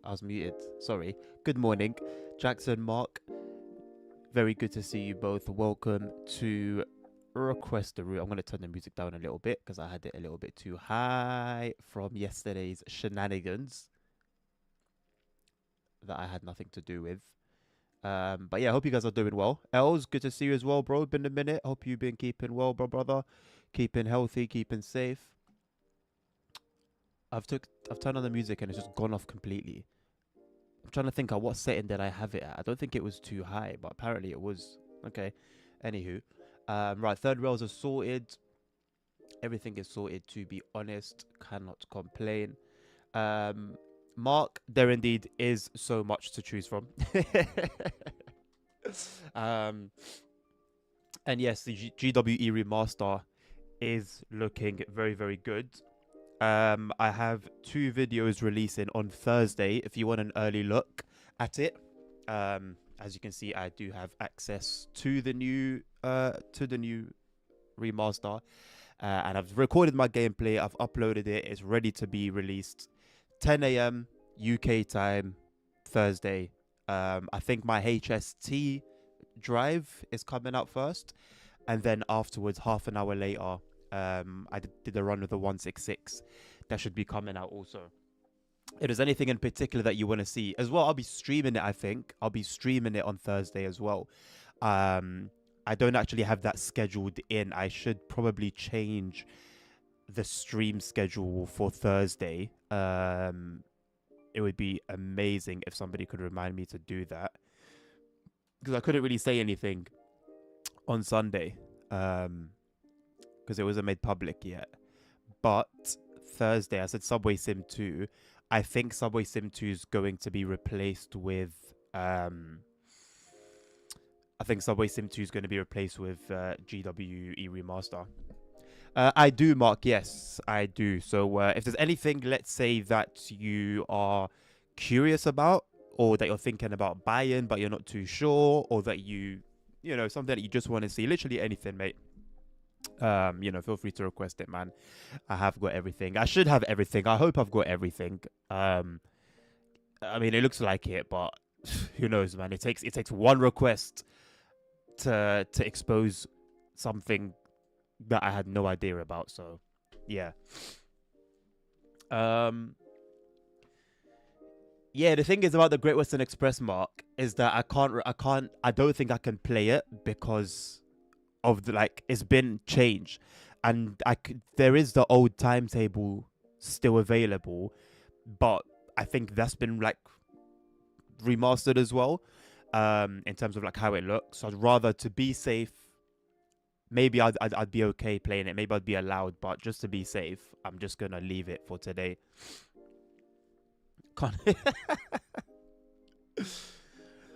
I was muted. Sorry. Good morning, Jackson, Mark. Very good to see you both. Welcome to Request the Root. I'm going to turn the music down a little bit because I had it a little bit too high from yesterday's shenanigans that I had nothing to do with. But yeah, I hope you guys are doing well. Els, good to see you as well, bro. Been a minute. Hope you've been keeping well, brother. Keeping healthy, keeping safe. I've turned on the music and it's just gone off completely. I'm trying to think at what setting did I have it at. I don't think it was too high, but apparently it was. Okay. Anywho. Right, third rails are sorted. Everything is sorted, to be honest. Cannot complain. Um Mark, there indeed is so much to choose from. um and yes, the GWE remaster is looking very, very good. I have two videos releasing on Thursday. If you want an early look at it, as you can see, I do have access to the new remaster, and I've recorded my gameplay. I've uploaded it. It's ready to be released. 10 a.m. UK time, Thursday. I think my HST drive is coming out first, and then afterwards, half an hour later, I did a run with the 166 that should be coming out also. If there's anything in particular that you want to see as well, I'll be streaming it. I think I'll be streaming it on Thursday as well. I don't actually have that scheduled in. I should probably change the stream schedule for Thursday. It would be amazing if somebody could remind me to do that, because I couldn't really say anything on Sunday. Because it wasn't made public yet. But Thursday, I said Subway Sim 2. I think Subway Sim 2 is going to be replaced with. I think Subway Sim 2 is going to be replaced with GWE Remaster. I do, Mark. Yes, I do. So if there's anything, let's say, that you are curious about, or that you're thinking about buying but you're not too sure, or that something that you just want to see, literally anything, mate. Feel free to request it, man. I have got everything. I should have everything. I hope I've got everything. I mean, it looks like it, but who knows, man? It takes one request to expose something that I had no idea about. So, yeah. Yeah, the thing is about the Great Western Express, Mark, is that I don't think I can play it because of it's been changed, and there is the old timetable still available, but I think that's been remastered as well, in terms of how it looks. So I'd rather, to be safe, maybe I'd be okay playing it, maybe I'd be allowed, but just to be safe, I'm just gonna leave it for today. Can't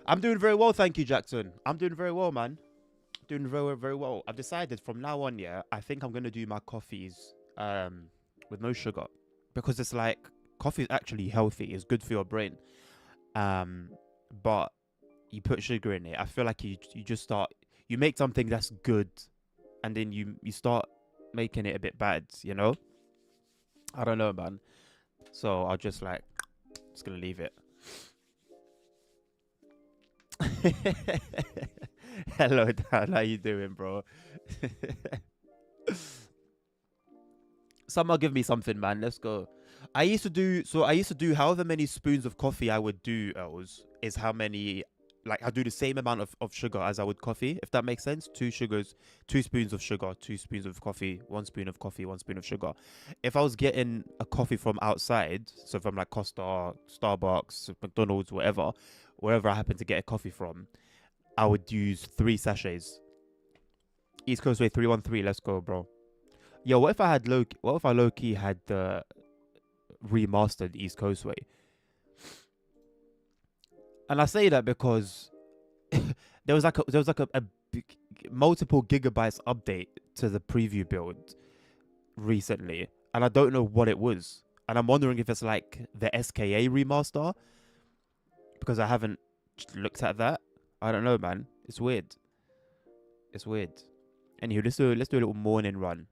I'm doing very well, thank you, Jackson. I'm doing very well, man. Doing very, very well. I've decided from now on, yeah, I think I'm gonna do my coffees with no sugar, because it's coffee is actually healthy. It's good for your brain. But you put sugar in it, I feel like you you make something that's good, and then you start making it a bit bad. I don't know, man. So I'll just gonna leave it. Hello, Dan. How you doing, bro? Someone give me something, man. Let's go. I used to do however many spoons of coffee I would do, Els, is how many, I do the same amount of sugar as I would coffee, if that makes sense. 2 sugars, 2 spoons of sugar, 2 spoons of coffee, 1 spoon of coffee, 1 spoon of sugar. If I was getting a coffee from outside, so from Costa, Starbucks, McDonald's, wherever I happen to get a coffee from, I would use 3 sachets. East Coast Way 313. Let's go, bro. Yo, what if I low key had the remastered East Coast Way? And I say that because there was a multiple gigabytes update to the preview build recently, and I don't know what it was. And I'm wondering if it's the SKA remaster, because I haven't looked at that. I don't know, man. It's weird. It's weird. Anywho, let's do a little morning run.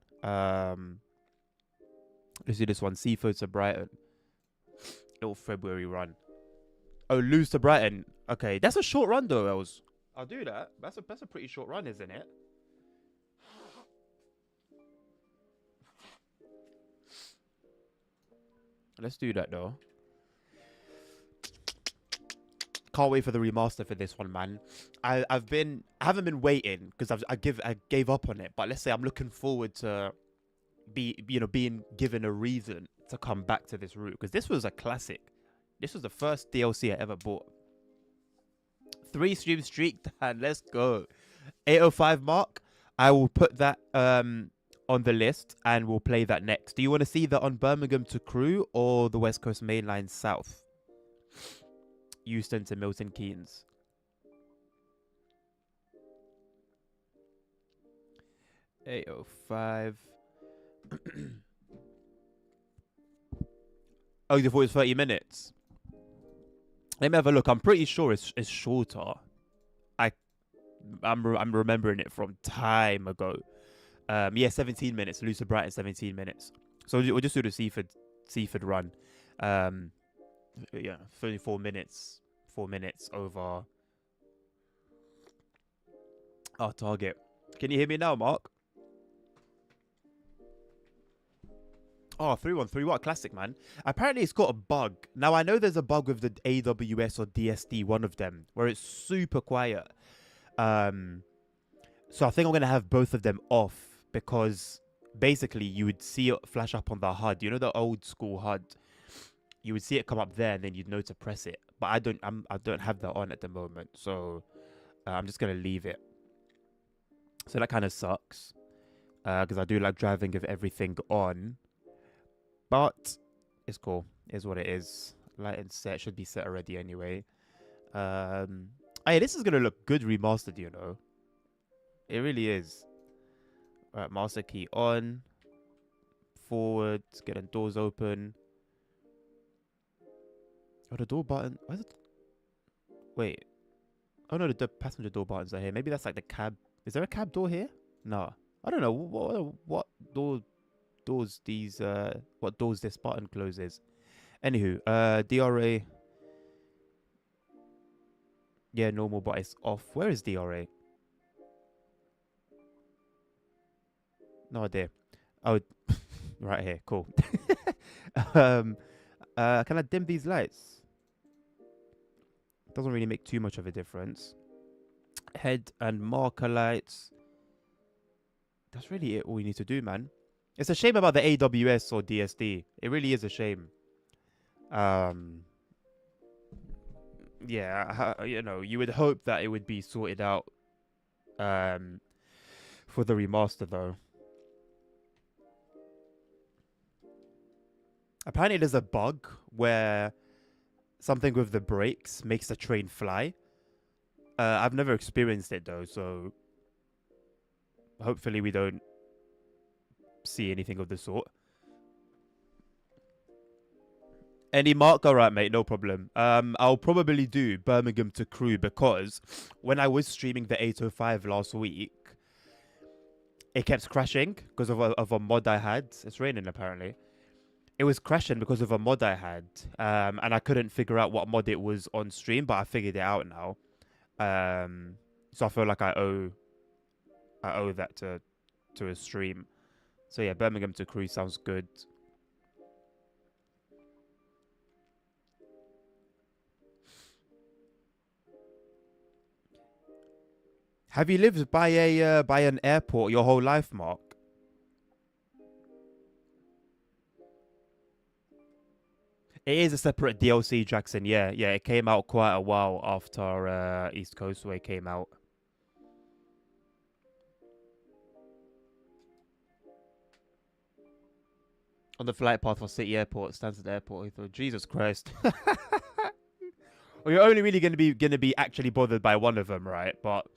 Let's do this one. Seafood to Brighton. Little February run. Oh, lose to Brighton. Okay, that's a short run though, Els. I'll do that. That's a pretty short run, isn't it? Let's do that though. Can't wait for the remaster for this one, man. I haven't been waiting because I gave up on it. But let's say I'm looking forward to being given a reason to come back to this route because this was a classic. This was the first DLC I ever bought. 3 stream streak, and let's go. 805 mark. I will put that on the list and we'll play that next. Do you want to see that on Birmingham to Crewe or the West Coast Main Line South? Euston to Milton Keynes. $8.05. Oh, you thought it was 30 minutes? Let me have a look. I'm pretty sure it's shorter. I'm remembering it from time ago. Yeah, 17 minutes. Lose to Brighton, 17 minutes. So we'll just do the Seaford run. Yeah, 34 minutes. 4 minutes over our target. Can you hear me now, Mark? Oh, 313. What a classic, man. Apparently, it's got a bug. Now, I know there's a bug with the AWS or DSD, one of them, where it's super quiet. So I think I'm going to have both of them off because basically you would see it flash up on the HUD. You know, the old school HUD. You would see it come up there and then you'd know to press it. But I don't have that on at the moment. So I'm just going to leave it. So that kind of sucks. Because I do like driving with everything on. But it's cool. It is what it is. Light and set should be set already anyway. Hey, this is gonna look good remastered, you know. It really is. Alright, master key on. Forward, getting doors open. Oh, the door button. Why is it? Wait. Oh no, the passenger door buttons are here. Maybe that's like the cab. Is there a cab door here? No. I don't know what doors these what doors this button closes. Anywho, DRA. Yeah, normal, but it's off. Where is DRA? No idea. Oh, right here. Cool. Can I dim these lights? Doesn't really make too much of a difference. Head and marker lights. That's really it. All we need to do, man. It's a shame about the AWS or DSD. It really is a shame. Yeah, you know, you would hope that it would be sorted out for the remaster though. Apparently there's a bug where something with the brakes makes the train fly. I've never experienced it though, so hopefully we don't see anything of the sort. Any mark? All right, mate, no problem. I'll probably do Birmingham to Crewe because when I was streaming the 805 last week, it kept crashing because of a mod I had. It's raining apparently. It was crashing because of a mod I had, and I couldn't figure out what mod it was on stream, but I figured it out now. So I feel like I owe that to a stream. So yeah, Birmingham to Crewe sounds good. Have you lived by an airport your whole life, Mark? It is a separate DLC, Jackson. Yeah, it came out quite a while after East Coastway came out. On the flight path for City Airport, Stansted Airport. Heathrow. Jesus Christ. Well, you're only really gonna be actually bothered by one of them, right? But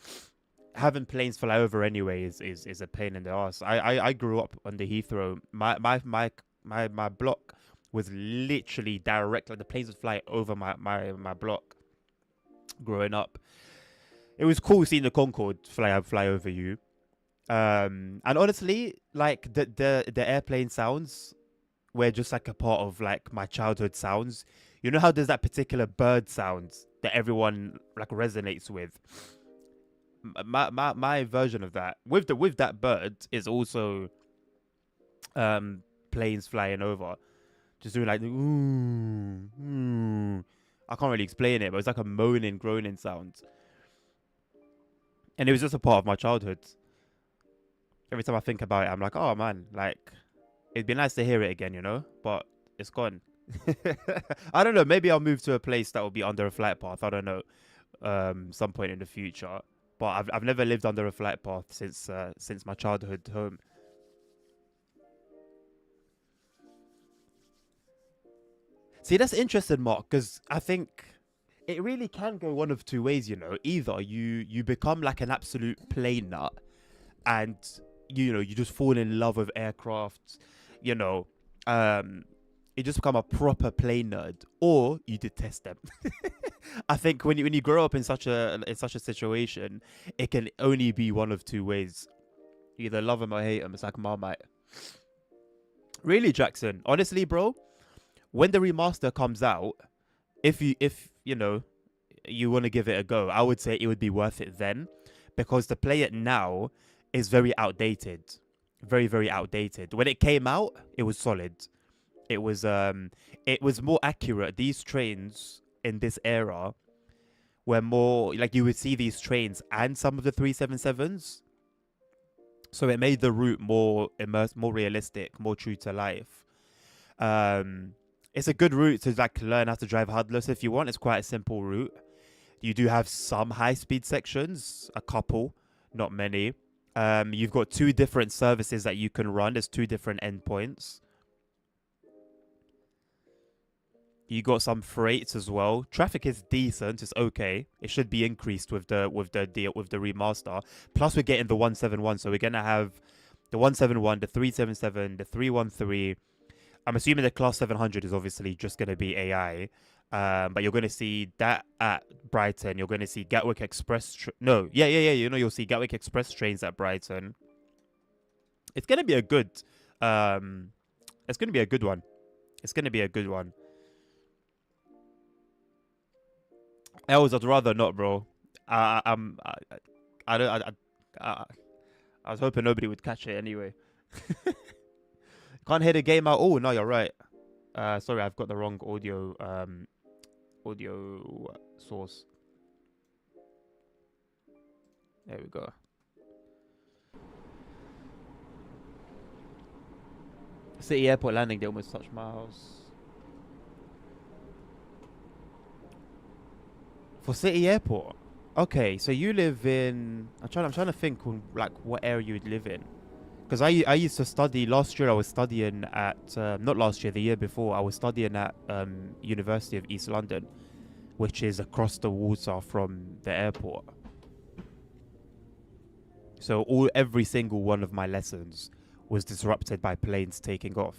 having planes fly over anyway is a pain in the ass. I grew up on the Heathrow. My block was literally direct, like the planes would fly over my block growing up. It was cool seeing the Concorde fly over you. And honestly, like the airplane sounds were just like a part of like my childhood sounds. You know how there's that particular bird sound that everyone like resonates with. My version of that with that bird is also planes flying over, just doing like I can't really explain it, but it's like a moaning, groaning sound, and it was just a part of my childhood. Every time I think about it, I'm like, oh man, like it'd be nice to hear it again, you know, but it's gone. I don't know. Maybe I'll move to a place that will be under a flight path. I don't know. Some point in the future. But I've never lived under a flight path since my childhood home. See, that's interesting, Mark, because I think it really can go one of two ways. You know, either you become like an absolute plane nut, and you just fall in love with aircraft. You know, you just become a proper plane nerd, or you detest them. I think when you grow up in such a situation, it can only be one of two ways: you either love them or hate them. It's like Marmite. Really, Jackson. Honestly, bro, when the remaster comes out, if you want to give it a go, I would say it would be worth it then, because to play it now is very outdated, very very outdated. When it came out, it was solid. It was more accurate. These trains in this era were more like you would see these trains and some of the 377s. So it made the route more immersed, more realistic, more true to life. It's a good route to like learn how to drive Hudless if you want. It's quite a simple route. You do have some high speed sections, a couple, not many. You've got two different services that you can run. There's two different endpoints. You got some freights as well. Traffic is decent. It's okay. It should be increased with the remaster. Plus, we're getting the 171, so we're gonna have the 171, the 377, the 313. I'm assuming the Class 700 is obviously just gonna be AI. But you're gonna see that at Brighton. You're gonna see Gatwick Express. No, yeah. You'll see Gatwick Express trains at Brighton. It's gonna be a good. It's gonna be a good one. It's gonna be a good one. I'd rather not, bro. I don't. I was hoping nobody would catch it anyway. Can't hear the game out. Oh no, you're right. Sorry, I've got the wrong audio source. There we go. City Airport landing. They almost touched my house. For City Airport. Okay, so you live in. I'm trying to think on like what area you'd live in. Because I used to study last year. I was studying at not last year, the year before. I was studying at University of East London, which is across the water from the airport. So every single one of my lessons was disrupted by planes taking off.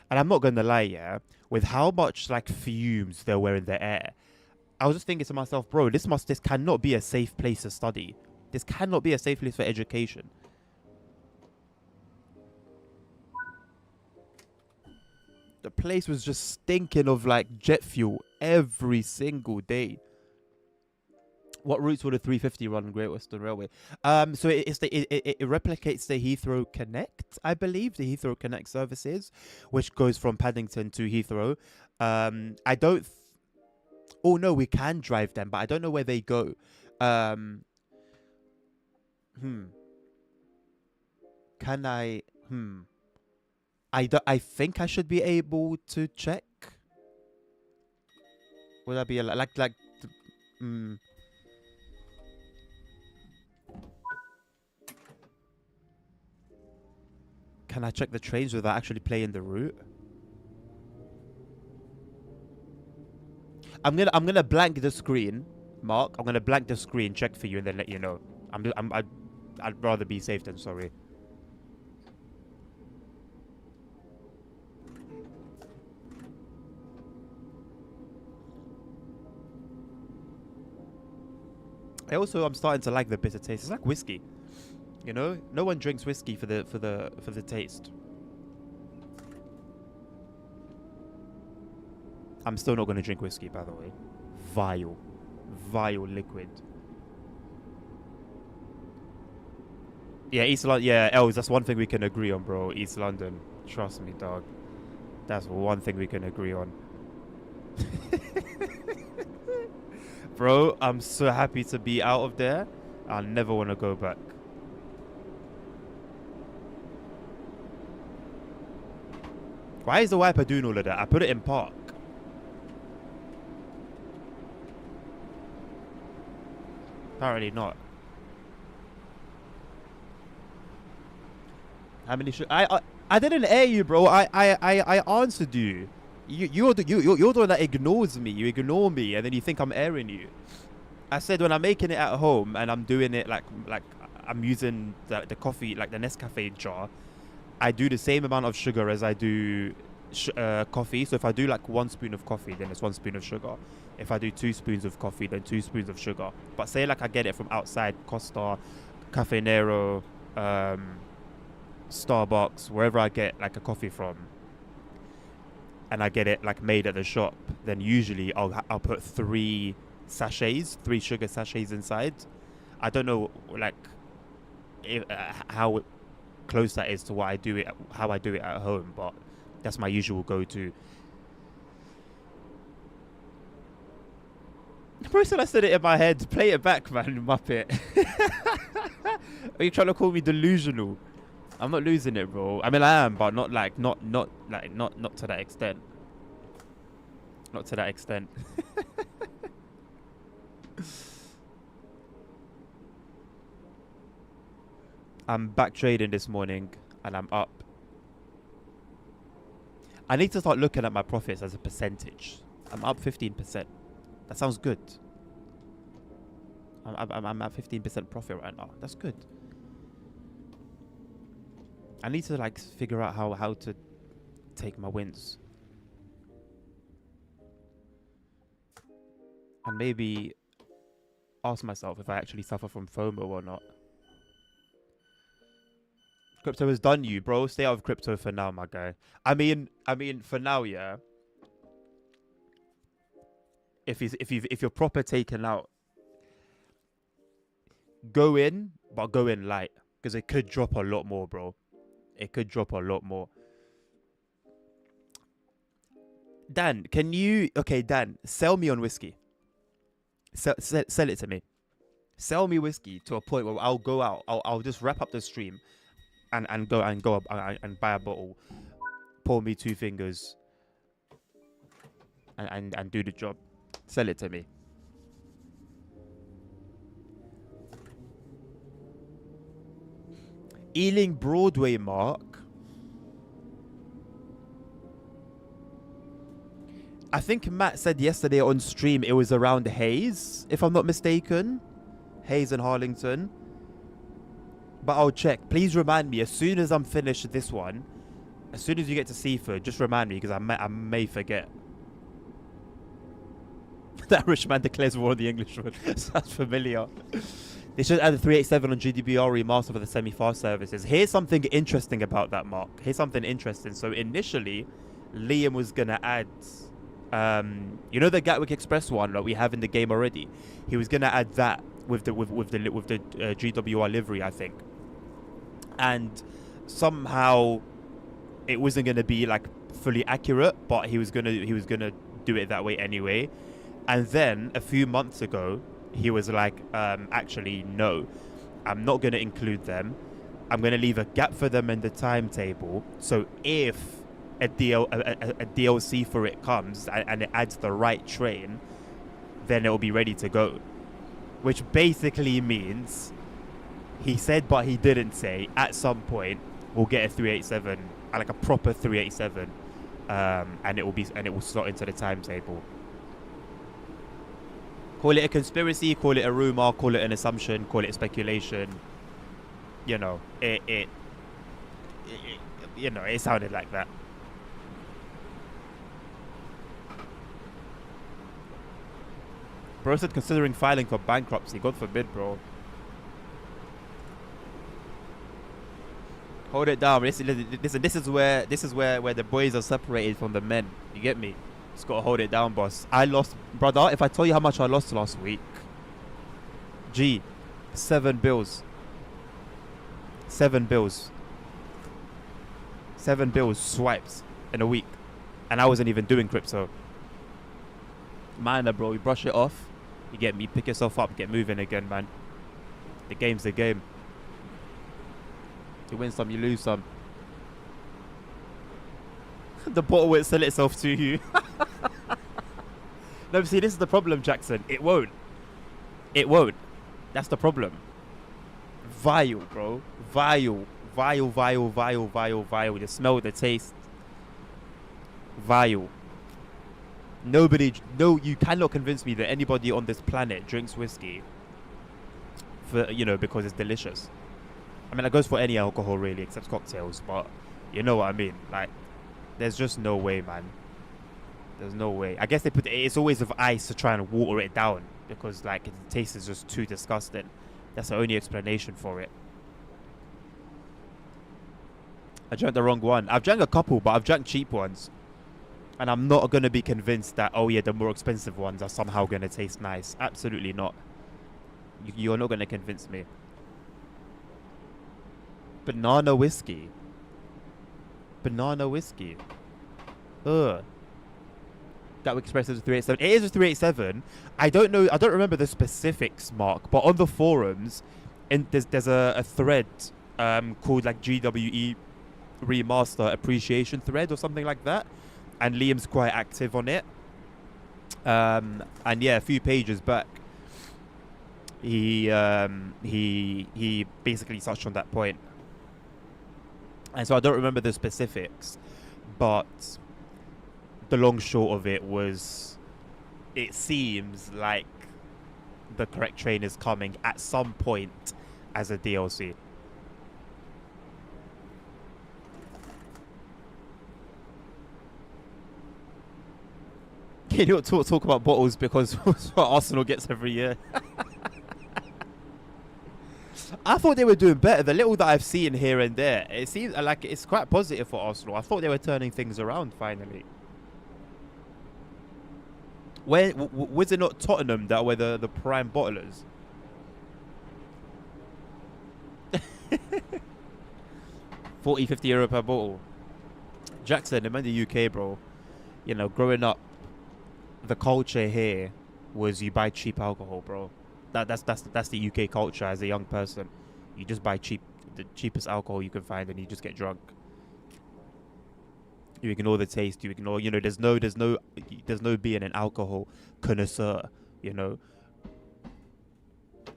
And I'm not gonna lie, yeah, with how much like fumes there were in the air, I was just thinking to myself, bro, this cannot be a safe place to study. This cannot be a safe place for education. The place was just stinking of like jet fuel every single day. What routes will the 350 run on Great Western Railway? So it replicates the Heathrow Connect, I believe, the Heathrow Connect services, which goes from Paddington to Heathrow. I don't. Oh no, we can drive them, but I don't know where they go. Can I? I think I should be able to check. Would that be like? Can I check the trains without actually playing the route? I'm gonna blank the screen, Mark. I'm gonna blank the screen, check for you, and then let you know. I'd rather be safe than sorry. I'm starting to like the bitter taste. It's like whiskey. You know, no one drinks whiskey for the taste. I'm still not going to drink whiskey, by the way. Vile. Vile liquid. Yeah, East London. Yeah, Els, that's one thing we can agree on, bro. East London. Trust me, dog. That's one thing we can agree on. Bro, I'm so happy to be out of there. I never want to go back. Why is the wiper doing all of that? I put it in park. Apparently not. How many should I didn't air you, bro. I answered you. You're the one that ignores me. You ignore me, and then you think I'm airing you. I said when I'm making it at home and I'm doing it like I'm using the coffee, like the Nescafe jar. I do the same amount of sugar as I do coffee. So if I do like 1 spoon of coffee, then it's 1 spoon of sugar. If I do 2 spoons of coffee, then 2 spoons of sugar. But say like I get it from outside, Costa, Cafe Nero, Starbucks, wherever I get like a coffee from, and I get it like made at the shop, then usually I'll put 3 sugar sachets inside. I don't know like how close that is to how I do it at home, but that's my usual go-to. The person I said it in my head, play it back, man, Muppet. Are you trying to call me delusional? I'm not losing it, bro. I mean, I am, but not to that extent. Not to that extent. I'm back trading this morning, and I'm up. I need to start looking at my profits as a percentage. I'm up 15%. That sounds good. I'm at 15% profit right now. That's good. I need to like figure out how to take my wins. And maybe ask myself if I actually suffer from FOMO or not. Crypto has done you, bro. Stay out of crypto for now, my guy. I mean for now, yeah. If you're proper taken out, go in, but go in light, because it could drop a lot more, bro. It could drop a lot more. Dan, Dan, sell me on whiskey. Sell it to me. Sell me whiskey to a point where I'll go out. I'll just wrap up the stream, and go and buy a bottle, pour me 2 fingers, and do the job. Sell it to me. Ealing Broadway, Mark. I think Matt said yesterday on stream it was around Hayes, if I'm not mistaken. Hayes and Harlington. But I'll check. Please remind me as soon as I'm finished this one. As soon as you get to Seaford, just remind me, because I may forget. That rich man declares war on the Englishman. Sounds familiar. They should add a 387 on GDPR remaster for the semi-fast services. Here's something interesting about that, Mark. Here's something interesting. So initially, Liam was gonna add, you know, the Gatwick Express one that we have in the game already. He was gonna add that with the GWR livery, I think. And somehow, it wasn't gonna be like fully accurate, but he was gonna do it that way anyway. And then a few months ago, he was like, actually, no, I'm not going to include them. I'm going to leave a gap for them in the timetable. So if a DLC for it comes and it adds the right train, then it will be ready to go. Which basically means, he said but he didn't say, at some point, we'll get a 387, like a proper 387, and it will slot into the timetable. Call it a conspiracy, call it a rumor, call it an assumption, call it speculation. You know, it sounded like that. Bro said considering filing for bankruptcy. God forbid, bro. Hold it down. Listen, this is where the boys are separated from the men. You get me? Just gotta hold it down, boss. I lost, brother. If I tell you how much I lost last week, G, 7 bills. 7 bills. 7 bills swipes in a week, and I wasn't even doing crypto. Minor, bro. You brush it off. You get me. Pick yourself up. Get moving again, man. The game's the game. You win some, you lose some. The bottle won't sell itself to you. No, see, this is the problem, Jackson. It won't. It won't. That's the problem. Vile, bro. Vile. Vile, vile, vile, vile, vile. The smell, the taste. Vile. Nobody, no, you cannot convince me that anybody on this planet drinks whiskey for, you know, because it's delicious. I mean, that goes for any alcohol, really, except cocktails, but you know what I mean. Like, there's just no way, man. There's no way. I guess they put it's always with ice to try and water it down because, like, the taste is just too disgusting. That's the only explanation for it. I drank the wrong one. I've drank a couple, but I've drank cheap ones. And I'm not going to be convinced that, oh yeah, the more expensive ones are somehow going to taste nice. Absolutely not. You're not going to convince me. Banana whiskey. Banana whiskey. Ugh. That Express is a 387. It is a 387. I don't know. I don't remember the specifics, Mark. But on the forums, there's a thread called like GWE Remaster Appreciation thread or something like that. And Liam's quite active on it. And yeah, a few pages back, he basically touched on that point. And so I don't remember the specifics, but the long short of it was, it seems like the correct train is coming at some point as a DLC. Can you talk about bottles because that's what Arsenal gets every year? I thought they were doing better. The little that I've seen here and there, it seems like it's quite positive for Arsenal. I thought they were turning things around finally. Where was it not Tottenham that were the prime bottlers? 40, 50 euro per bottle. Jackson, I'm in the UK, bro. You know, growing up, the culture here was you buy cheap alcohol, bro. That's the UK culture as a young person. You just buy the cheapest alcohol you can find, and you just get drunk. You ignore the taste. You ignore, you know, there's no being an alcohol connoisseur, you know,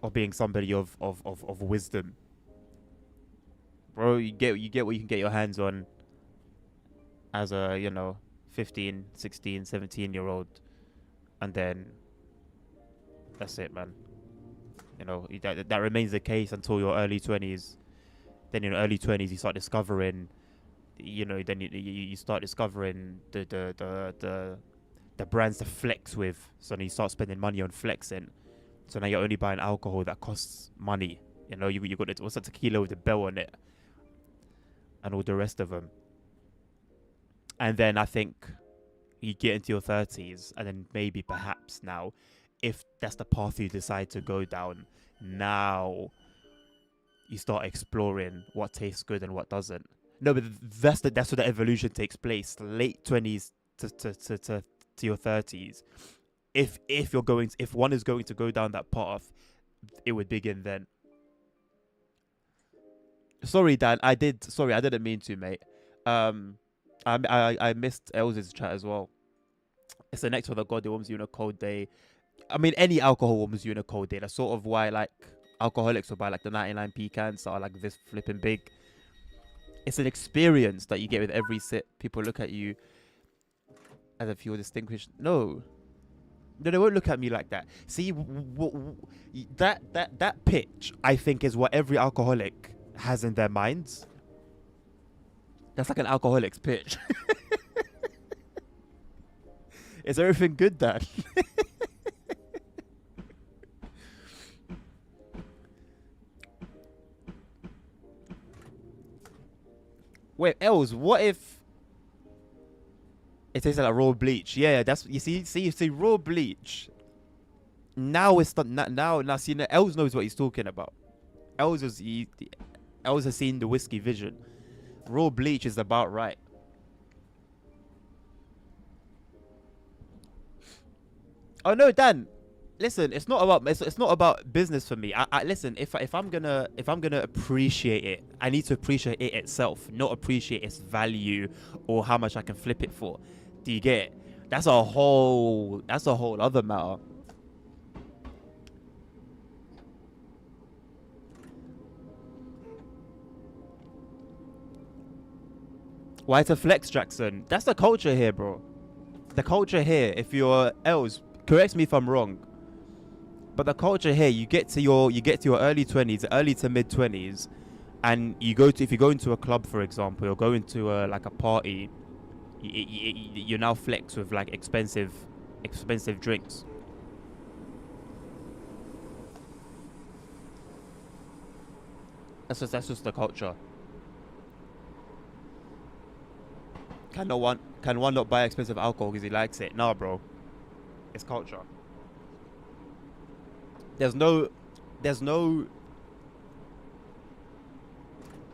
or being somebody of wisdom, bro. You get what you can get your hands on as a, you know, 15, 16, 17-year-old, and then that's it, man. You know, that remains the case until your early 20s. Then in your early 20s, you start discovering, you know, then you start discovering the brands to flex with. So then you start spending money on flexing. So now you're only buying alcohol that costs money. You know, you got it. What's a tequila with a bell on it, and all the rest of them. And then I think you get into your 30s, and then maybe perhaps now, if that's the path you decide to go down, now you start exploring what tastes good and what doesn't. No, but that's where the evolution takes place. Late 20s to your 30s. If one is going to go down that path, it would begin then. Sorry, Dan. I didn't mean to, mate. I missed Elsa's chat as well. It's the next one that God warms you on a cold day. I mean, any alcohol warms you in a cold day. That's sort of why, like, alcoholics will buy like the 99p cans that are like this flipping big. It's an experience that you get with every sip. People look at you as if you're distinguished. No, they won't look at me like that. See, that pitch, I think, is what every alcoholic has in their minds. That's like an alcoholic's pitch. Is everything good, Dad? Wait, Els, what if It tastes like raw bleach. Yeah, that's you see raw bleach. Now it's not now. See, now Els knows what he's talking about. Els has seen the whiskey vision. Raw bleach is about right. Oh no, Dan. Listen, it's not about business for me. I listen. If I'm gonna appreciate it, I need to appreciate it itself, not appreciate its value or how much I can flip it for. Do you get it? That's a whole other matter. Why to flex, Jackson? That's the culture here, bro. The culture here. If you're else, correct me if I'm wrong. But the culture here, you get to your early 20s, early to mid 20s, and if you go into a club, for example, or go into like a party, you now flex with like expensive drinks. That's just the culture. Can one not buy expensive alcohol because he likes it? Nah, bro. It's culture. There's no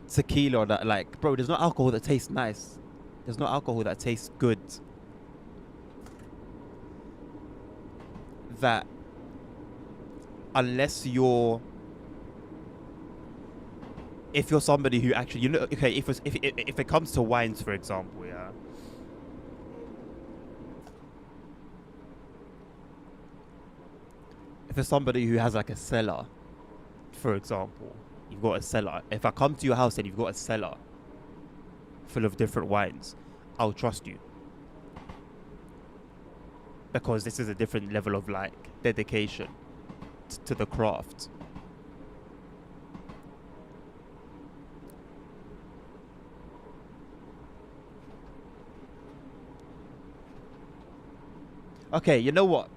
tequila that, like, bro. There's no alcohol that tastes nice. There's no alcohol that tastes good. That unless if you're somebody who actually, okay, if it comes to wines, for example, yeah. If it's somebody who has like a cellar, for example, you've got a cellar. If I come to your house and you've got a cellar full of different wines, I'll trust you because this is a different level of like dedication to the craft. Okay, you know what?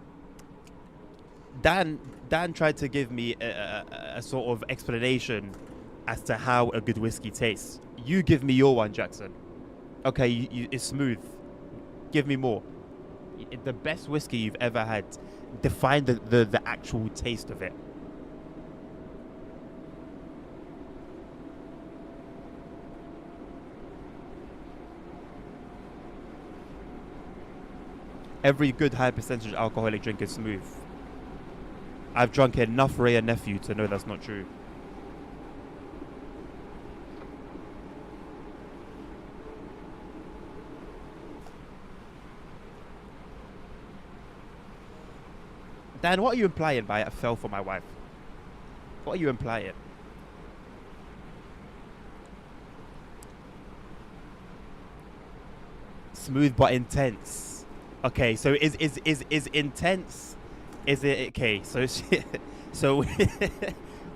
Dan tried to give me a sort of explanation as to how a good whiskey tastes. You give me your one, Jackson. Okay, it's smooth. Give me more. The best whiskey you've ever had. Define the actual taste of it. Every good high percentage alcoholic drink is smooth. I've drunk enough Ray and Nephew to know that's not true. Dan, what are you implying by I fell for my wife? What are you implying? Smooth but intense. Okay, so is intense? Is it okay? So so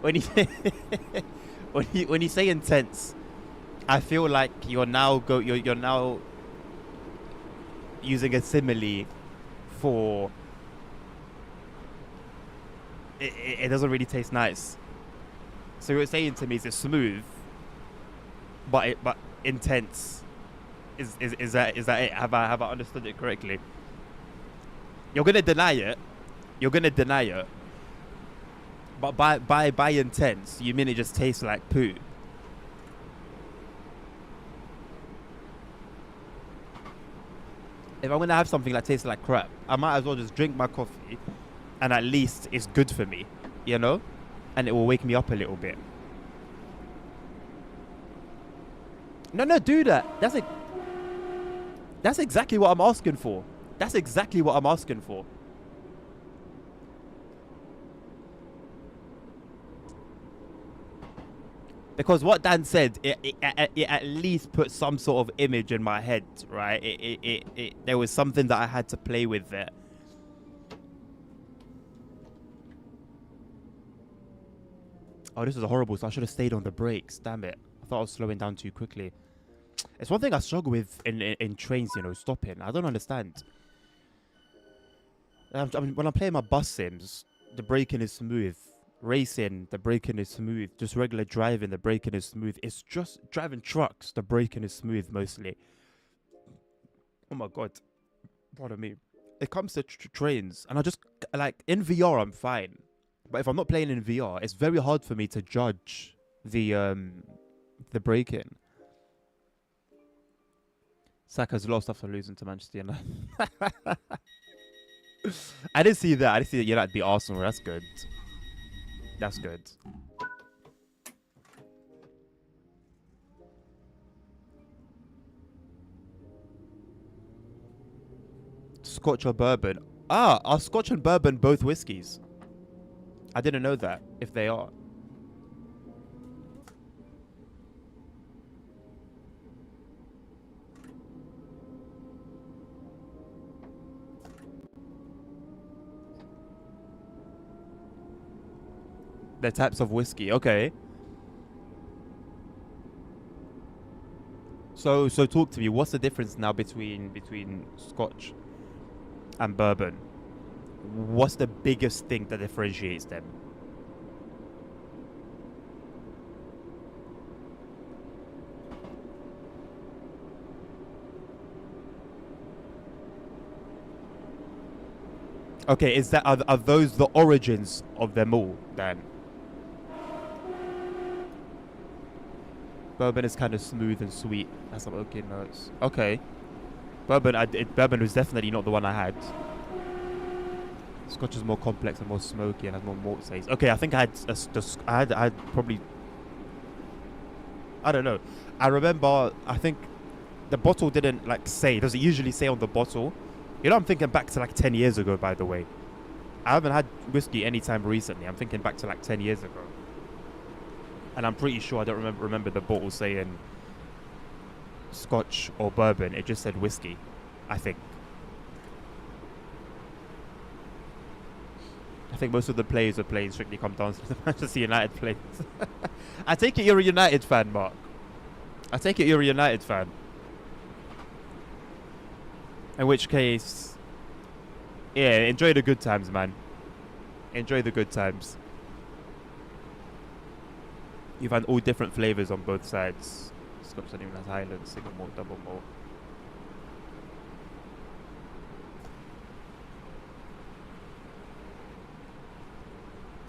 when you when you say intense, I feel like you're now using a simile for it doesn't really taste nice. So you're saying to me is it's smooth, but intense. Is that it? Have I understood it correctly? You're gonna deny it. You're gonna deny it. But by intense, you mean it just tastes like poo? If I'm gonna have something that tastes like crap, I might as well just drink my coffee, and at least it's good for me, you know, and it will wake me up a little bit. No, no, do that. That's exactly what I'm asking for. That's exactly what I'm asking for. Because what Dan said, it at least put some sort of image in my head, right? There was something that I had to play with there. Oh, this is horrible. So I should have stayed on the brakes. Damn it. I thought I was slowing down too quickly. It's one thing I struggle with in trains, stopping. I don't understand. I mean, when I'm playing my bus sims, the braking is smooth. Racing, the braking is smooth. Just regular driving, the braking is smooth. It's just driving trucks, the braking is smooth mostly. Oh my god. Pardon me. It comes to trains, and I just like in VR I'm fine, but if I'm not playing in VR, it's very hard for me to judge the break-in. Saka's lost after losing to Manchester United. I didn't see that. I didn't see that United beat Arsenal. That's good. That's good. Scotch or bourbon? Ah, are Scotch and bourbon both whiskies? I didn't know that. If they are. They're types of whiskey. Okay. So talk to me. What's the difference now between Scotch and bourbon? What's the biggest thing that differentiates them? Okay, are those the origins of them all then? Bourbon is kind of smooth and sweet. That's some okay notes. Okay, bourbon was definitely not the one I had. Scotch is more complex and more smoky and has more malt taste. Okay, I think I had probably, I don't know. I remember, I think the bottle didn't like say. Does it usually say on the bottle? You know, I'm thinking back to like 10 years ago, by the way. I haven't had whiskey anytime recently. I'm thinking back to like 10 years ago. And I'm pretty sure I don't remember the bottle saying Scotch or bourbon. It just said whiskey, I think. I think most of the players are playing strictly come down to the Manchester United players. I take it you're a United fan, Mark. I take it you're a United fan. In which case, yeah, enjoy the good times, man. Enjoy the good times. You've had all different flavours on both sides. Scotch and even has Highland, single malt, double malt.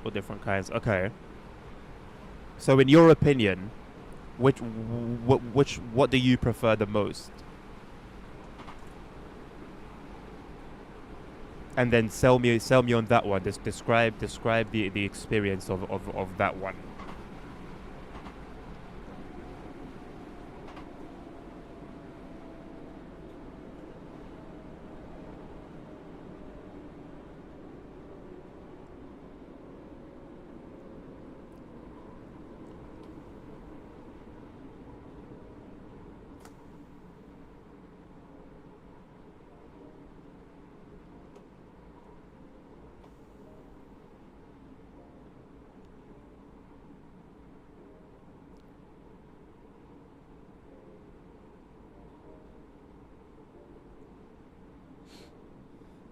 All different kinds. Okay. So, in your opinion, what do you prefer the most? And then sell me on that one. Describe the experience of that one.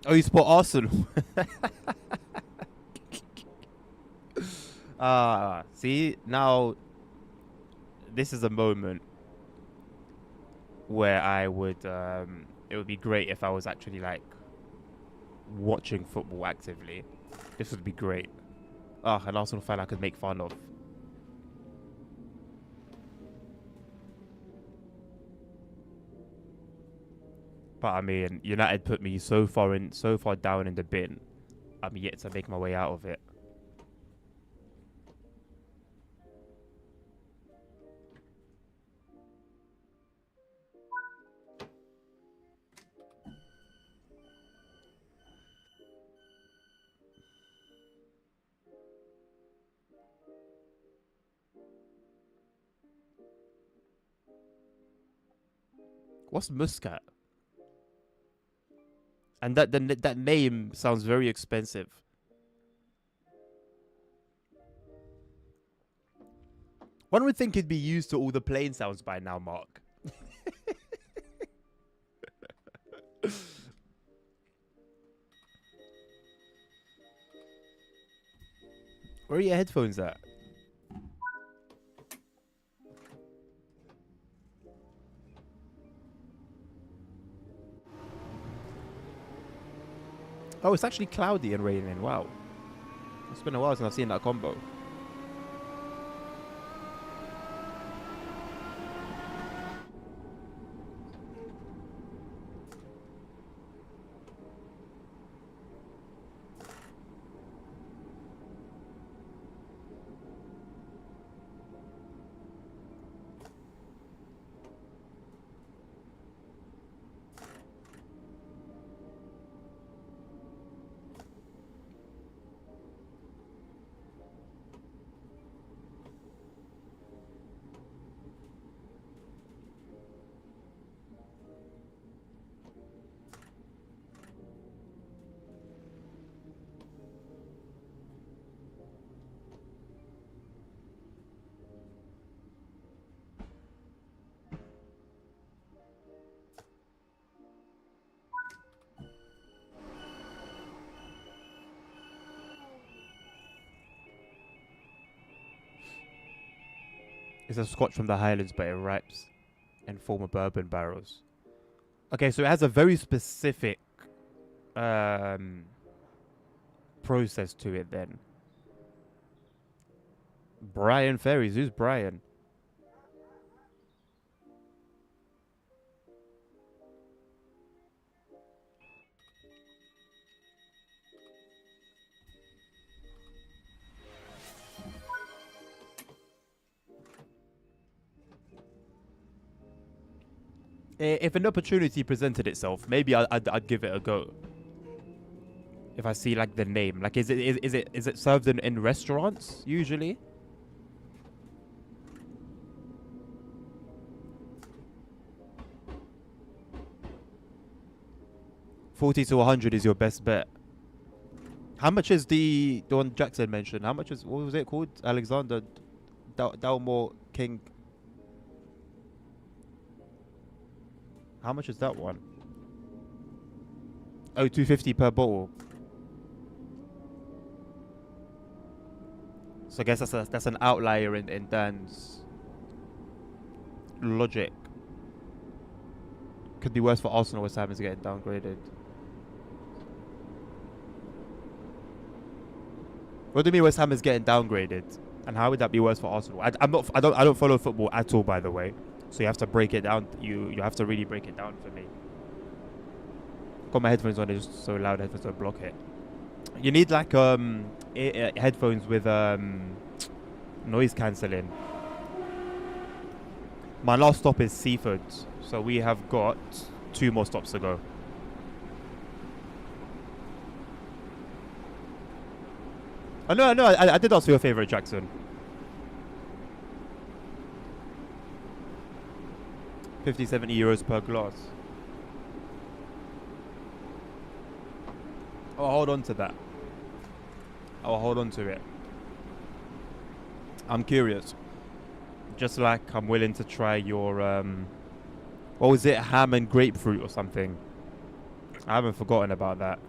Oh, you support Arsenal. See, now this is a moment where I would it would be great if I was actually like watching football actively. This would be great. An Arsenal fan I could make fun of. But I mean, United put me so far down in the bin. I'm yet to make my way out of it. What's Muscat? And that name sounds very expensive. One would think it'd be used to all the plane sounds by now, Mark. Where are your headphones at? Oh, it's actually cloudy and raining. Wow. It's been a while since I've seen that combo. It's a scotch from the Highlands, but it ripes in former bourbon barrels. Okay, so it has a very specific process to it then. Brian Ferries. Who's Brian? If an opportunity presented itself, maybe I'd give it a go. If I see like the name, like is it served in restaurants usually? $40 to $100 is your best bet. How much is the one Jackson mentioned? How much is, what was it called? Alexander Dalmore King. How much is that one? Oh, $250 per bottle. So I guess that's an outlier in Dan's logic. Could be worse for Arsenal. West Ham is getting downgraded. What do you mean West Ham is getting downgraded? And how would that be worse for Arsenal? I don't follow football at all, by the way. So you have to break it down. You have to really break it down for me. Got my headphones on. They're just so loud. Headphones don't block it. You need like headphones with noise cancelling. My last stop is Seaford, so we have got 2 more stops to go. I know. I did ask for your favorite, Jackson. 50, 70 euros per glass. I'll hold on to that. I'll hold on to it. I'm curious. Just like I'm willing to try your what was it, ham and grapefruit or something? I haven't forgotten about that.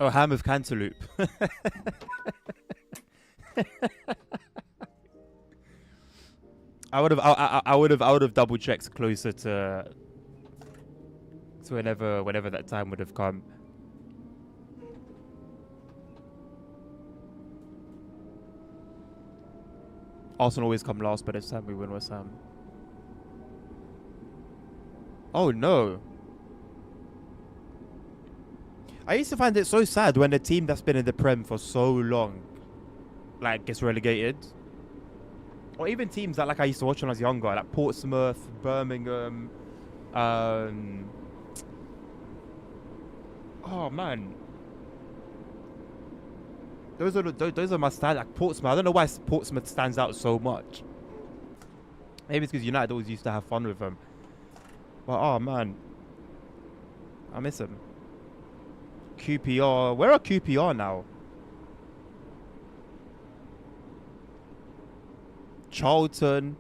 Oh, ham of cantaloupe. I would have double checked closer to whenever that time would have come. Arsenal always come last, but this time we win West Ham. Oh no. I used to find it so sad when a team that's been in the Prem for so long, like, gets relegated. Or even teams that, like, I used to watch when I was younger, like Portsmouth, Birmingham. Oh man, those are my stand. Like Portsmouth, I don't know why Portsmouth stands out so much. Maybe it's because United always used to have fun with them. But oh man, I miss them. QPR, where are QPR now? Charlton.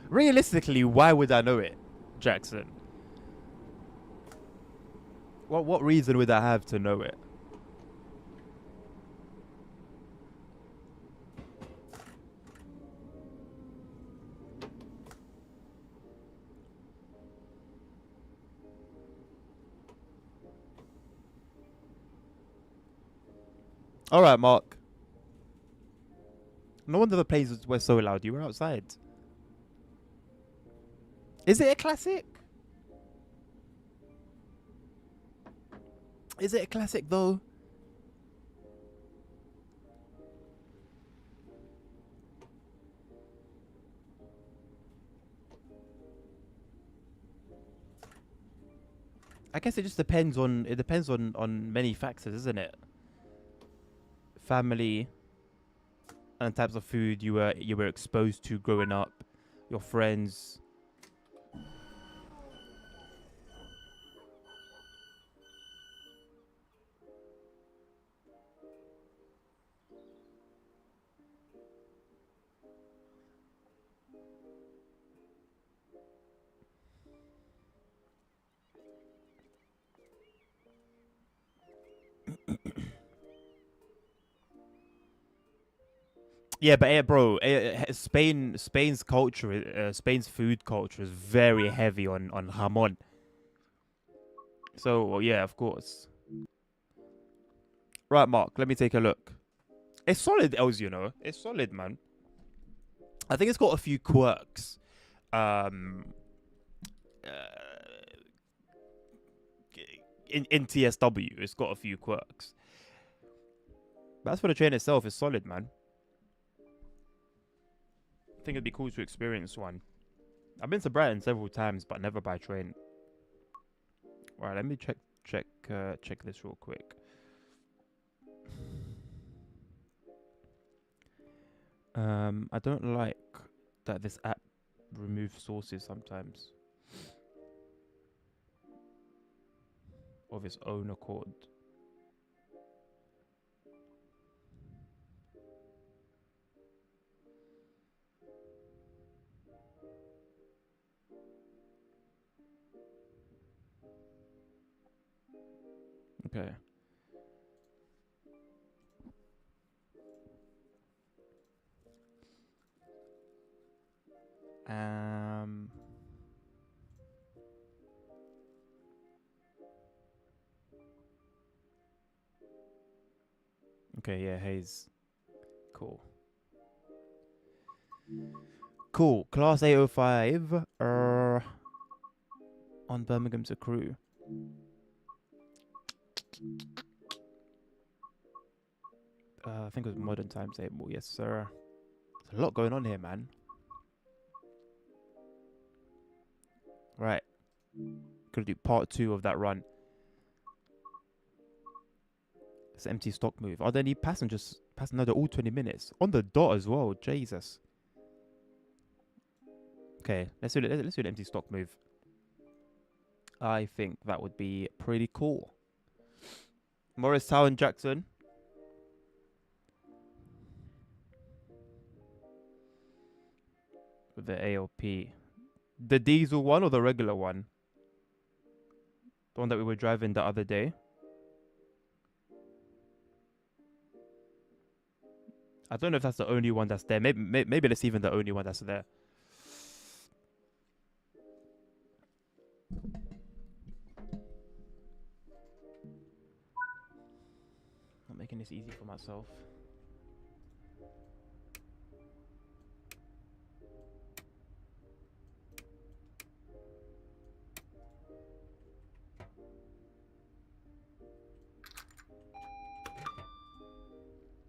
Realistically, why would I know it, Jackson? What reason would I have to know it? All right, Mark. No wonder the planes were so loud. You were outside. Is it a classic? Is it a classic though? I guess it just depends on many factors, isn't it? Family and types of food you were exposed to growing up, your friends. Yeah, but bro, Spain's culture, Spain's food culture is very heavy on jamon. So well, yeah, of course. Right, Mark. Let me take a look. It's solid, Els. You know, it's solid, man. I think it's got a few quirks. Um, uh, in TSW, it's got a few quirks. But as for the train itself, it's solid, man. I think it'd be cool to experience one. I've been to Brighton several times, but never by train. Right, let me check this real quick. I don't like that this app removes sources sometimes of its own accord. Okay. Okay, yeah, Hayes. Cool. Cool. Class 805 on Birmingham to Crewe. I think it was modern timetable. Yes, sir. There's a lot going on here, man. Right. Gonna do part 2 of that run. It's an empty stock move. Are there any passengers? No, they're all 20 minutes. On the dot as well. Jesus. Okay, let's do an empty stock move. I think that would be pretty cool. Morristown, Jackson. With the ALP. The diesel one or the regular one? The one that we were driving the other day. I don't know if that's the only one that's there. Maybe that's even the only one that's there. making this easy for myself.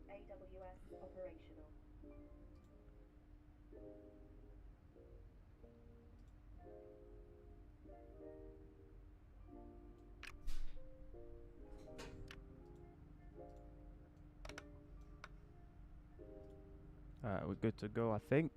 AWS operational. We're good to go, I think.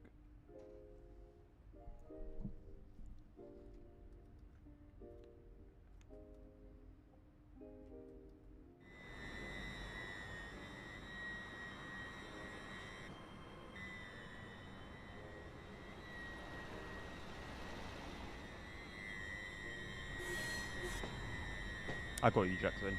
I got you, Jackson.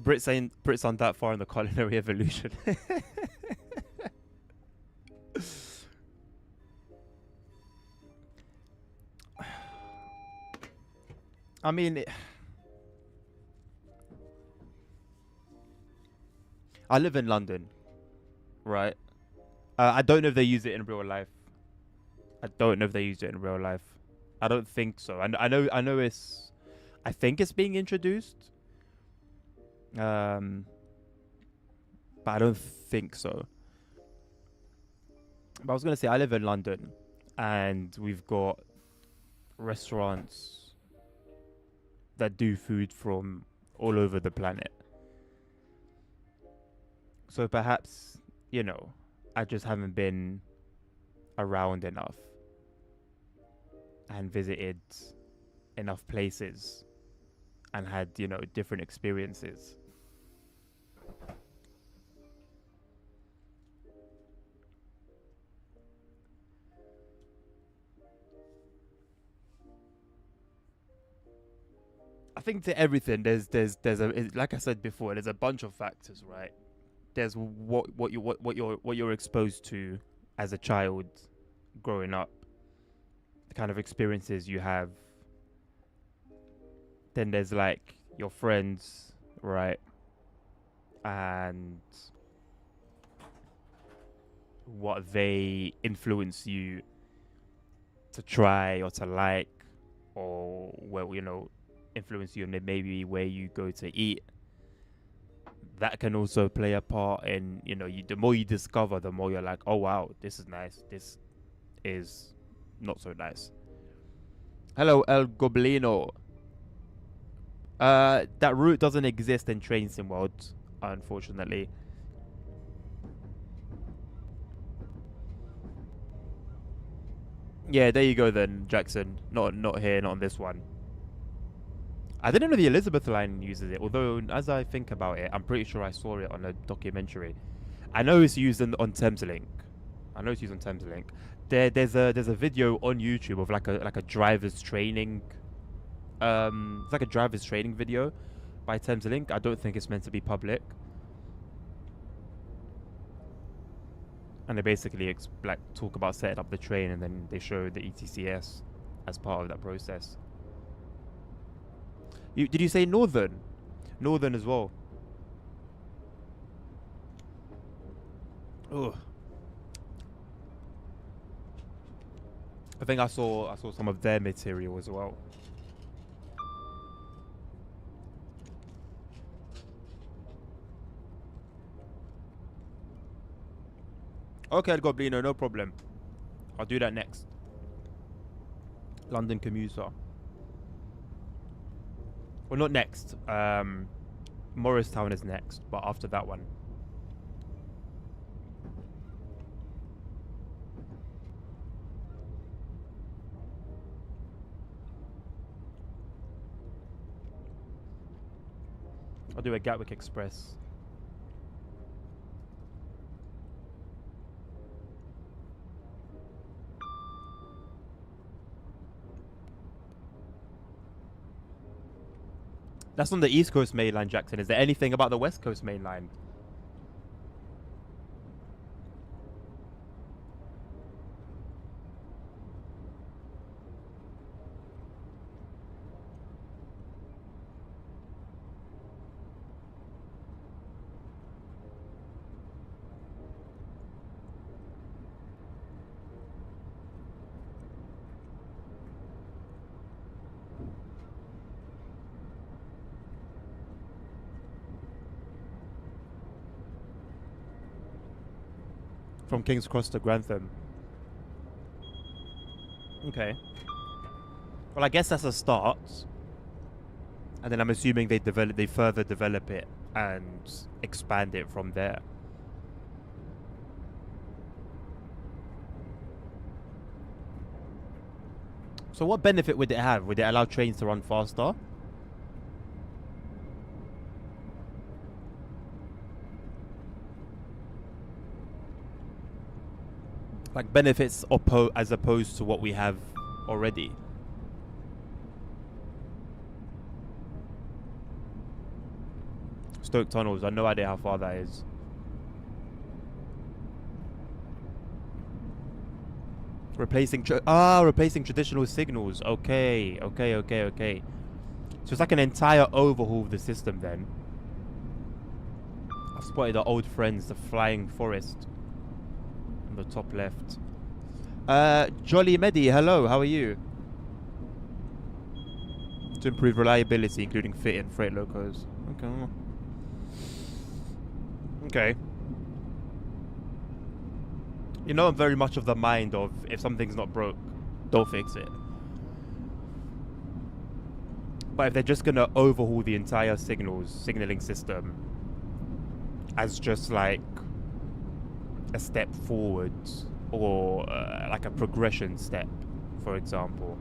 Brits aren't that far in the culinary evolution. I mean, I live in London, right? I don't know if they use it in real life. I don't know if they use it in real life. I don't think so. I know it's. I think it's being introduced. But I don't think so. But I was gonna say I live in London, and we've got restaurants that do food from all over the planet. So perhaps, you know, I just haven't been around enough and visited enough places and had, you know, different experiences. I think to everything there's like I said before, there's a bunch of factors, right? There's what you're exposed to as a child growing up, the kind of experiences you have. Then there's like your friends, right? And what they influence you to try or to like, or well, you know, influence you, and maybe where you go to eat. That can also play a part in, you know, the more you discover, the more you're like, oh wow, this is nice. This is not so nice. Hello, El Goblino. That route doesn't exist in Train Sim World, unfortunately. Yeah, there you go then, Jackson. Not here, not on this one. I didn't know the Elizabeth line uses it, although as I think about it, I'm pretty sure I saw it on a documentary. I know it's used on Thameslink. I know it's used on Thameslink. There's a video on YouTube of like a driver's training. It's like a driver's training video by Thameslink. I don't think it's meant to be public. And they basically like talk about setting up the train, and then they show the ETCS as part of that process. Did you say Northern? Northern as well. Ugh. I think I saw some of their material as well. Okay, Goblino, no problem. I'll do that next. London commuter. Well, not next. Morristown is next, but after that one. I'll do a Gatwick Express. That's on the East Coast main line, Jackson. Is there anything about the West Coast main line? From King's Cross to Grantham. Okay. Well, I guess that's a start. And then I'm assuming they further develop it and expand it from there. So what benefit would it have? Would it allow trains to run faster? Like benefits as opposed to what we have already. Stoke Tunnels, I have no idea how far that is. Replacing traditional signals. Okay. So it's like an entire overhaul of the system then. I've spotted our old friends, the Flying Forest. The top left. Jolly Medi, hello, how are you? To improve reliability, including fit and freight locos. Okay. You know, I'm very much of the mind of if something's not broke, don't fix it. But if they're just gonna overhaul the entire signaling system as just like a step forward or like a progression step, for example,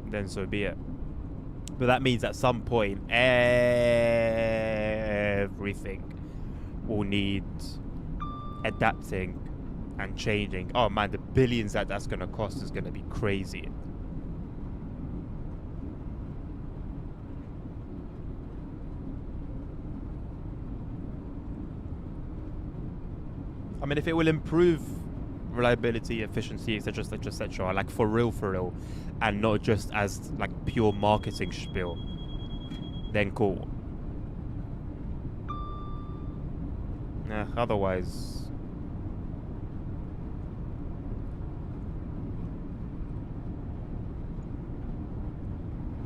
then so be it. But that means at some point everything will need adapting and changing. Oh man, the billions that's gonna cost is gonna be crazy. I mean, if it will improve reliability, efficiency, etc., like for real, and not just as like pure marketing spiel, then cool. Otherwise,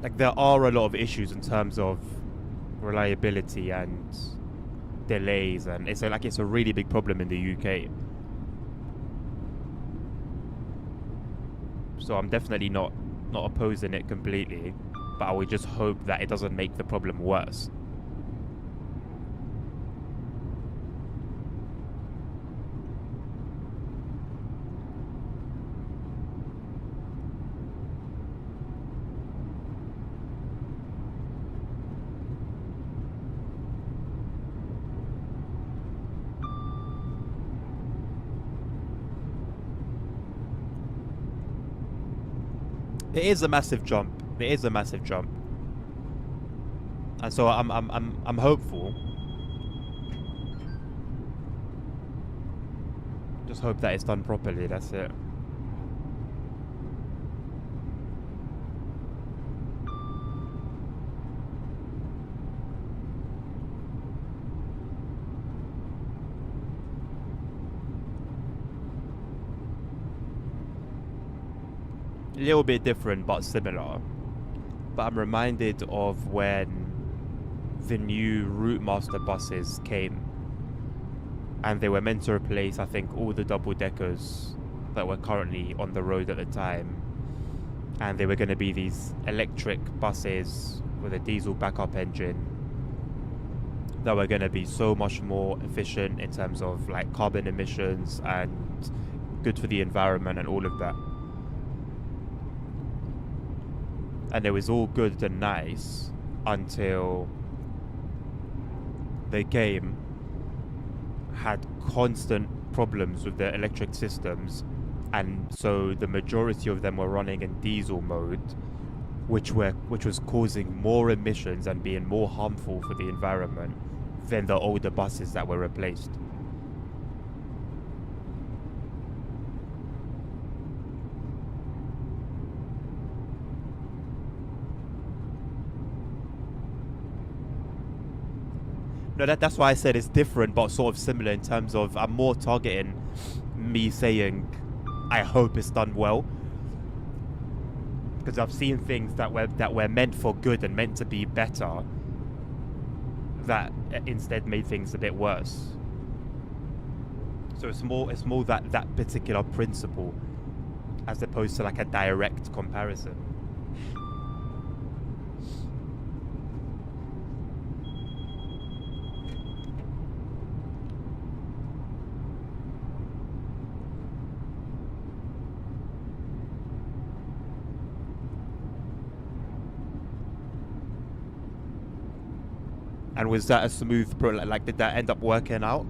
like there are a lot of issues in terms of reliability and delays, and it's a really big problem in the UK. So I'm definitely not opposing it completely, but I would just hope that it doesn't make the problem worse. It is a massive jump. And so I'm hopeful. Just hope that it's done properly, that's it. A little bit different but similar. But I'm reminded of when the new Routemaster buses came and they were meant to replace, I think, all the double deckers that were currently on the road at the time, and they were going to be these electric buses with a diesel backup engine that were going to be so much more efficient in terms of like carbon emissions and good for the environment and all of that. and it was all good and nice until they came, had constant problems with their electric systems, and so the majority of them were running in diesel mode, which was causing more emissions and being more harmful for the environment than the older buses that were replaced. No, that's why I said it's different, but sort of similar in terms of I'm more targeting me saying I hope it's done well, because I've seen things that were meant for good and meant to be better that instead made things a bit worse. So it's more that particular principle as opposed to like a direct comparison. And was that a smooth like did that end up working out?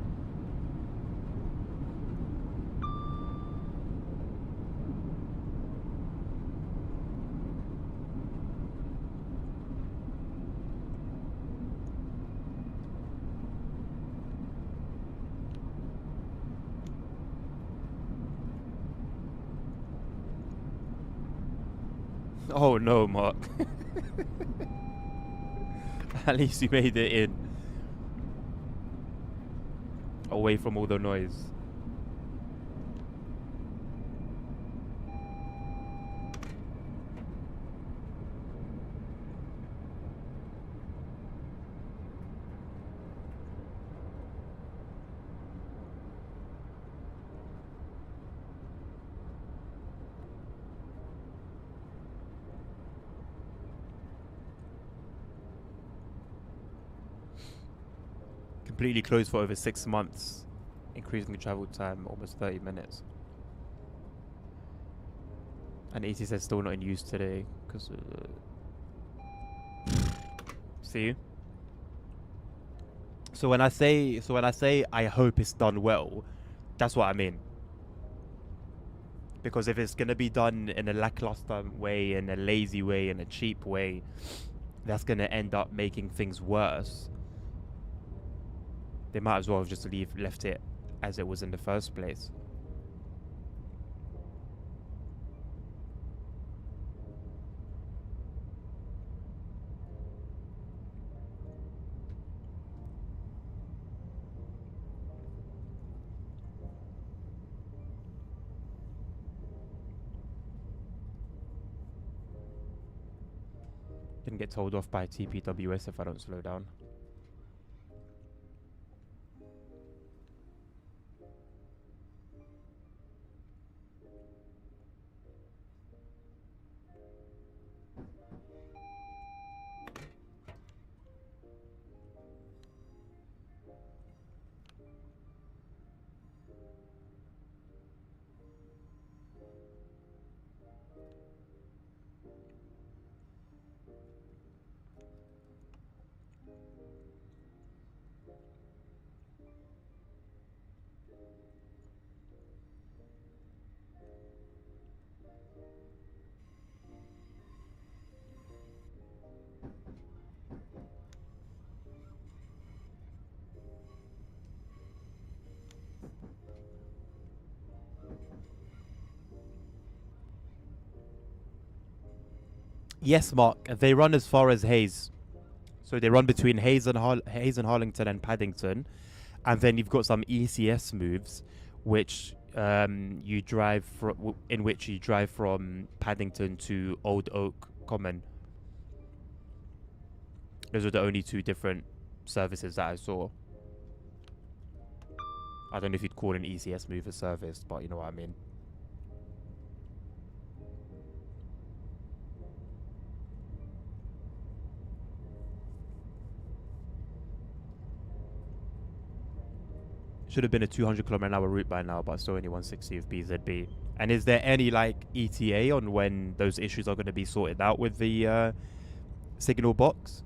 Oh no, Mark. At least you made it in. Away from all the noise. Completely closed for over 6 months, increasing the travel time almost 30 minutes. And ET says still not in use today because see. So when I say I hope it's done well, that's what I mean. Because if it's gonna be done in a lackluster way, in a lazy way, in a cheap way, that's gonna end up making things worse. They might as well have just left it as it was in the first place. Didn't get told off by TPWS if I don't slow down. Yes, Mark. They run as far as Hayes. So they run between Hayes and Harlington and Paddington, and then you've got some ECS moves, which you drive in which you drive from Paddington to Old Oak Common. Those are the only two different services that I saw. I don't know if you'd call an ECS move a service, but you know what I mean. Should have been a 200 km/h route by now, but still only 160 of BZB. And is there any like ETA on when those issues are going to be sorted out with the Signal box?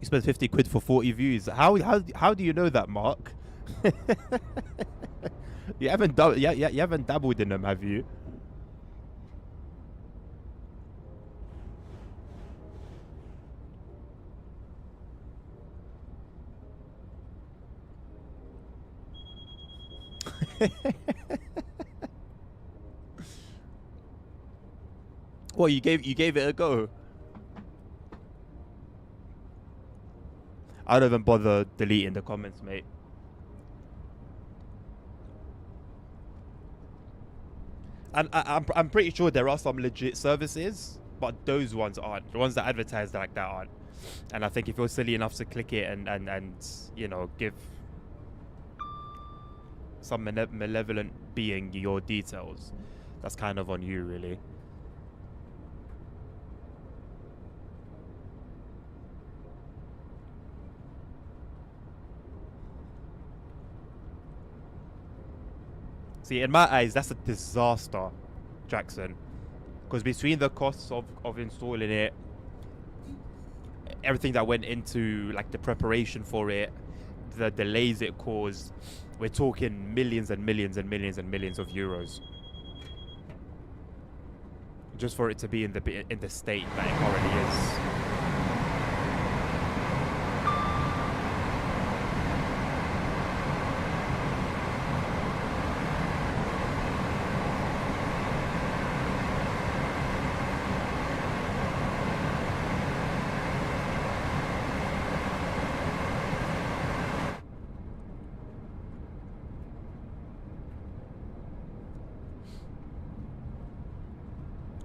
You spent 50 quid for 40 views. How do you know that, Mark? You haven't you haven't dabbled in them, have you? Well, you gave it a go. I don't even bother deleting the comments, mate. And I'm pretty sure there are some legit services, but those ones aren't. The ones that advertise like that aren't. And I think if you're silly enough to click it and you know, give some malevolent being your details, that's kind of on you, really. See, in my eyes, that's a disaster, Jackson. Because between the costs of installing it, everything that went into like the preparation for it, the delays it caused, we're talking millions and millions and millions and millions of euros. Just for it to be in the state that it currently is.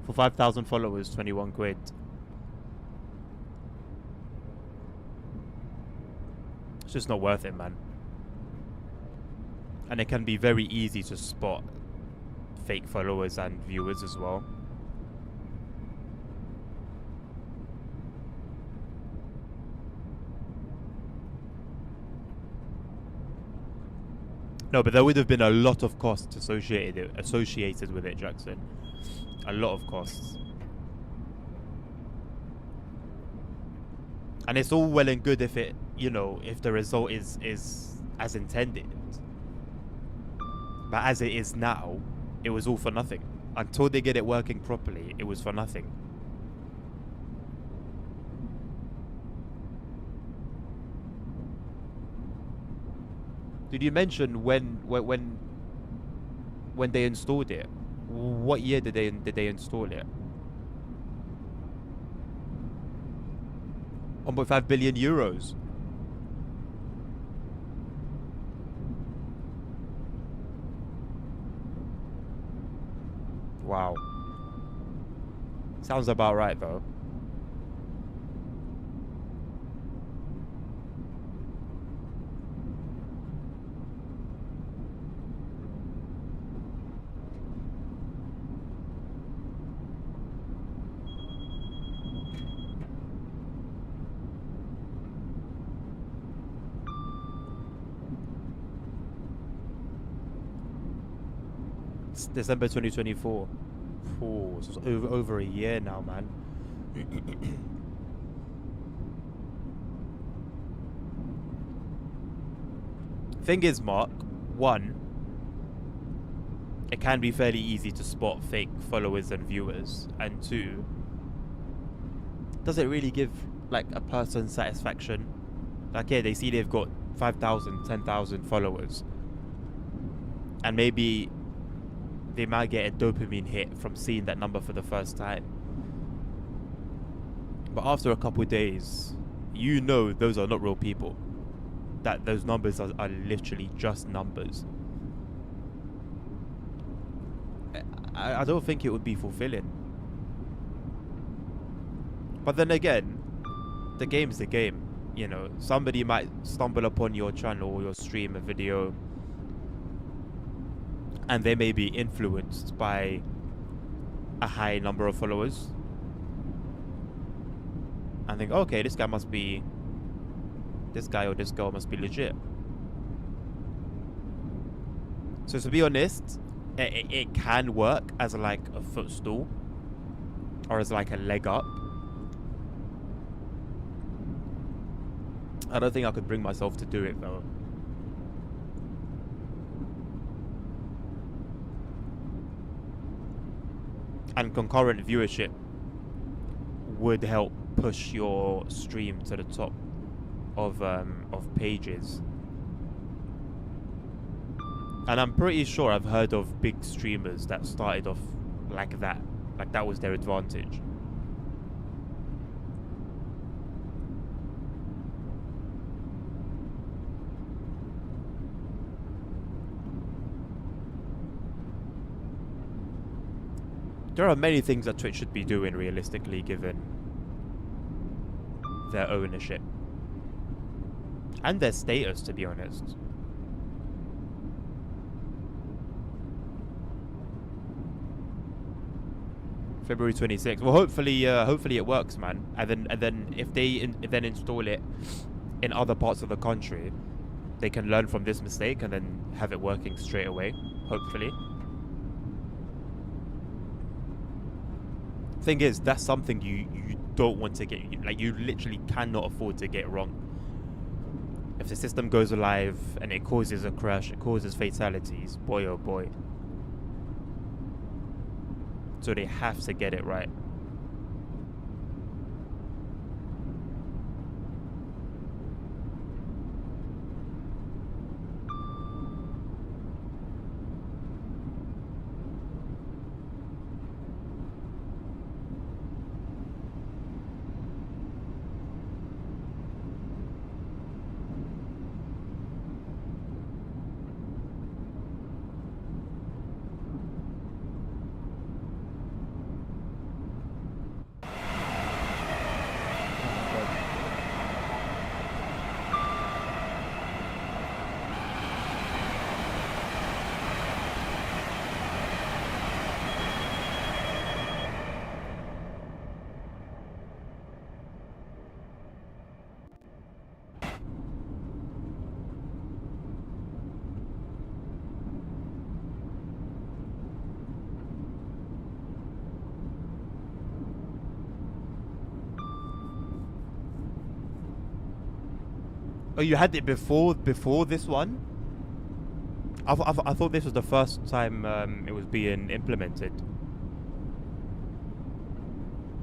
For 5,000 followers, 21 quid. It's just not worth it, man. And it can be very easy to spot fake followers and viewers as well. No, but there would have been a lot of costs associated with it, Jackson. A lot of costs. And it's all well and good if it, you know, if the result is as intended. But as it is now, it was all for nothing. Until they get it working properly, it was for nothing. Did you mention when they installed it? What year did they install it? 1.5 billion euros. Wow. Sounds about right, though. It's December 2024. Oh, so it's over a year now, man. Thing is, Mark, one, it can be fairly easy to spot fake followers and viewers, and two, does it really give like a person satisfaction? Like, yeah, they see they've got 5,000, 10,000 followers, and maybe they might get a dopamine hit from seeing that number for the first time. But after a couple of days, you know those are not real people. That those numbers are literally just numbers. I don't think it would be fulfilling. But then again, the game's the game. You know, somebody might stumble upon your channel or your stream, a video, and they may be influenced by a high number of followers and think, okay, this guy or this girl must be legit. So to be honest, it can work as like a footstool or as like a leg up. I don't think I could bring myself to do it though. And concurrent viewership would help push your stream to the top of pages. And I'm pretty sure I've heard of big streamers that started off like that. Like that was their advantage. There are many things that Twitch should be doing realistically, given their ownership and their status, to be honest. February 26th. Well, hopefully it works, man. And then if they then install it in other parts of the country, they can learn from this mistake and then have it working straight away. Hopefully. Thing is, that's something you don't want to get, like, you literally cannot afford to get wrong. If the system goes live and it causes a crash, it causes fatalities, boy oh boy. So they have to get it right. Oh, you had it before this one? I thought this was the first time it was being implemented.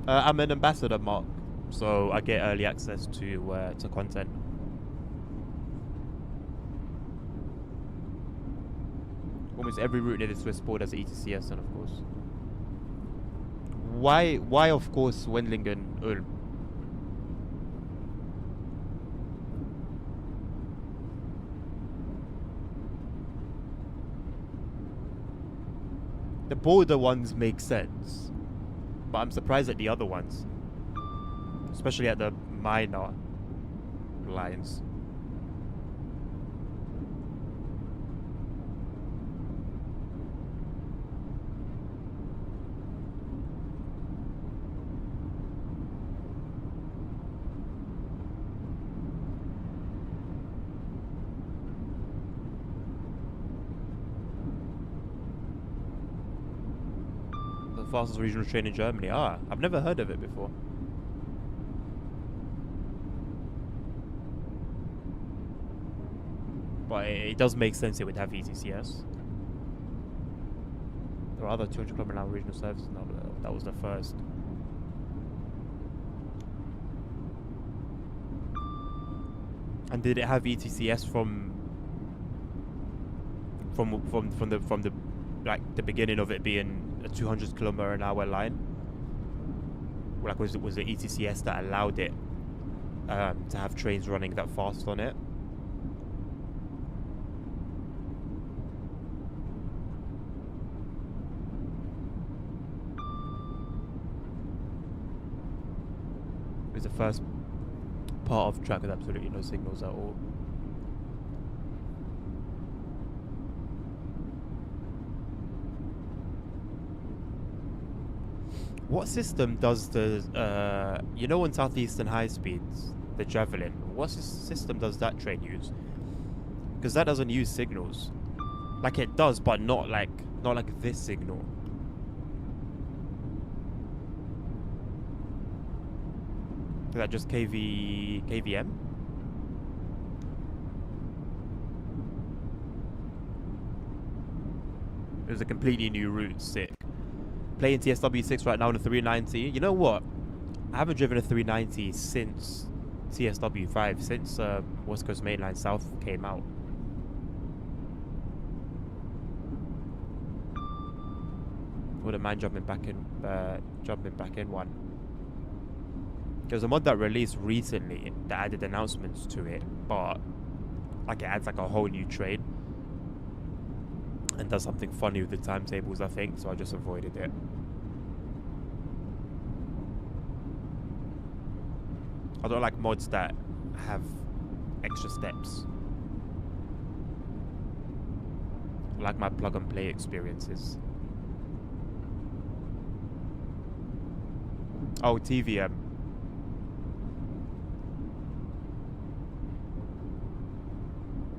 I'm an ambassador, Mark, so I get early access to content. Almost every route near the Swiss border has ETCS, and of course. Why of course Wendlingen Ulm? The border ones make sense, but I'm surprised at the other ones, especially at the minor lines. Fastest regional train in Germany. I've never heard of it before. But it does make sense it would have ETCS. There are other 200 km/h regional services now, but that was the first. And did it have ETCS from the like the beginning of it being a 200 km/h line? Like was it ETCS that allowed it to have trains running that fast on it? It was the first part of track with absolutely no signals at all. What system does the you know, on Southeastern High Speeds, the Javelin? What system does that train use? Because that doesn't use signals. Like it does, but not like this signal. Is that just KVM? It was a completely new route. Sick. Playing TSW6 right now on a 390. You know what? I haven't driven a 390 since TSW5, since West Coast Mainline South came out. Wouldn't mind jumping back in one. There's a mod that released recently that added announcements to it, but like it adds like a whole new train and does something funny with the timetables, I think, so I just avoided it. I don't like mods that have extra steps. I like my plug and play experiences. Oh, TVM.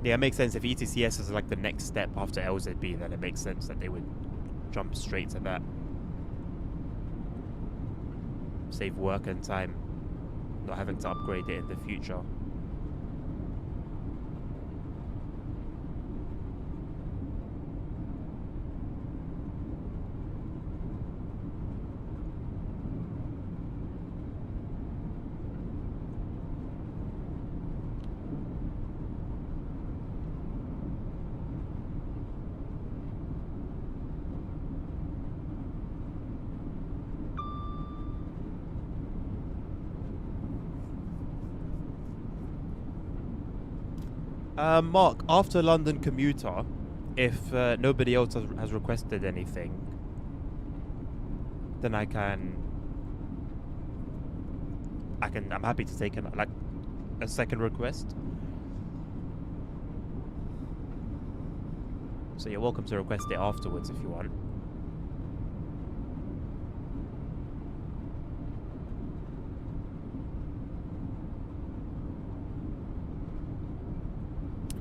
Yeah, it makes sense. If ETCS is like the next step after LZB, then it makes sense that they would jump straight to that. Save work and time, not having to upgrade it in the future. Mark, after London Commuter, if nobody else has requested anything, then I'm happy to take a second request. So you're welcome to request it afterwards if you want.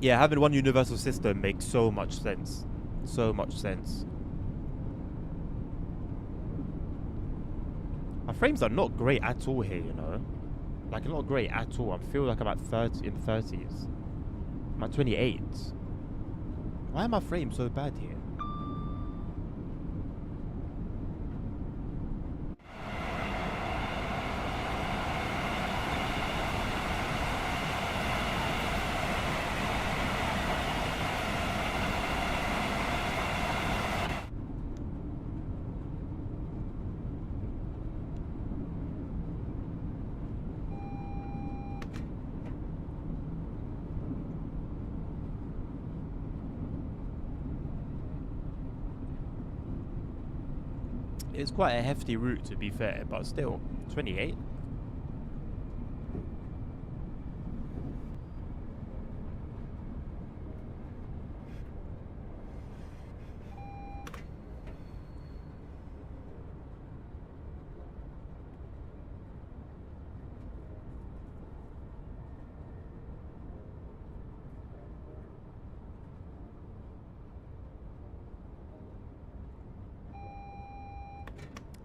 Yeah, having one universal system makes so much sense. So much sense. My frames are not great at all here, you know. Like, not great at all. I feel like I'm at 30 in 30s. I'm at 28. Why are my frames so bad here? It's quite a hefty route, to be fair, but still, 28.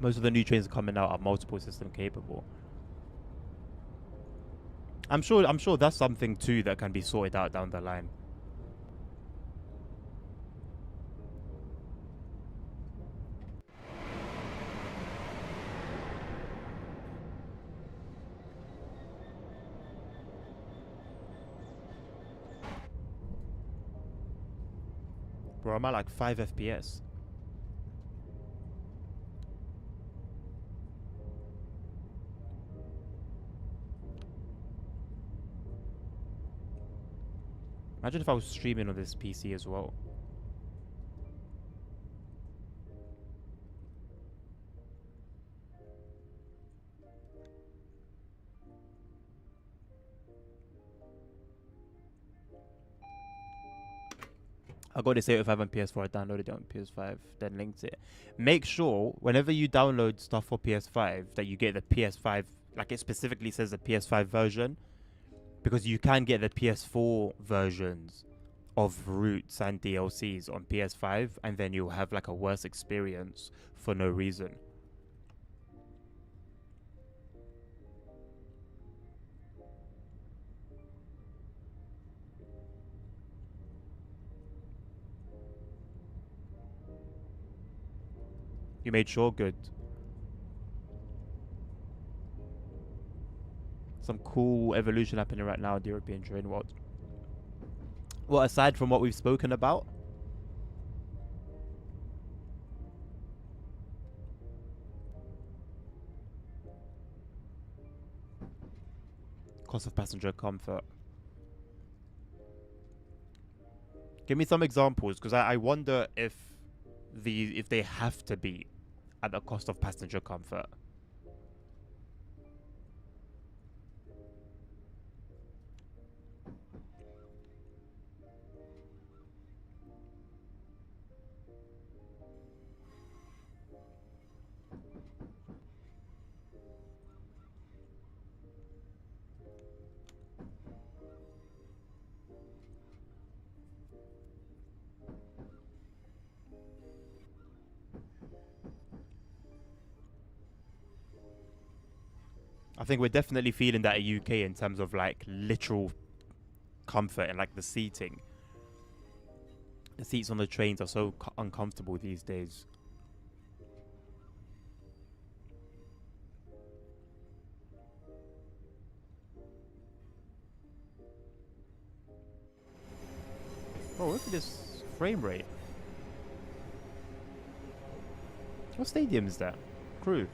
Most of the new trains coming out are multiple system capable. I'm sure that's something too that can be sorted out down the line. Bro, I'm at like 5 FPS. Imagine if I was streaming on this PC as well. I got this 805 on PS4. I downloaded it on PS5, then linked it. Make sure whenever you download stuff for PS5 that you get the PS5, like it specifically says the PS5 version, because you can get the PS4 versions of roots and DLCs on PS5, and then you'll have like a worse experience for no reason. You made sure? Good. Some cool evolution happening right now in the European train world. Well, aside from what we've spoken about, cost of passenger comfort. Give me some examples, because I wonder if they have to be at the cost of passenger comfort. I think we're definitely feeling that in UK in terms of like literal comfort and like the seating. The seats on the trains are so uncomfortable these days. Oh, look at this frame rate. What stadium is that? Crew.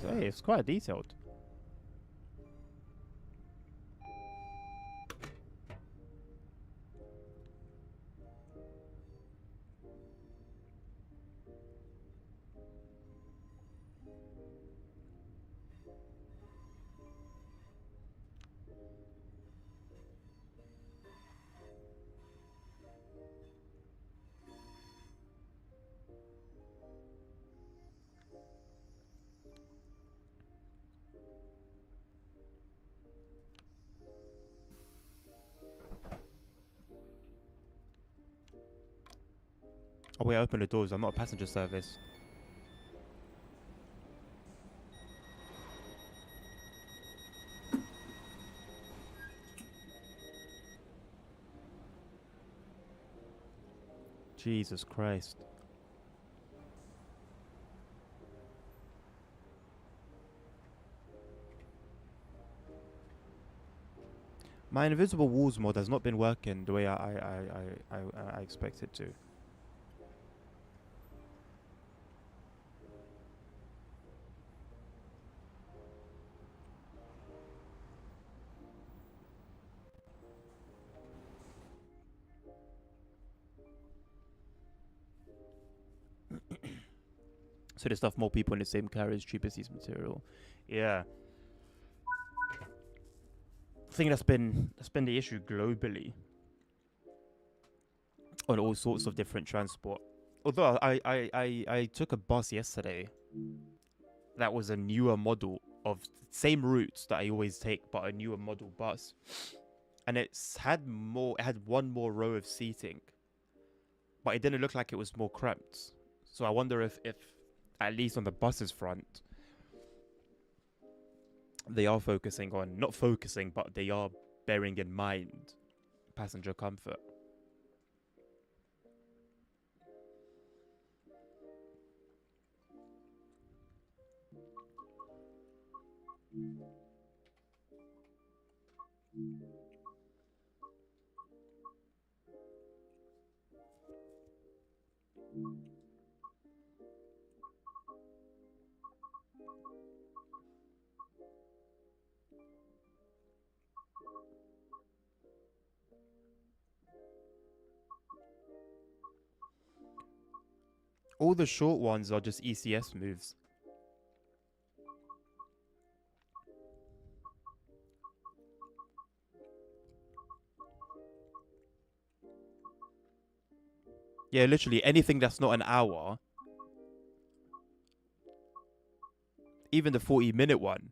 Hey, it's quite detailed. Oh wait, open the doors. I'm not a passenger service. Jesus Christ. My Invisible Walls mod has not been working the way I expect it to. So they stuff more people in the same carriage, cheaper seats material. Yeah. I think that's been the issue globally on all sorts of different transport. Although I took a bus yesterday that was a newer model of same routes that I always take, but a newer model bus, and it had one more row of seating, but it didn't look like it was more cramped. So I wonder if at least on the bus's front, they are focusing on, not focusing, but they are bearing in mind passenger comfort. All the short ones are just ECS moves. Yeah, literally anything that's not an hour, even the 40-minute one.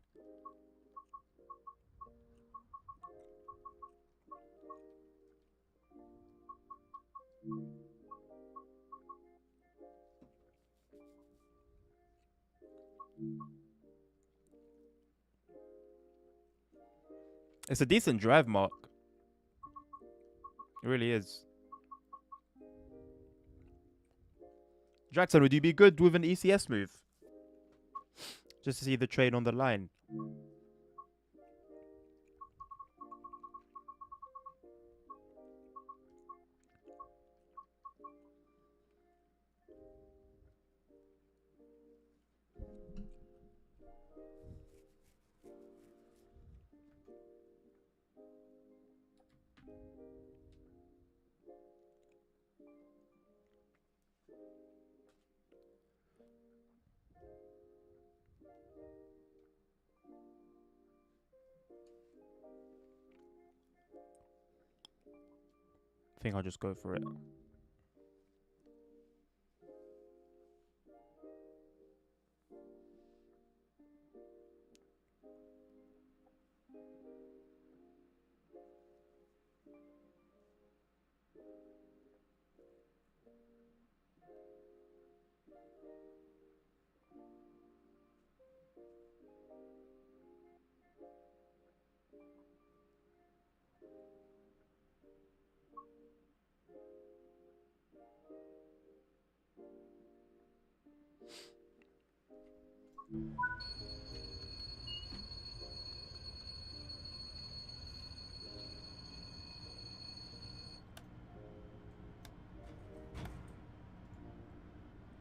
It's a decent drive, Mark. It really is. Jackson, would you be good with an ECS move? Just to see the train on the line. I think I'll just go for it.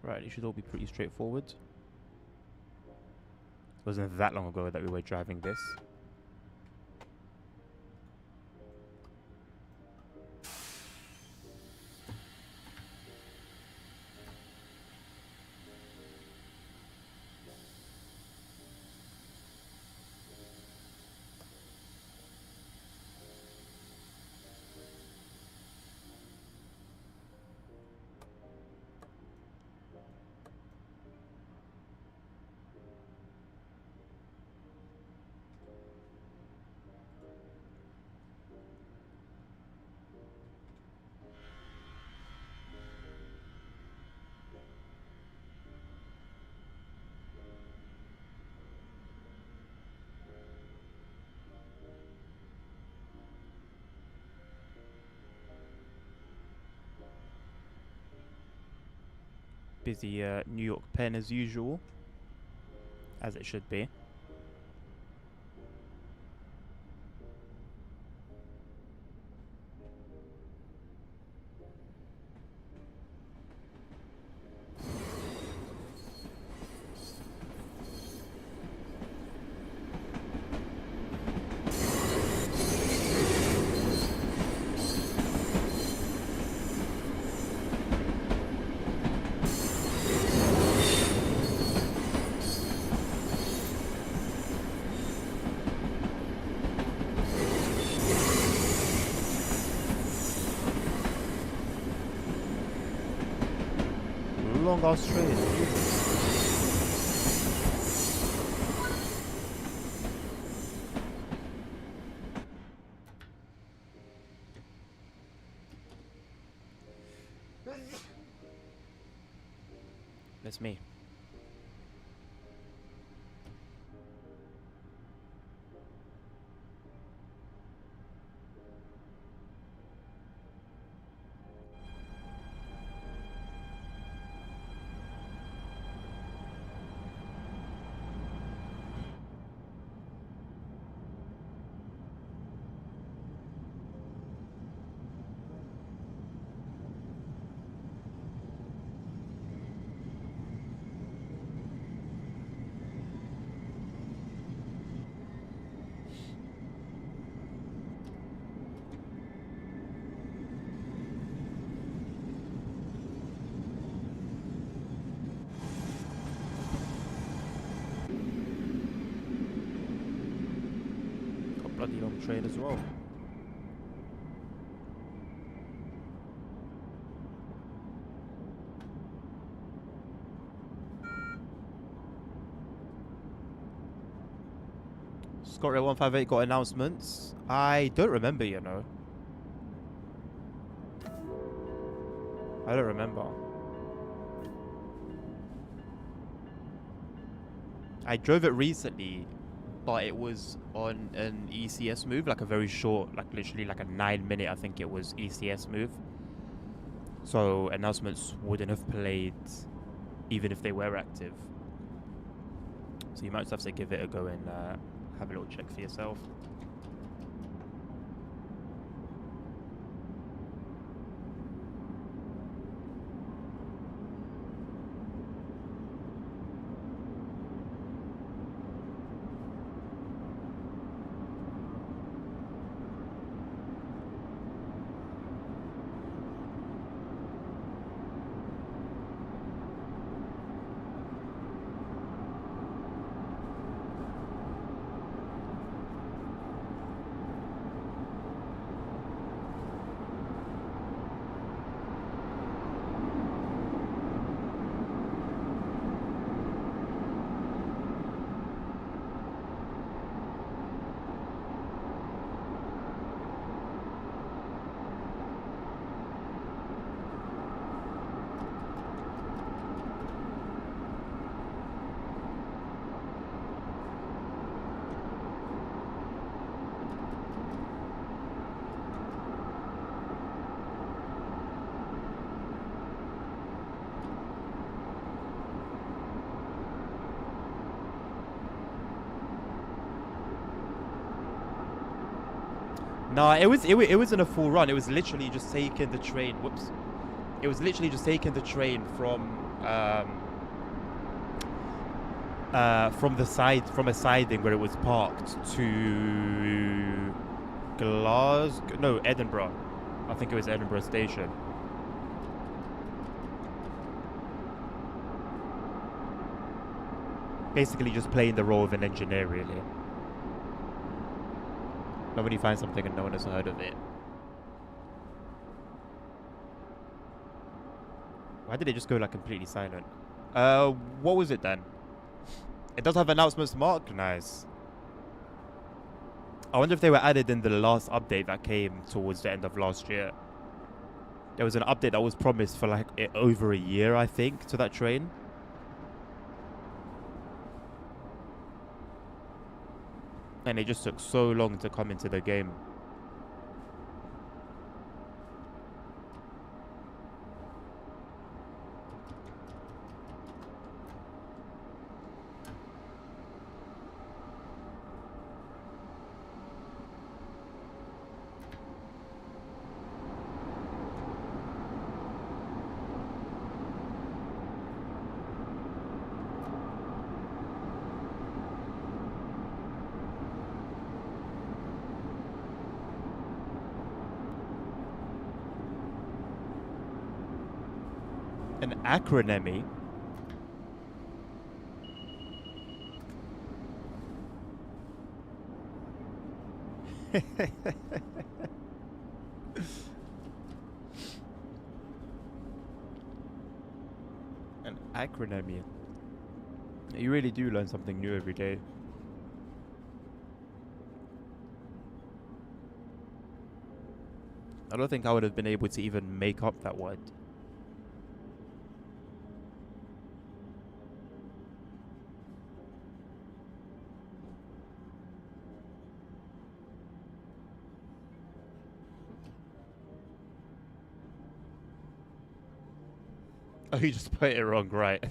Right, it should all be pretty straightforward. It wasn't that long ago that we were driving this. Busy New York Penn as usual, as it should be. Long ass train. That's me. Got bloody long train as well. Scoria 158 got announcements. I don't remember, you know. I don't remember. I drove it recently, but it was on an ECS move, like a very short, like literally like a 9 minute, I think it was ECS move. So announcements wouldn't have played even if they were active. So you might just have to give it a go and have a little check for yourself. No, it wasn't a full run. It was literally just taking the train. Whoops. It was literally just taking the train from the side, from a siding where it was parked to Glasgow. No, Edinburgh. I think it was Edinburgh Station. Basically, just playing the role of an engineer, really. Not when you find something and no one has heard of it. Why did it just go like completely silent? What was it then? It does have announcements marked. Nice. I wonder if they were added in the last update that came towards the end of last year. There was an update that was promised for like over a year, I think, to that train. And it just took so long to come into the game. An acronym. An acronym. You really do learn something new every day. I don't think I would have been able to even make up that word. Oh, you just put it wrong, right?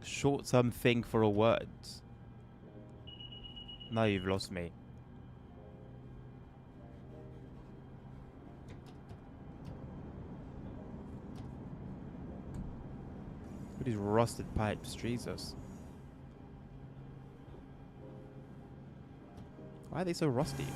Short something for a word. Now you've lost me. What are these rusted pipes? Jesus. Why are they so rusty?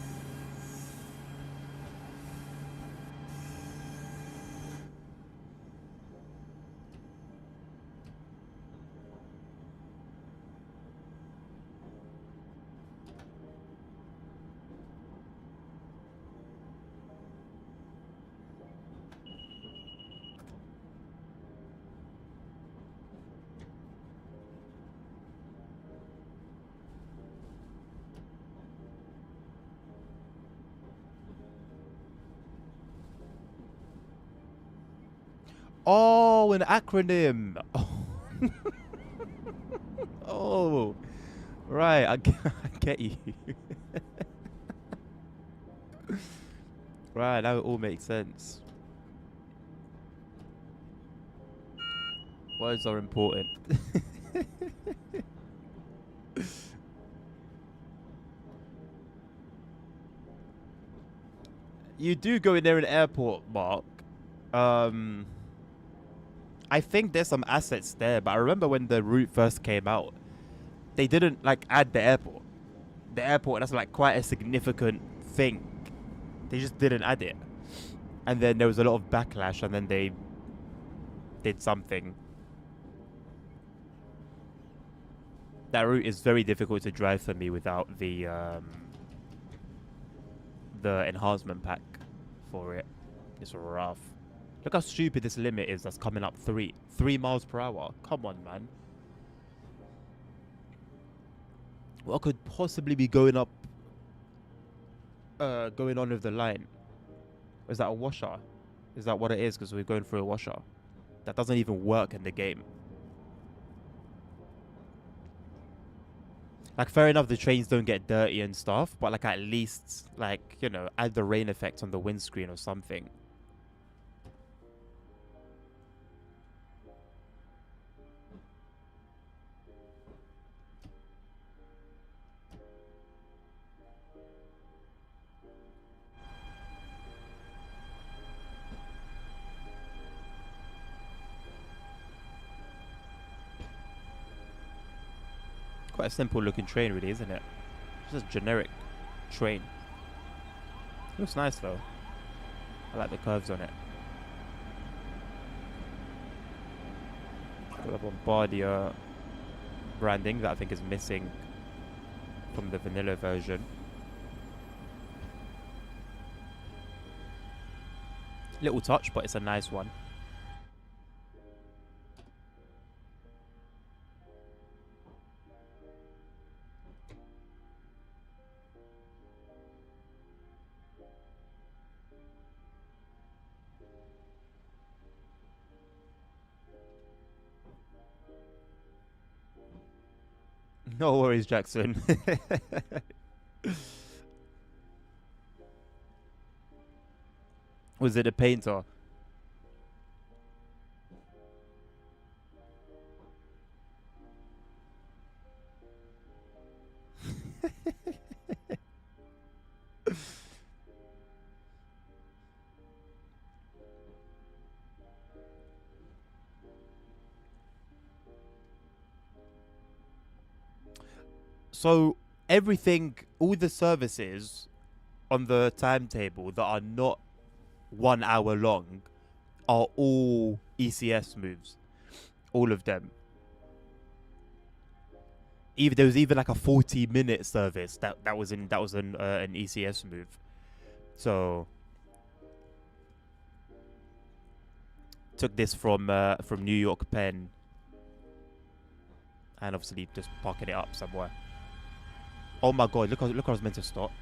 Oh, an acronym. Oh, right. I get you. Right, now it all makes sense. Words are important. You do go in there an airport, Mark. Um, I think there's some assets there, but I remember when the route first came out, they didn't like add the airport. The airport, that's like quite a significant thing. They just didn't add it. And then there was a lot of backlash, and then they did something. That route is very difficult to drive for me without the enhancement pack for it. It's rough. Look how stupid this limit is that's coming up 3 miles per hour. Come on, man. What could possibly be going up, going on with the line? Is that a washer? Is that what it is? Because we're going through a washer. That doesn't even work in the game. Like, fair enough, the trains don't get dirty and stuff, but like at least, like, you know, add the rain effect on the windscreen or something. Quite a simple looking train, really, isn't it? Just a generic train. Looks nice though. I like the curves on it. Got a Bombardier branding that I think is missing from the vanilla version. Little touch, but it's a nice one. No worries, Jackson. Was it a painter? So everything, all the services on the timetable that are not 1 hour long are all ECS moves. All of them. Even there was even like a 40-minute service that was an ECS move. So took this from New York Penn, and obviously just parking it up somewhere. Oh my god! Look, I was meant to stop.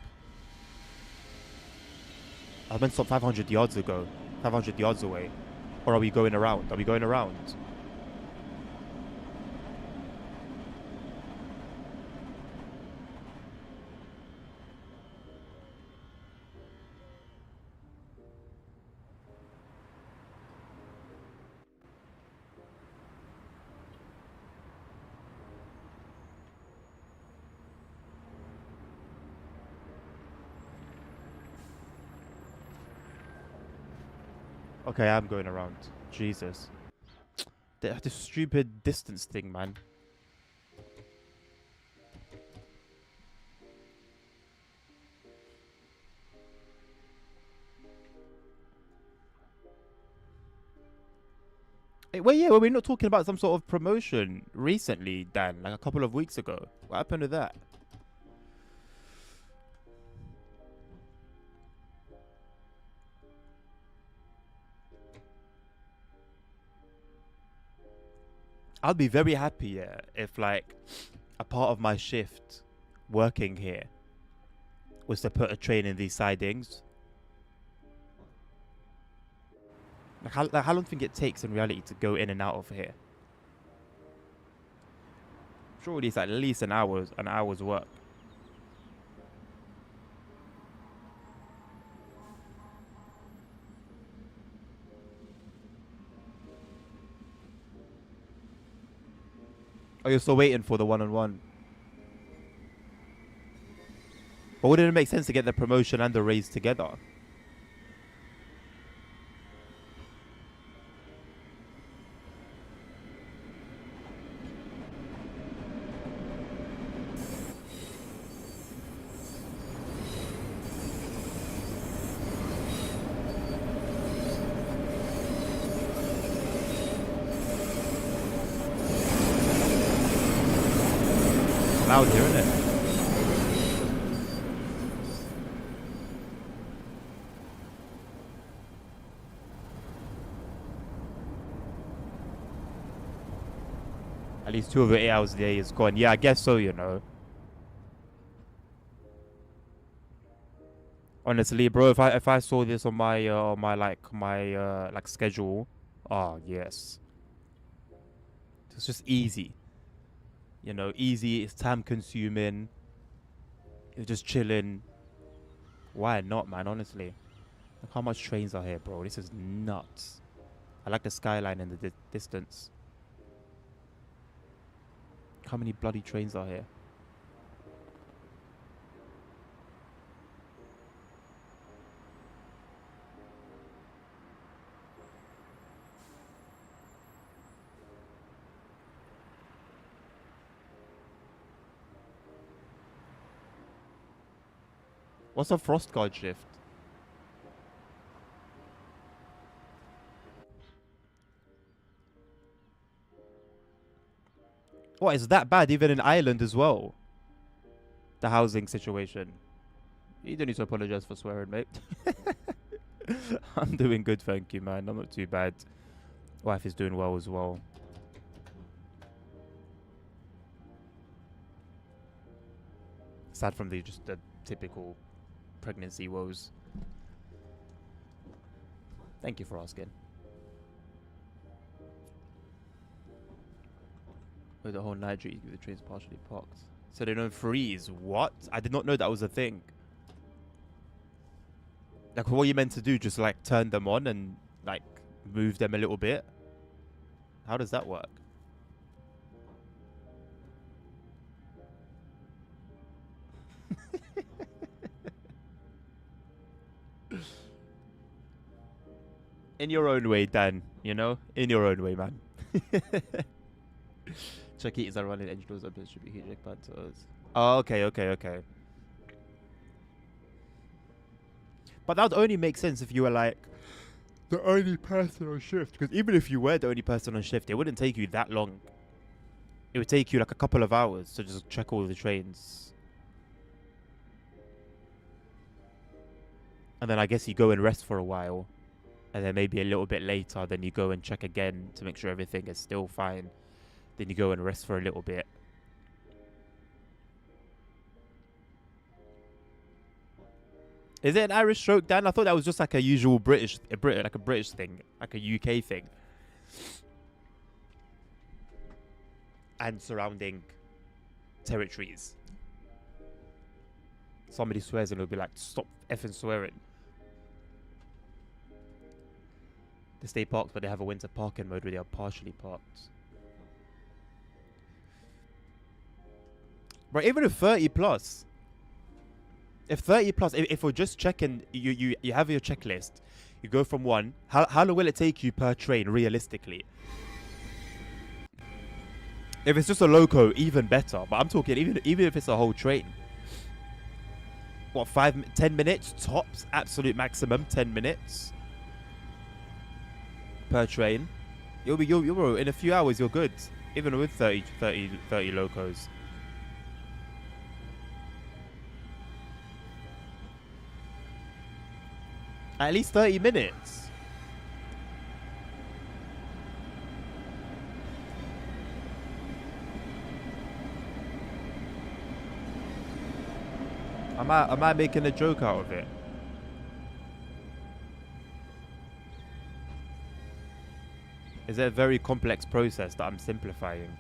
I was meant to stop 500 yards ago, 500 yards away. Or are we going around? Are we going around? Okay, I'm going around. Jesus. The stupid distance thing, man. Well, yeah, well, we're not talking about some sort of promotion recently, Dan, like a couple of weeks ago. What happened to that? I'd be very happy, yeah, if like a part of my shift working here was to put a train in these sidings. Like how long do you think it takes in reality to go in and out of here? Surely it's at least an hour's work. Oh, you're still waiting for the one-on-one. But wouldn't it make sense to get the promotion and the raise together? Loud here, isn't it? At least 2 of the 8 hours a day is gone. Yeah, I guess so, you know. Honestly, bro, if I saw this on my like schedule, oh yes, it's just easy. You know, easy. It's time consuming. You're just chilling. Why not, man? Honestly, look how much trains are here, bro. This is nuts. I like the skyline in the distance. How many bloody trains are here? What's a frost guard shift? What, is that bad even in Ireland as well? The housing situation. You don't need to apologize for swearing, mate. I'm doing good, thank you, man. I'm not too bad. Wife is doing well as well. Aside from just the typical pregnancy woes. Thank you for asking. With the whole Nigeria, the train's partially parked. So they don't freeze. What? I did not know that was a thing. Like, what are you meant to do? Just like turn them on and like move them a little bit? How does that work? In your own way, Dan. You know? In your own way, man. Chuckies are running edge doors up and should be hitting pantos. Oh, okay. But that would only make sense if you were like the only person on shift. Because even if you were the only person on shift, it wouldn't take you that long. It would take you like a couple of hours to just check all the trains. And then I guess you go and rest for a while. And then maybe a little bit later, then you go and check again to make sure everything is still fine. Then you go and rest for a little bit. Is it an Irish stroke, Dan? I thought that was just like a usual British thing, like a UK thing. And surrounding territories. Somebody swears and it'll be like, stop effing swearing. They stay parked, but they have a winter parking mode where they are partially parked. But even if 30 plus, if we're just checking, you have your checklist, you go from 1. How long will it take you per train realistically? If it's just a loco, even better. But I'm talking even if it's a whole train. What, 10 minutes tops? Absolute maximum 10 minutes per train. You'll in a few hours you're good. Even with 30 locos. At least 30 minutes. Am I making a joke out of it? Is it a very complex process that I'm simplifying?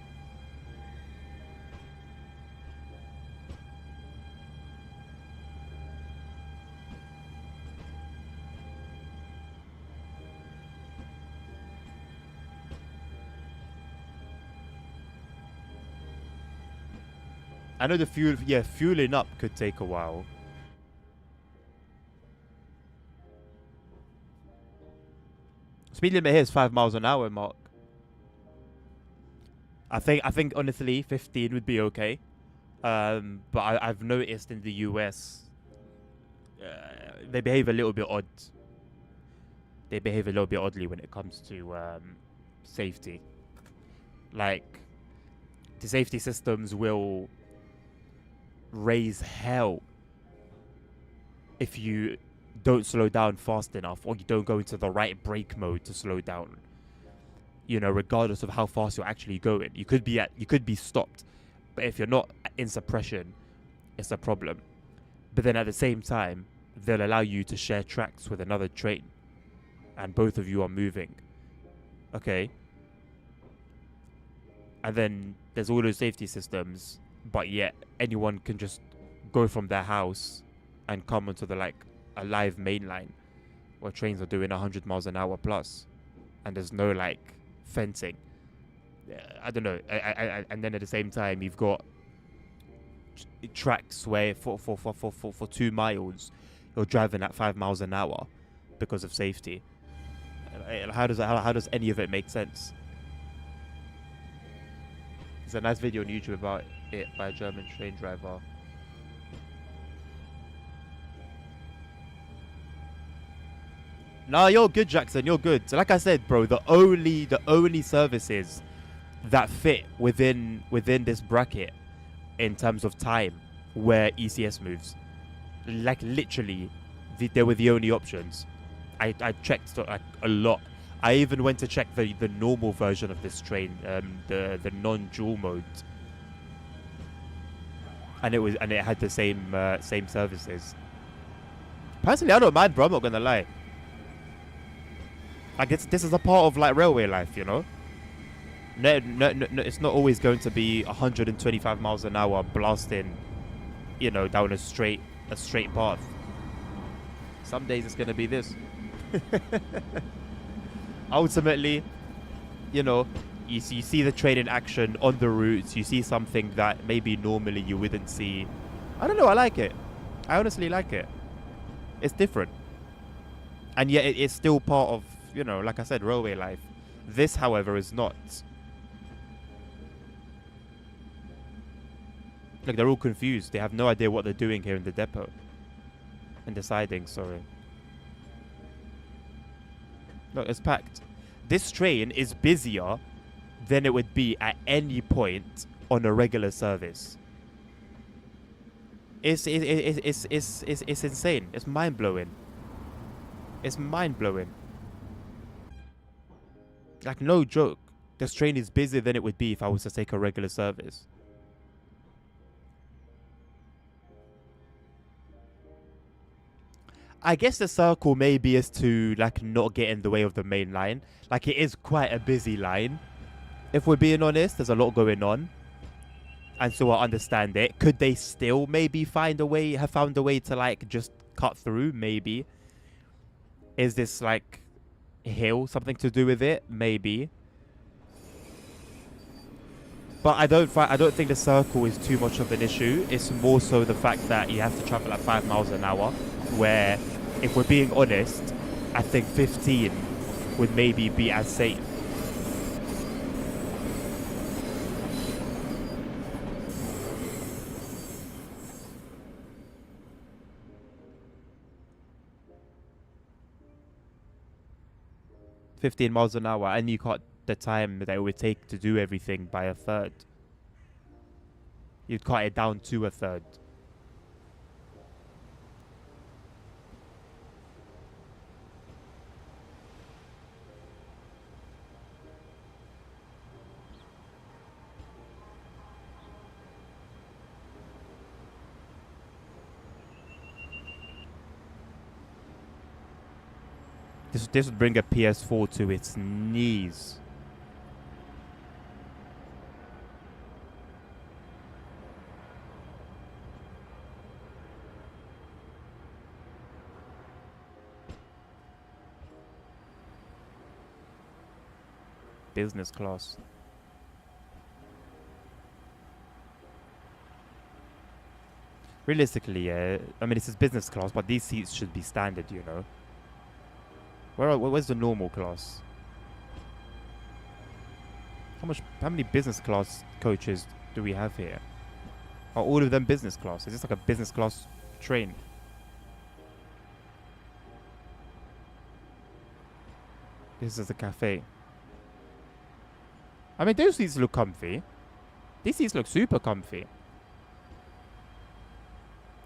I know the fuel, yeah, fueling up could take a while. Speed limit here is 5 miles an hour, Mark. I think honestly 15 would be okay. But I've noticed in the US, they behave a little bit odd. They behave a little bit oddly when it comes to safety. Like, the safety systems will raise hell if you don't slow down fast enough, or you don't go into the right brake mode to slow down. You know, regardless of how fast you're actually going, you could be stopped, but if you're not in suppression, it's a problem. But then at the same time, they'll allow you to share tracks with another train, and both of you are moving. Okay. And then there's all those safety systems, but yet anyone can just go from their house and come onto the a live main line where trains are doing 100 miles an hour plus, and there's no fencing. I don't know. And then at the same time, you've got tracks where for 2 miles you're driving at 5 miles an hour because of safety. How does any of it make sense? There's a nice video on YouTube about it by a German train driver. No, you're good, Jackson. You're good. So like I said, bro, the only services that fit within this bracket in terms of time where ECS moves, literally, they were the only options. I checked a lot. I even went to check the normal version of this train, the non-dual mode, and it had the same services. Personally, I don't mind, bro. I'm not gonna lie. This is a part of railway life, you know. No, it's not always going to be 125 miles an hour blasting, you know, down a straight path. Some days it's gonna be this. Ultimately, you know, you see the train in action on the routes. You see something that maybe normally you wouldn't see. I don't know. I like it. I honestly like it. It's different, and yet it's still part of, you know, like I said, railway life. This, however, is not. Like, they're all confused. They have no idea what they're doing here in the depot. In the siding, sorry. Look, it's packed. This train is busier than it would be at any point on a regular service. It's insane. It's mind-blowing. It's mind-blowing. Like, no joke. This train is busier than it would be if I was to take a regular service. I guess the circle maybe is to not get in the way of the main line. It is quite a busy line. If we're being honest, there's a lot going on. And so I understand it. Could they still maybe have found a way to just cut through? Maybe. Is this hill something to do with it? Maybe. But I don't think the circle is too much of an issue. It's more so the fact that you have to travel at 5 miles an hour, where, if we're being honest, I think 15 would maybe be as safe. $15 miles an hour, and you cut the time that it would take to do everything by a third. You'd cut it down to a third. This would bring a PS4 to its knees. business class. Realistically, yeah. I mean, this is business class, but these seats should be standard, you know. Where's the normal class? How many business class coaches do we have here? Are all of them business class? Is this like a business class train? This is a cafe. I mean, those seats look comfy. These seats look super comfy.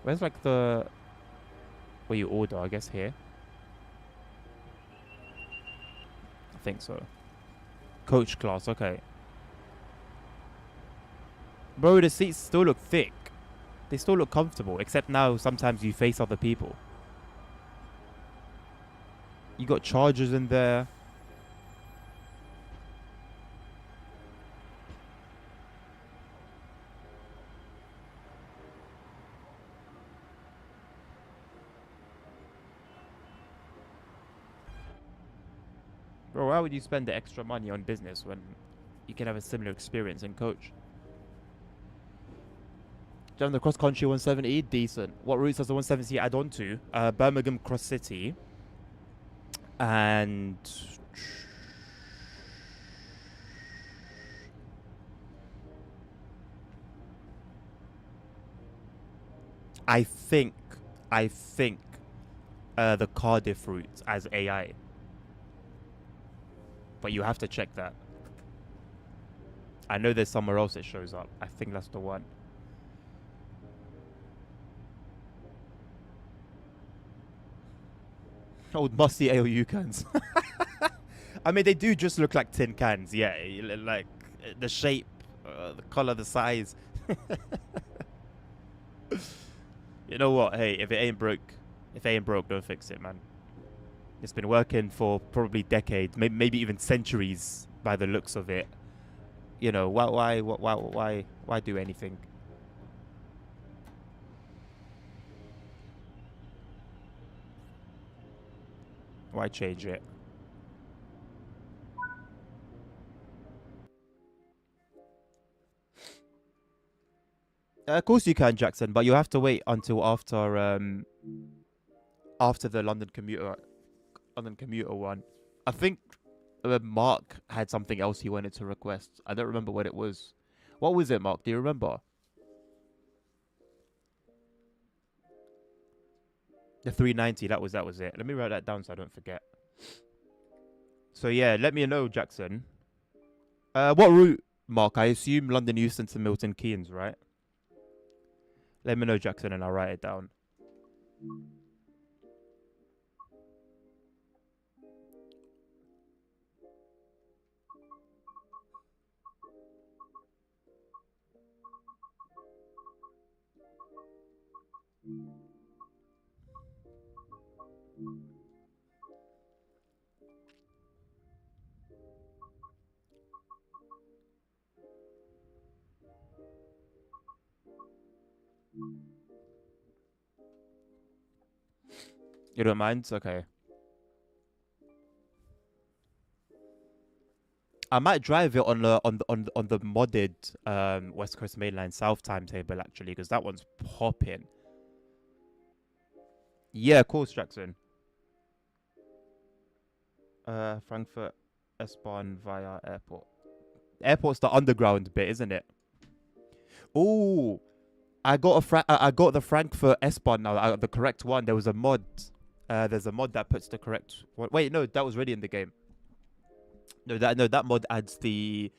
Where's like the... where you order, I guess here. I think so. Coach class, okay. Bro, the seats still look thick. They still look comfortable, except now sometimes you face other people. You got chargers in there. Bro, why would you spend the extra money on business when you can have a similar experience in coach? Driving the cross country 170, decent. What routes does the 170 add on to? Birmingham Cross City. And... I think the Cardiff route as AI. But you have to check that. I know there's somewhere else it shows up. I think that's the one. Oh, musty AOU cans. I mean, they do just look like tin cans. Yeah, like the shape, the color, the size. You know what? Hey, if it ain't broke, don't fix it, man. It's been working for probably decades, maybe even centuries, by the looks of it. You know, why do anything? Why change it? Of course you can, Jackson, but you have to wait until after the London commuter one. I think Mark had something else he wanted to request. I don't remember what it was. What was it, Mark? Do you remember? The 390. That was it. Let me write that down so I don't forget. So yeah, let me know, Jackson. What route, Mark? I assume London Euston to Milton Keynes, right? Let me know, Jackson, and I'll write it down. You don't mind? Okay. I might drive it on the modded West Coast Mainline South timetable actually, because that one's popping. Yeah, of course, Jackson. Frankfurt S-Bahn via airport. Airport's the underground bit, isn't it? Oh, I got the Frankfurt S-Bahn now. I got the correct one. There was a mod. There's a mod that puts the correct one. Wait, no, that was already in the game. No, that mod adds it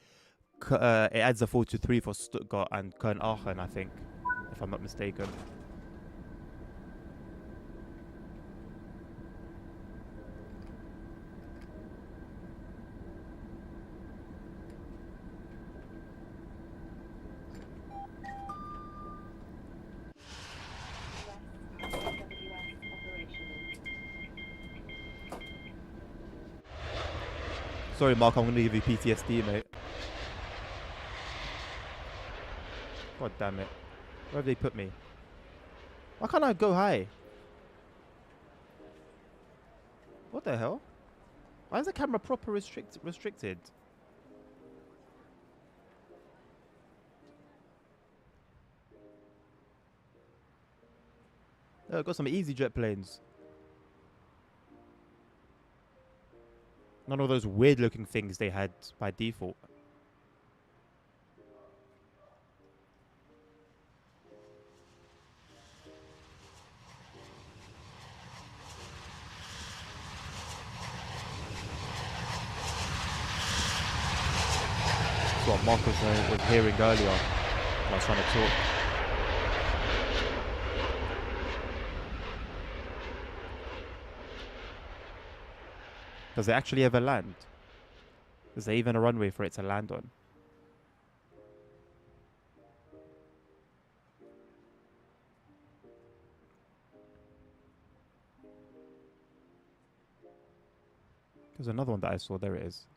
adds a 423 for Stuttgart and Köln Aachen, I think, if I'm not mistaken. Sorry, Mark, I'm gonna give you PTSD, mate. God damn it. Where have they put me? Why can't I go high? What the hell? Why is the camera proper restricted? Got some EasyJet planes. None of those weird looking things they had by default. That's what Mark was hearing earlier when I was trying to talk. Does it actually ever land? Is there even a runway for it to land on? There's another one that I saw. There it is.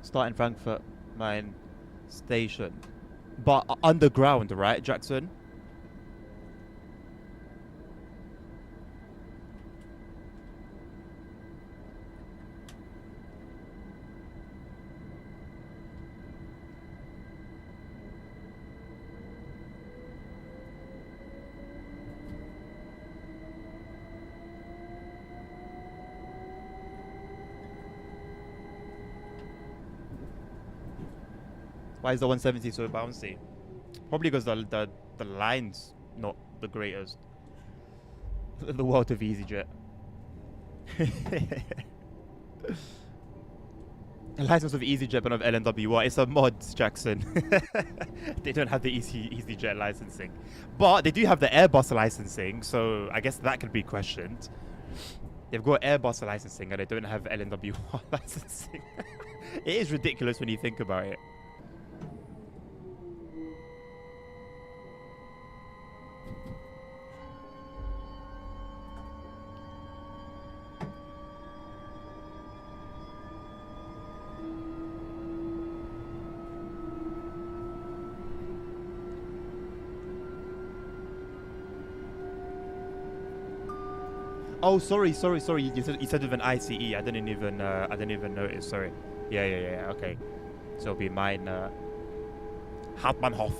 Starting Frankfurt Main Station. But underground, right, Jackson? Why is the 170 so bouncy? Probably because the line's not the greatest. The world of EasyJet. A license of EasyJet but not of LNWR. It's a mod, Jackson. They don't have the EasyJet licensing. But they do have the Airbus licensing, so I guess that could be questioned. They've got Airbus licensing and they don't have LNWR licensing. It is ridiculous when you think about it. Oh, sorry. You said with an ICE. I didn't even notice. Sorry. Yeah. Okay. So it'll be mine. Hartmannhof.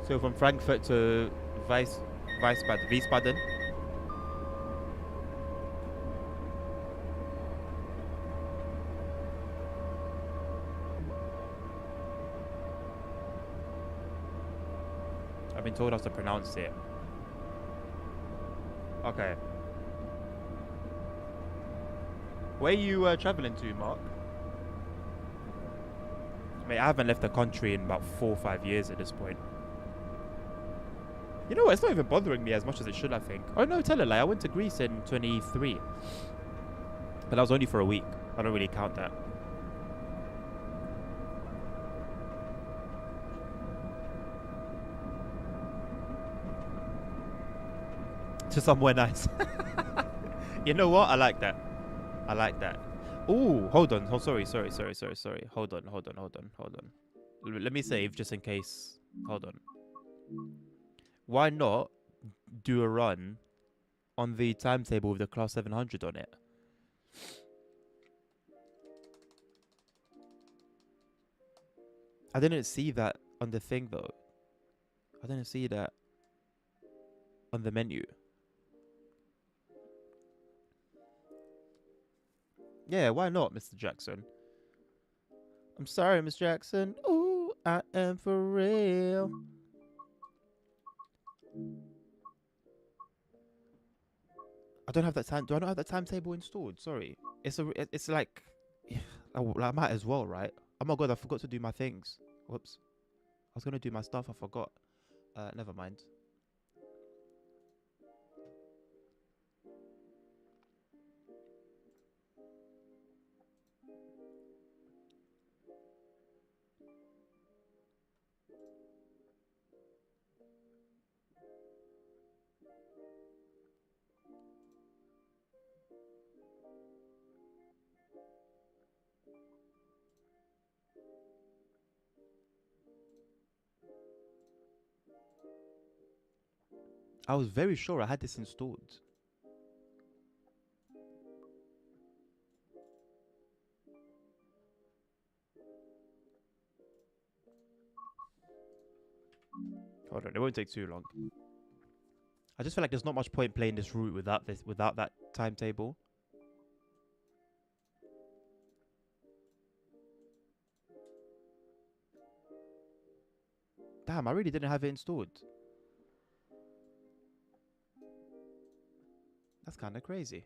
So from Frankfurt to Wiesbaden. I've been told how to pronounce it. Okay. Where are you traveling to, Mark? Mate, I haven't left the country in about 4 or 5 years at this point. You know what? It's not even bothering me as much as it should, I think. Oh, no, tell a lie. I went to Greece in 23. But that was only for a week. I don't really count that. To somewhere nice. You know what? I like that. Ooh, hold on. Oh, sorry. Hold on. Let me save just in case. Hold on. Why not do a run on the timetable with the Class 700 on it? I didn't see that on the thing, though. I didn't see that on the menu. Yeah, why not, Mr. Jackson? I'm sorry, Miss Jackson. Ooh, I am for real. I don't have that time. Do I not have that timetable installed? Sorry. It's like, I might as well, right? Oh my god, I forgot to do my things. Whoops. I was gonna do my stuff. I forgot. Never mind. I was very sure I had this installed. Hold on, it won't take too long. I just feel like there's not much point playing this route without that timetable. Damn, I really didn't have it installed. That's kind of crazy.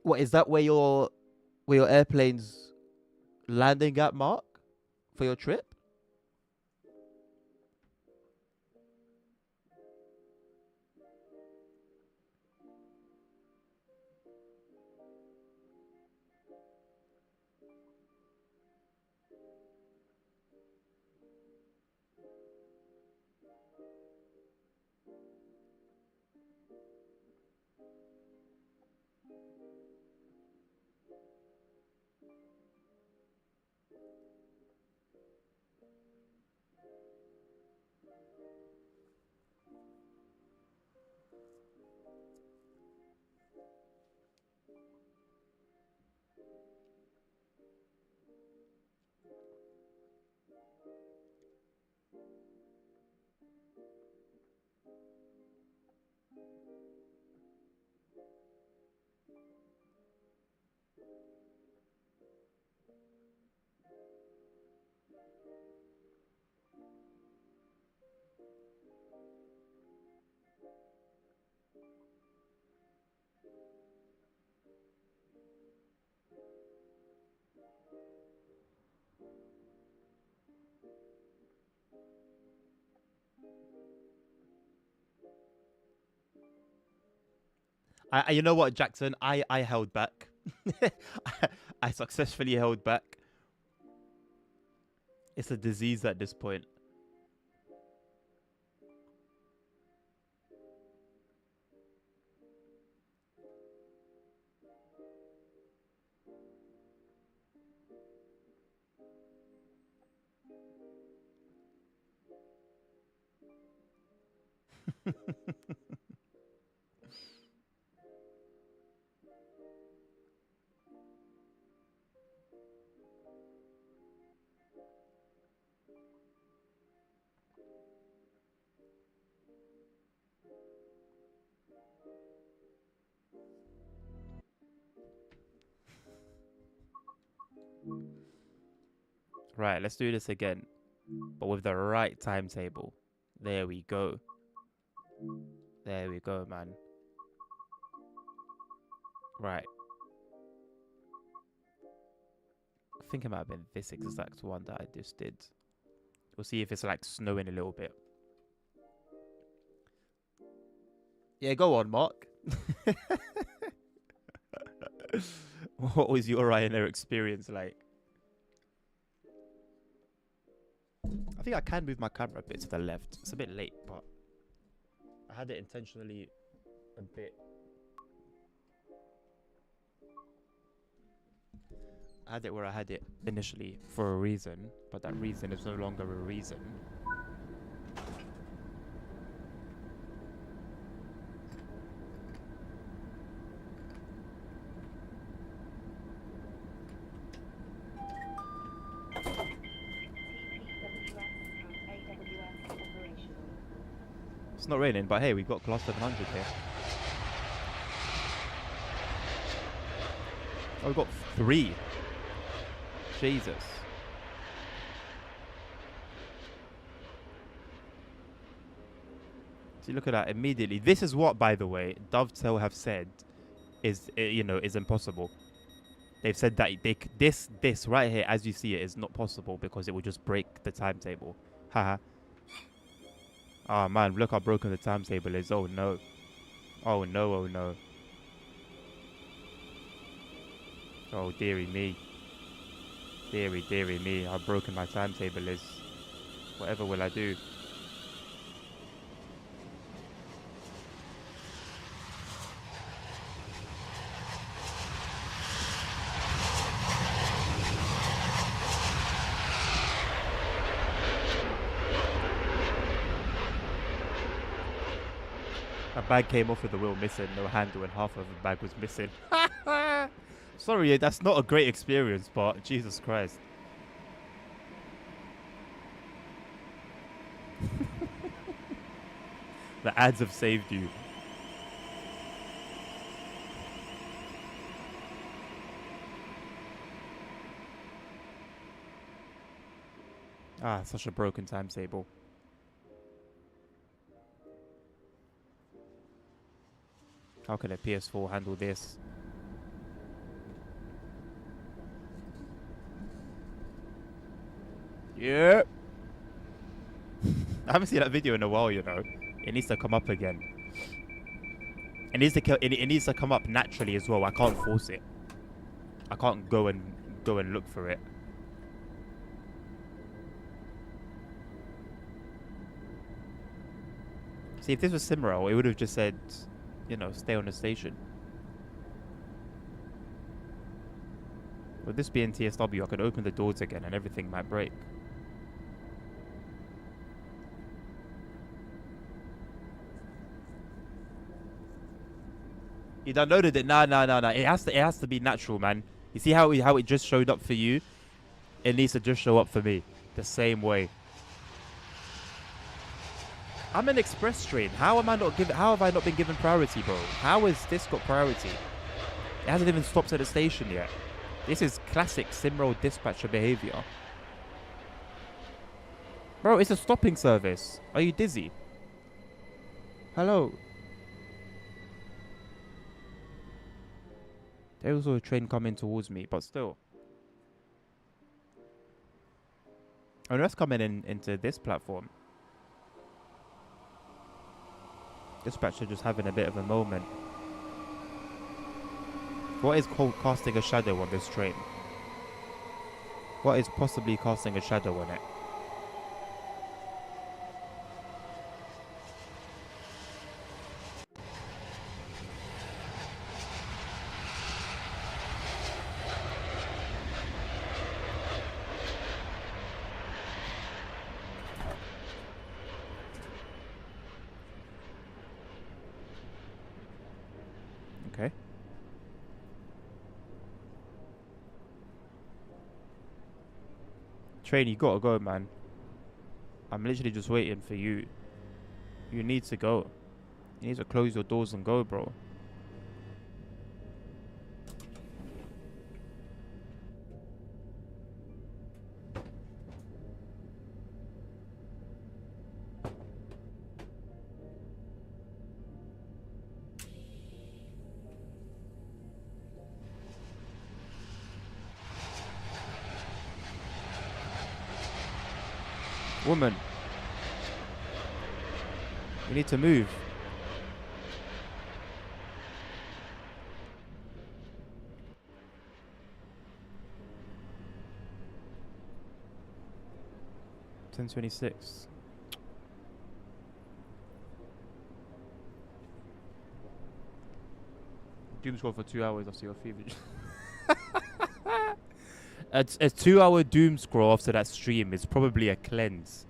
What is that? Where your airplane's landing at, Mark, for your trip? You know what, Jackson? I held back. I successfully held back. It's a disease at this point. Right, let's do this again, but with the right timetable. There we go. There we go, man. Right. I think it might have been this exact one that I just did. We'll see if it's like snowing a little bit. Yeah, go on, Mark. What was your Ryanair experience like? I think I can move my camera a bit to the left. It's a bit late, but I had it intentionally a bit. I had it where I had it initially for a reason, but that reason is no longer a reason. It's not raining, but hey, we've got class 700 here. Oh, we've got 3. Jesus. See, look at that immediately. This is what, by the way, Dovetail have said is, is impossible. They've said that this right here, as you see it, is not possible because it will just break the timetable. Haha. Oh man, look how broken the timetable is. Oh no. Oh no, oh no. Oh dearie me. Dearie me, how broken my timetable is. Whatever will I do? A bag came off with the wheel missing, no handle, and half of the bag was missing. Sorry, that's not a great experience, but Jesus Christ. The ads have saved you. Ah, such a broken timetable. How can a PS4 handle this? Yeah. I haven't seen that video in a while, you know. It needs to come up again. It needs to come up naturally as well. I can't force it. I can't go and look for it. See, if this was Simrel, it would have just said, stay on the station. With this being TSW, I could open the doors again and everything might break. You downloaded it? No. It has to be natural, man. You see how it just showed up for you? It needs to just show up for me. The same way. I'm an express train. How have I not been given priority, bro? How has this got priority? It hasn't even stopped at the station yet. This is classic Simrel dispatcher behavior. Bro, it's a stopping service. Are you dizzy? Hello. There's also a train coming towards me, but still. Oh, no, that's coming into this platform. Dispatcher just having a bit of a moment. What is called casting a shadow on this train? What is possibly casting a shadow on it? Okay. Train, you gotta go, man. I'm literally just waiting for you. You need to go. You need to close your doors and go, bro. Woman, you need to move. $10.26. Doom scroll for 2 hours after your fever. A 2-hour doom scroll after that stream is probably a cleanse.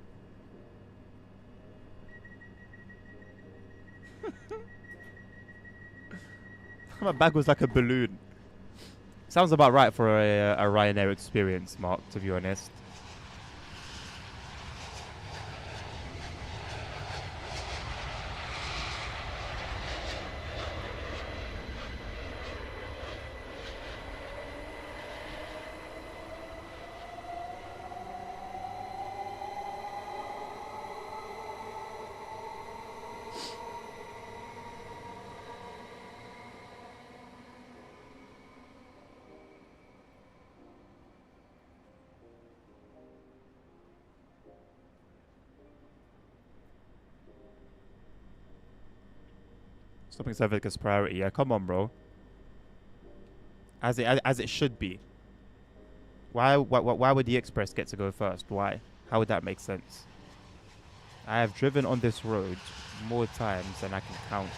My bag was like a balloon. Sounds about right for a Ryanair experience, Mark, to be honest. Stopping traffic is priority. Yeah, come on, bro. As it should be. Why would the express get to go first? Why? How would that make sense? I have driven on this road more times than I can count.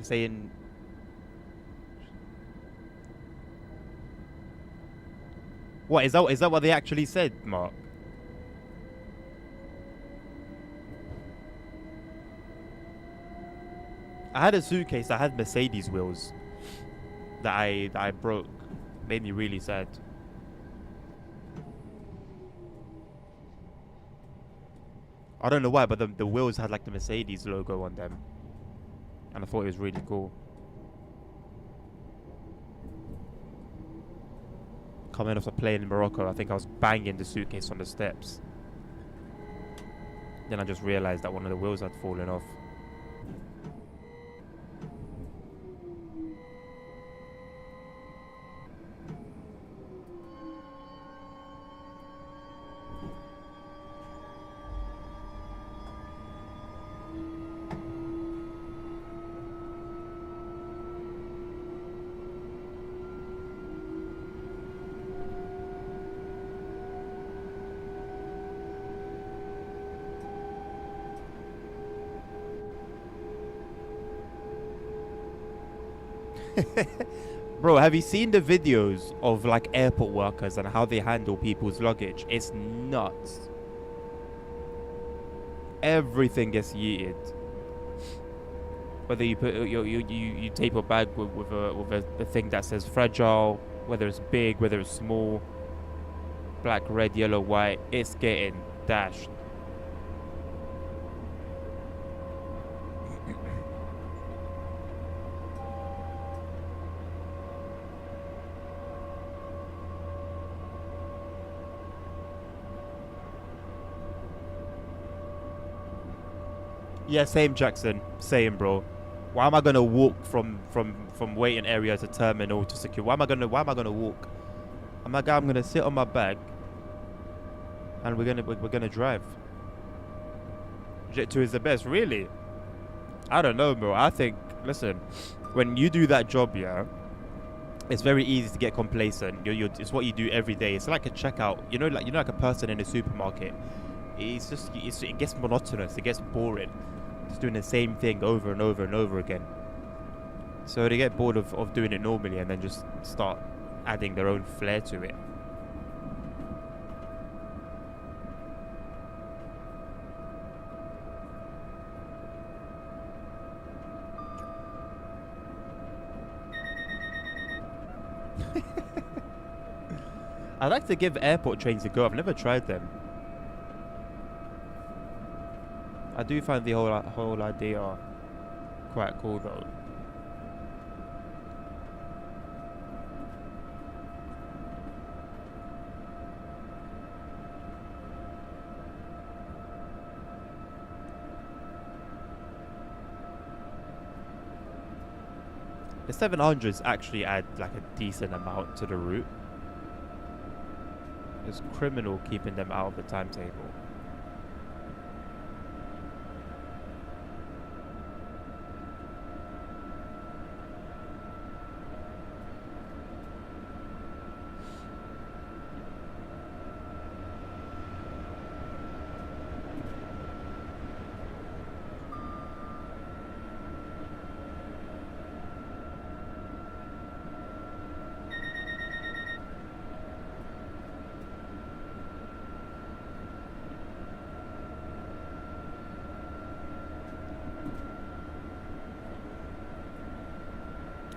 Saying, what is that? Is that what they actually said, Mark? I had a suitcase that had Mercedes wheels that I broke. Made me really sad. I don't know why, but the wheels had like the Mercedes logo on them, and I thought it was really cool. Coming off the plane in Morocco, I think I was banging the suitcase on the steps. Then I just realized that one of the wheels had fallen off. Bro, have you seen the videos of like airport workers and how they handle people's luggage? It's nuts. Everything gets yeeted. Whether you put you tape a bag with a thing that says fragile, whether it's big, whether it's small, black, red, yellow, white, it's getting dashed. Yeah, same, Jackson. Same, bro. Why am I gonna walk from waiting area to terminal to secure? Why am I gonna walk? I'm gonna sit on my bag, and we're gonna drive. Jet2 is the best, really. I don't know, bro. I think, listen, when you do that job, yeah, it's very easy to get complacent. It's what you do every day. It's like a checkout. Like a person in a supermarket. It gets monotonous. It gets boring. Just doing the same thing over and over and over again. So they get bored of doing it normally and then just start adding their own flair to it. I'd like to give airport trains a go. I've never tried them. I do find the whole idea quite cool though. The 700s actually add like a decent amount to the route. It's criminal keeping them out of the timetable.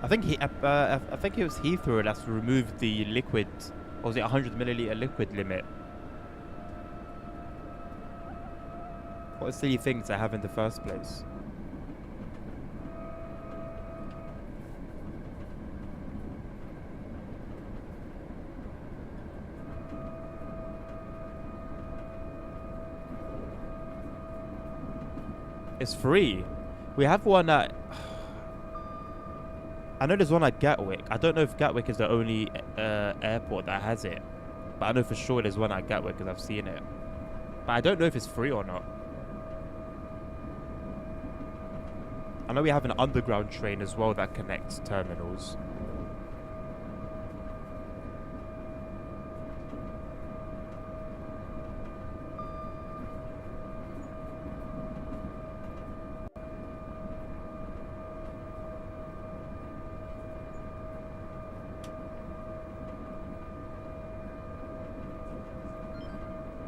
I think it was Heathrow that's removed the liquid, or was it 100 milliliter liquid limit? What a silly thing to have in the first place. It's free. We have one at... I know there's one at Gatwick. I don't know if Gatwick is the only airport that has it. But I know for sure there's one at Gatwick because I've seen it. But I don't know if it's free or not. I know we have an underground train as well that connects terminals.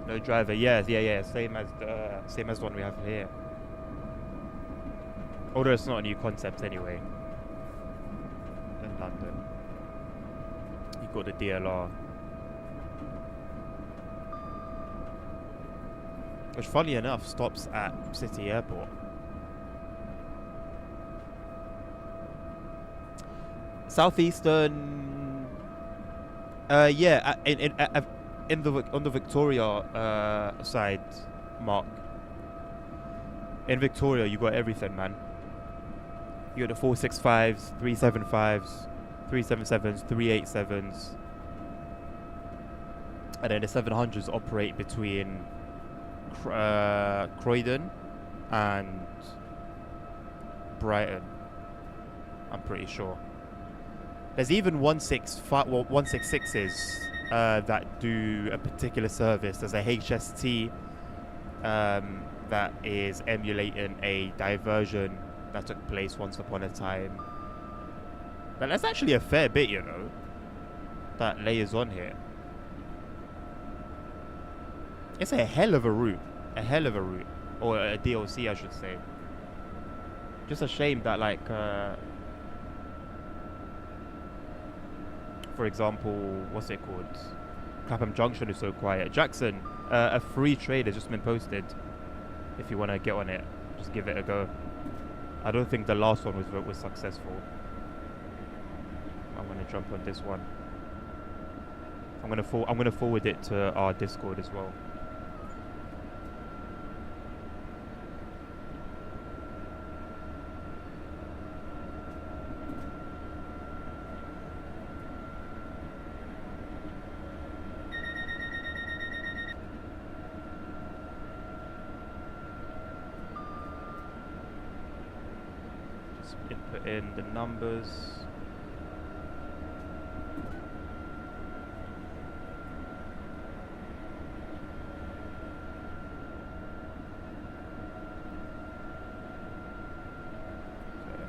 No driver. Yeah. Same as the one we have here. Although it's not a new concept anyway. In London, you got the DLR, which, funny enough, stops at City Airport. Southeastern. Yeah. On the Victoria side, Mark. In Victoria, you got everything, man. You got the 465s, 375s, 377s, 387s. And then the 700s operate between Croydon and Brighton, I'm pretty sure. There's even 166s that do a particular service. There's a HST that is emulating a diversion that took place once upon a time. But that's actually a fair bit, you know, that layers on here. It's a hell of a route. Or a DLC, I should say. Just a shame that, like, for example, what's it called? Clapham Junction is so quiet. Jackson, a free trade has just been posted. If you want to get on it, just give it a go. I don't think the last one was successful. I'm gonna jump on this one. I'm gonna forward it to our Discord as well. Input in the numbers. Okay.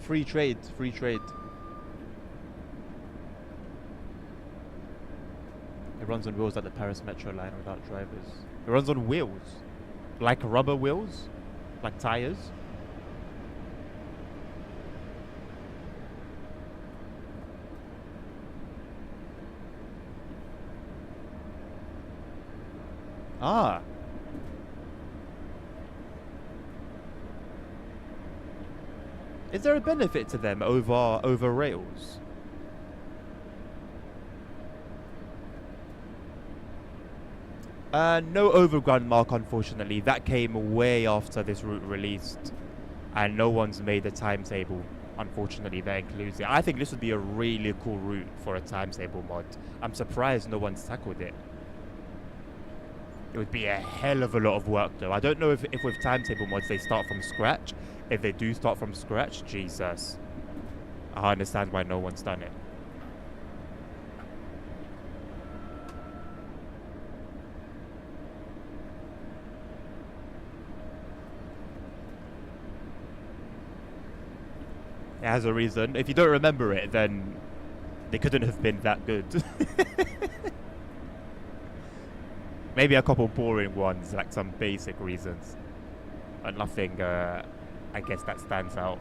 Free trade. It runs on wheels like the Paris Metro line without drivers. It runs on wheels. Like rubber wheels? Like tires? Ah. Is there a benefit to them over rails? No overground, Mark, unfortunately. That came way after this route released. And no one's made a timetable, unfortunately, that includes it. I think this would be a really cool route for a timetable mod. I'm surprised no one's tackled it. It would be a hell of a lot of work, though. I don't know if with timetable mods they start from scratch. If they do start from scratch, Jesus. I understand why no one's done it. It has a reason. If you don't remember it, then they couldn't have been that good. Maybe a couple boring ones, like some basic reasons, but nothing. I guess that stands out.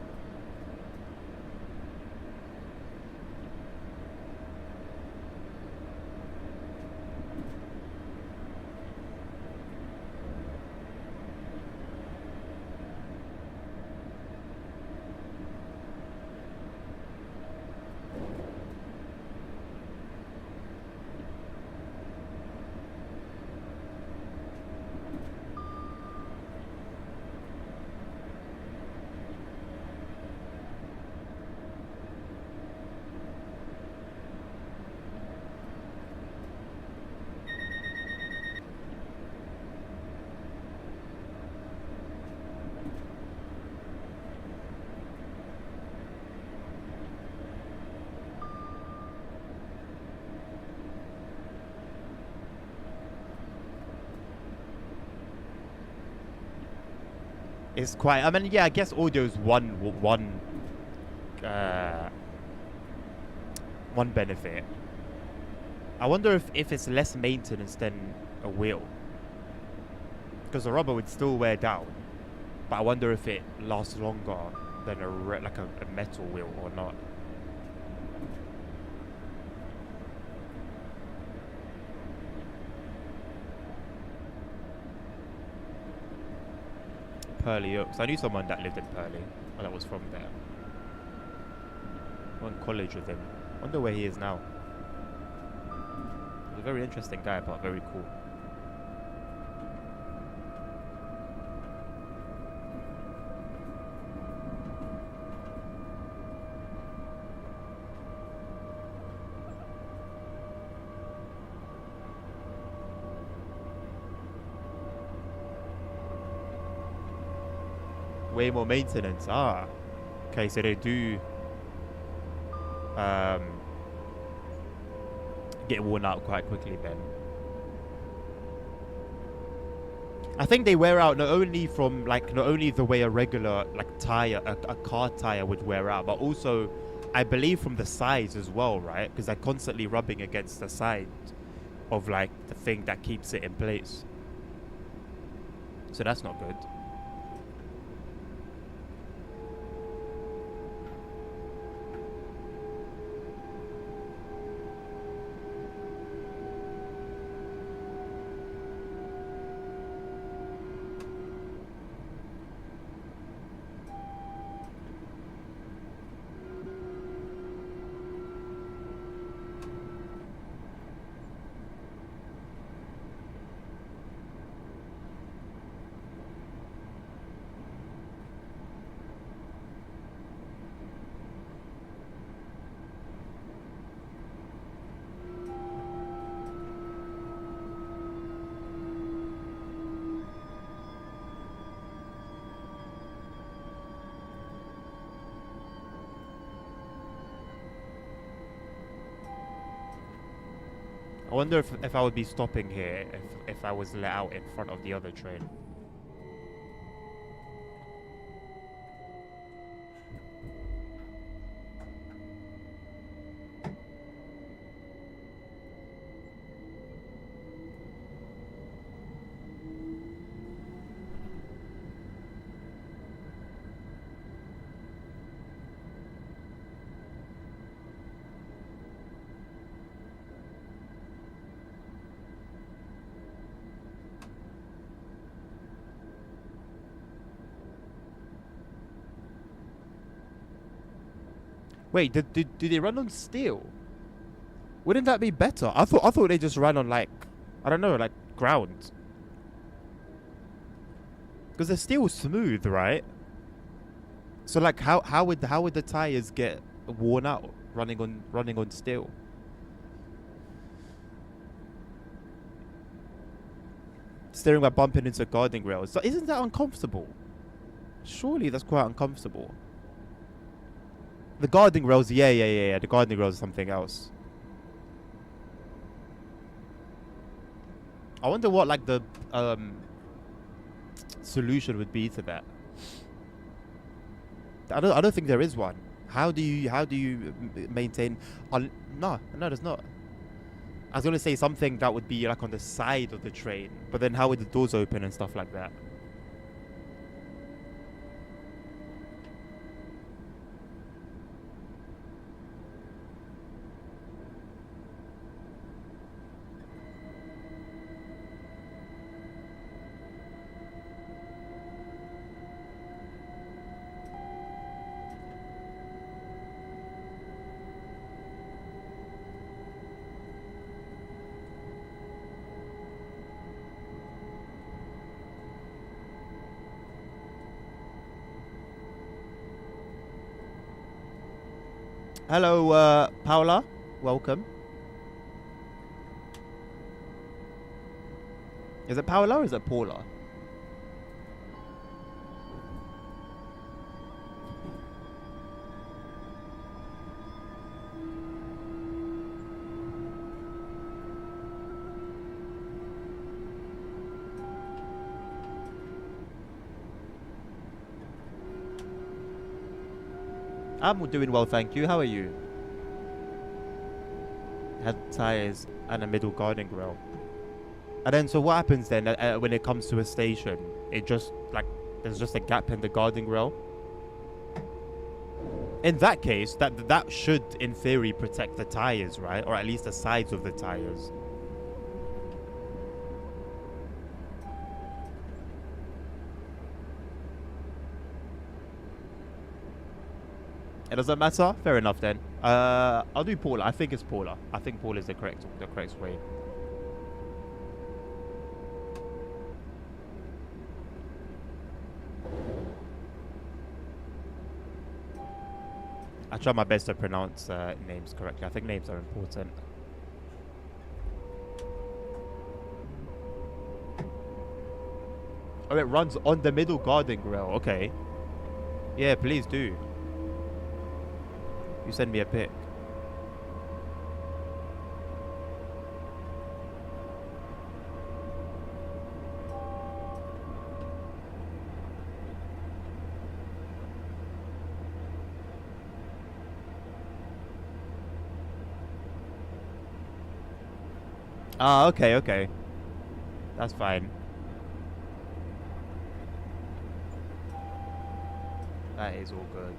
It's quite. I mean, yeah. I guess audio's uh, one benefit. I wonder if it's less maintenance than a wheel, because the rubber would still wear down. But I wonder if it lasts longer than like a metal wheel or not. Purley Oaks. I knew someone that lived in Purley, or that was from there. I went to college with him. Wonder where he is now. He's a very interesting guy, but very cool. Way more maintenance. Ah, okay. So they do get worn out quite quickly then. I think they wear out not only the way a regular like tire, a car tire would wear out, but also I believe from the sides as well, right? Because they're constantly rubbing against the side of like the thing that keeps it in place. So that's not good. I wonder if I would be stopping here if I was let out in front of the other train. Wait, did they run on steel? Wouldn't that be better? I thought they just ran on like, I don't know, like ground. Because the steel was smooth, right? So like how would the tires get worn out running on steel? Steering by bumping into guarding rails. So isn't that uncomfortable? Surely that's quite uncomfortable. The guarding rails, yeah. The guarding rails is something else. I wonder what like the solution would be to that. I don't think there is one. How do you maintain? No, there's not. I was gonna say something that would be like on the side of the train, but then how would the doors open and stuff like that? Hello, Paula. Welcome. Is it Paula or is it Paula? I'm doing well, thank you. How are you? Head tires and a middle guarding rail. And then, so what happens then when it comes to a station? It just, like, there's just a gap in the guarding rail? In that case, that should, in theory, protect the tires, right? Or at least the sides of the tires. It doesn't matter? Fair enough then. I'll do Paula. I think it's Paula. I think Paula is the correct way. I try my best to pronounce names correctly. I think names are important. Oh, it runs on the middle guarding rail. Okay. Yeah, please do. You send me a pic. Ah, okay, okay. That's fine. That is all good.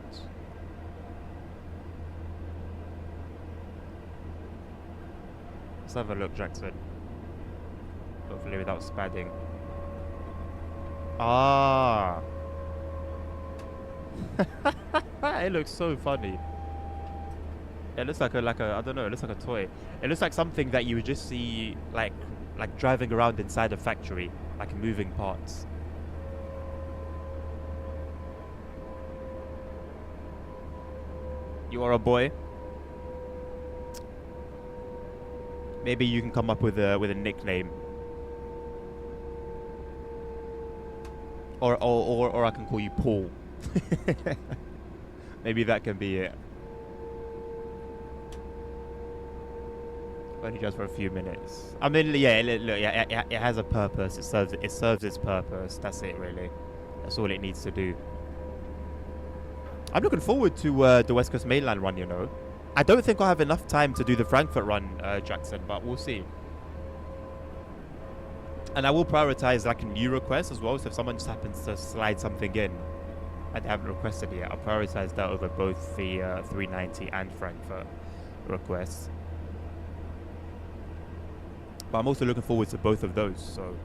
Let's have a look, Jackson. Hopefully without spadding. Ah. It looks so funny. It looks like a I don't know, it looks like a toy. It looks like something that you would just see like driving around inside a factory, like moving parts. You are a boy. Maybe you can come up with a nickname. Or I can call you Paul. Maybe that can be it. Only just for a few minutes. I mean, yeah, look, yeah, it has a purpose. It serves its purpose. That's it, really. That's all it needs to do. I'm looking forward to the West Coast Mainland run. You know, I don't think I'll have enough time to do the Frankfurt run, Jackson, but we'll see. And I will prioritize like new requests as well. So if someone just happens to slide something in and they haven't requested it yet, I'll prioritize that over both the 390 and Frankfurt requests. But I'm also looking forward to both of those, so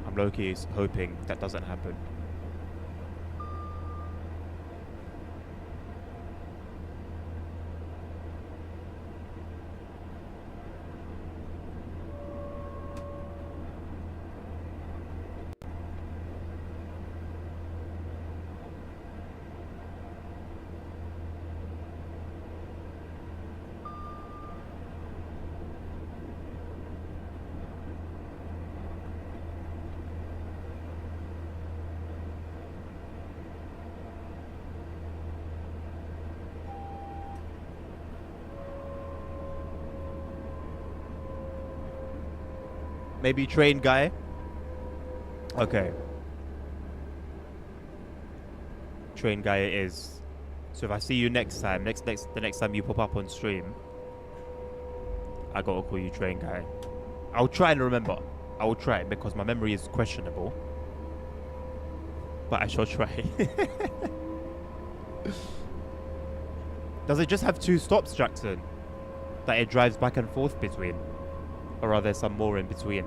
I'm low-key hoping that doesn't happen. Maybe train guy. Okay. Train guy it is. So if I see you next time, the next time you pop up on stream, I gotta call you train guy. I'll try and remember. I will try because my memory is questionable. But I shall try. Does it just have 2 stops, Jackson? That it drives back and forth between? Or are there some more in between?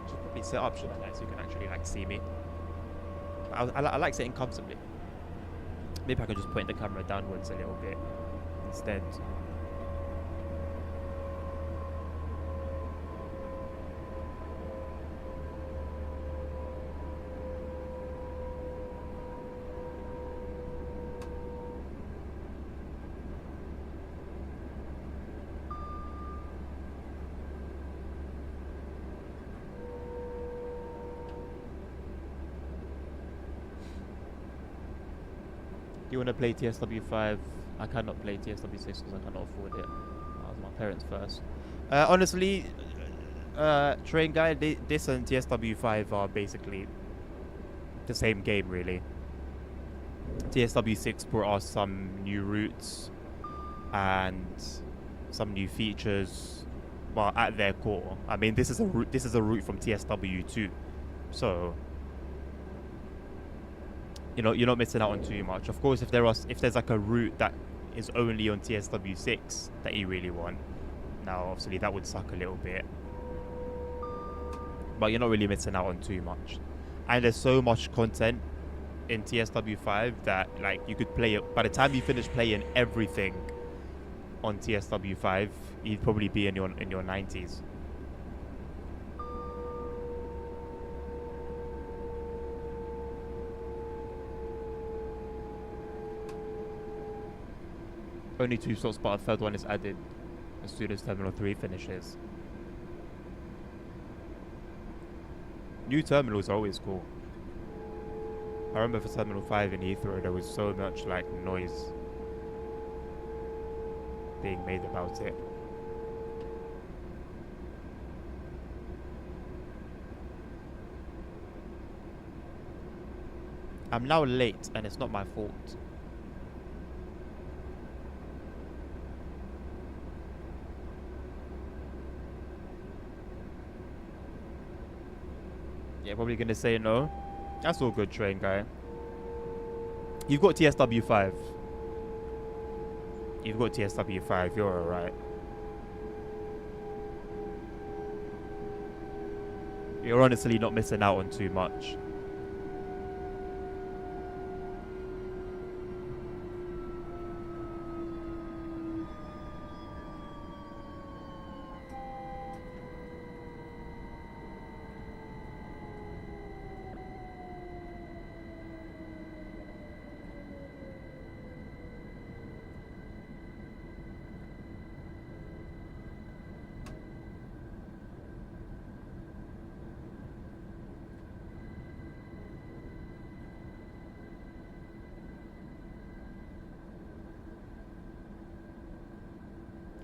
Should probably set up, shouldn't I? So you can actually like see me. I like sitting comfortably. Maybe I can just point the camera downwards a little bit instead. You want to play TSW5? I cannot play TSW6 because I cannot afford it. That was my parents first. Honestly, Train Guy, this and TSW5 are basically the same game, really. TSW6 brought us some new routes and some new features, but at their core, I mean, this is a route from TSW2, so. You know, you're not missing out on too much. Of course, if there's like a route that is only on TSW6 that you really want, now obviously that would suck a little bit. But you're not really missing out on too much. And there's so much content in TSW5 that like you could play it. By the time you finish playing everything on TSW5, you'd probably be in your 90s. Only 2 slots, but a third one is added as soon as Terminal 3 finishes. New terminals are always cool. I remember for Terminal 5 in Heathrow, there was so much like noise being made about it. I'm now late and it's not my fault. Yeah, probably gonna say no. That's all good, Train Guy. You've got TSW5. You've got TSW5, you're alright. You're honestly not missing out on too much.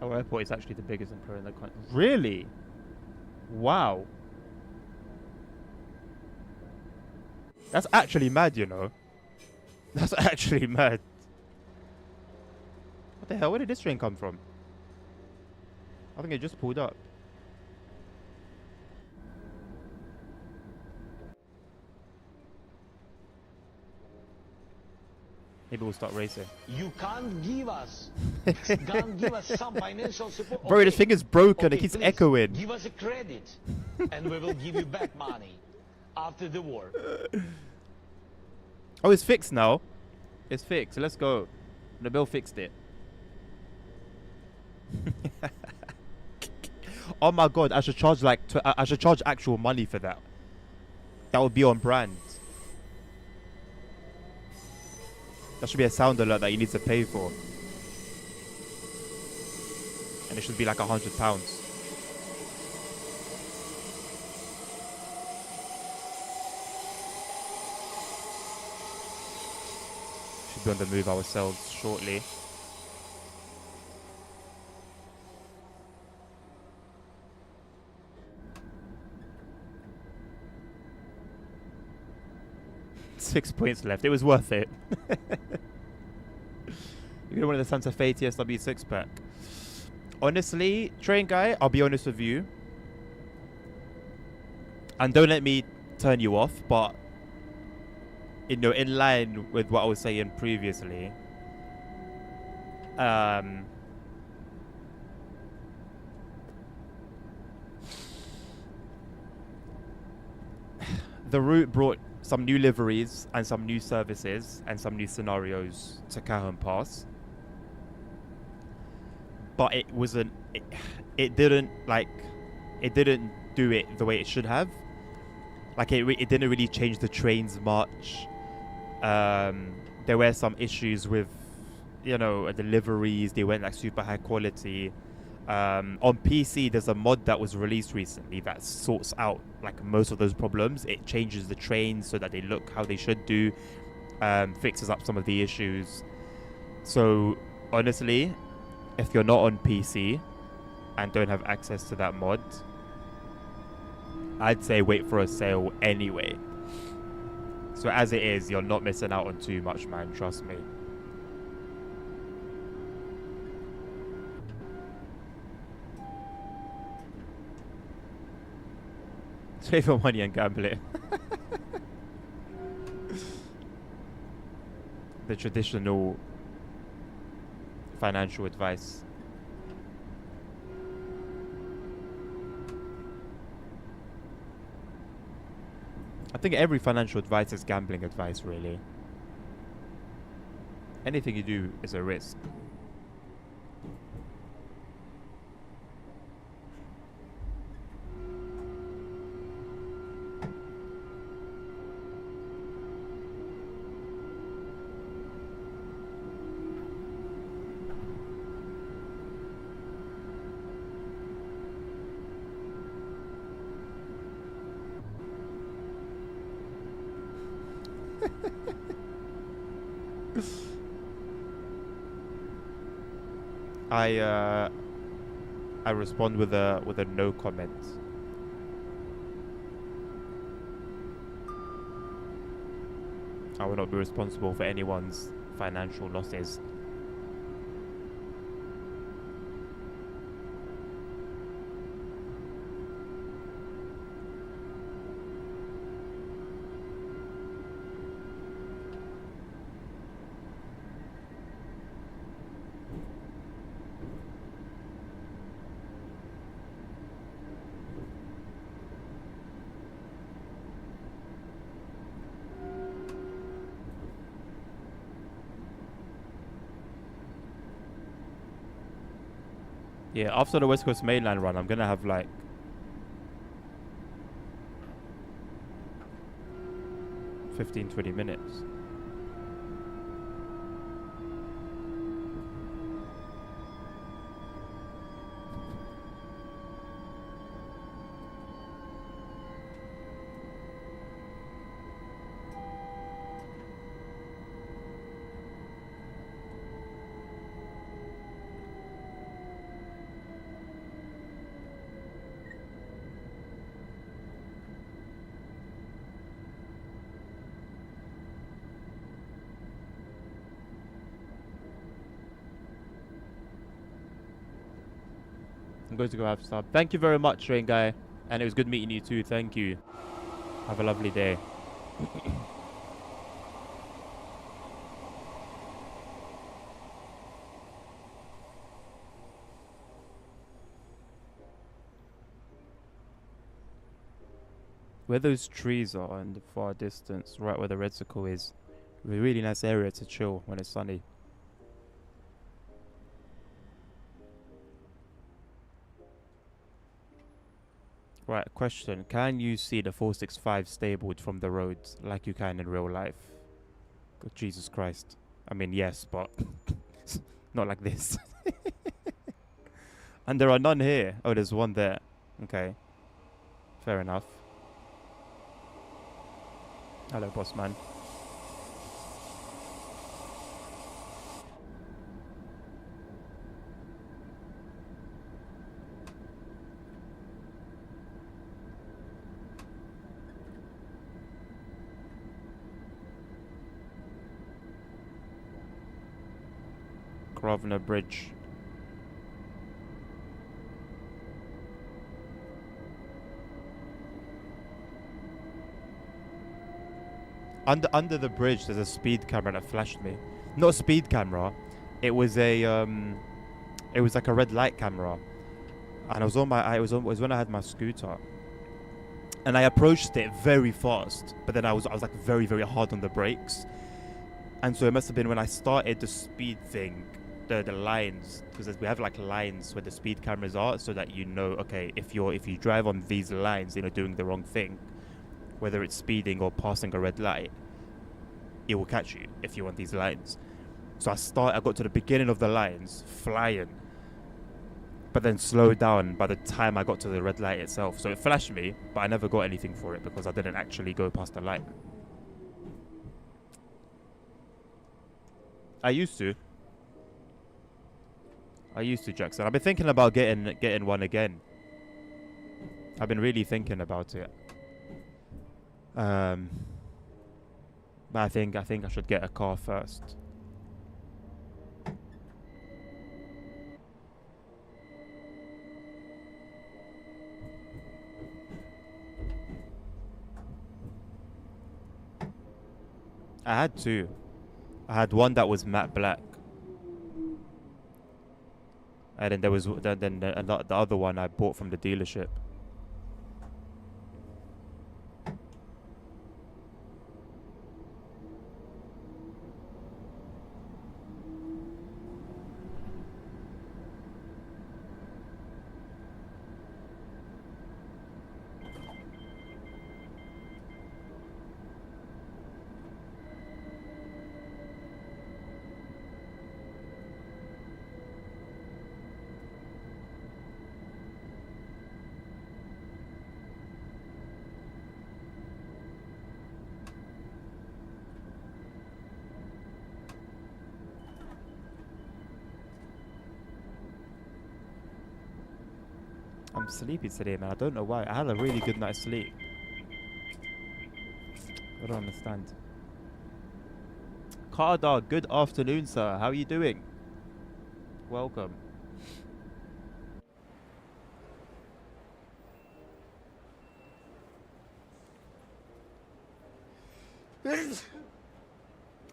Our airport is actually the biggest employer in the country. Really? Wow. That's actually mad, you know. That's actually mad. What the hell? Where did this train come from? I think it just pulled up. Maybe we'll start racing. You can't give us some financial support. Bro, this thing is broken. It keeps echoing. Give us a credit, and we will give you back money after the war. Oh, it's fixed now. It's fixed. Let's go. Nabil fixed it. Oh my god! I should charge like I should charge actual money for that. That would be on brand. That should be a sound alert that you need to pay for. And it should be like £100. Should be on the move ourselves shortly. £6 points left. It was worth it. You wanted the Santa Fe TSW 6-pack. Honestly, Train Guy, I'll be honest with you. And don't let me turn you off, but in line with what I was saying previously, the route brought some new liveries and some new services and some new scenarios to Cajon Pass, but it wasn't. It didn't do it the way it should have. Like it didn't really change the trains much. There were some issues with, deliveries. They weren't like super high quality. On PC, there's a mod that was released recently that sorts out like most of those problems. It changes the trains so that they look how they should do, fixes up some of the issues. So honestly, if you're not on PC and don't have access to that mod, I'd say wait for a sale anyway. So as it is, you're not missing out on too much, man, trust me. Save your money and gamble it. The traditional financial advice. I think every financial advice is gambling advice, really. Anything you do is a risk. I respond with a no comment. I will not be responsible for anyone's financial losses. Yeah, after the West Coast Mainline run, I'm gonna have like 15-20 minutes. I'm going to go have some. Thank you very much, Train Guy. And it was good meeting you too. Thank you. Have a lovely day. Where those trees are in the far distance, right where the red circle is, a really nice area to chill when it's sunny. Right, question. Can you see the 465 stabled from the road like you can in real life? God, Jesus Christ. I mean, yes, but not like this. And there are none here. Oh, there's one there. Okay. Fair enough. Hello, boss man. Grosvenor Bridge. Under the bridge, there's a speed camera that flashed me. Not a speed camera. It was a It was like a red light camera, and it was when I had my scooter, and I approached it very fast. But then I was like very very hard on the brakes, and so it must have been when I started the speed thing, the lines, because we have like lines where the speed cameras are, so that you know, okay, if you drive on these lines, doing the wrong thing, whether it's speeding or passing a red light, it will catch you if you're on these lines. So I got to the beginning of the lines flying, but then slowed down by the time I got to the red light itself. So it flashed me, but I never got anything for it because I didn't actually go past the light. I used to, Jackson. I've been thinking about getting one again. I've been really thinking about it. But I think I should get a car first. I had two. I had one that was matte black, and then there was the other one I bought from the dealership. I'm sleepy today, man. I don't know why. I had a really good night's sleep. I don't understand. Car Dog, good afternoon, sir. How are you doing? Welcome.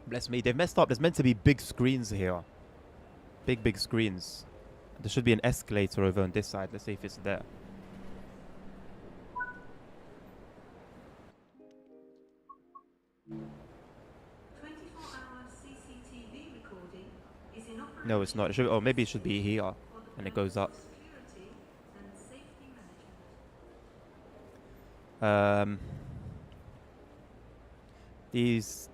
Bless me. They've messed up. There's meant to be big screens here. Big screens. There should be an escalator over on this side. Let's see if it's there. No, it's not. It should, or maybe it should be here, and it goes up. This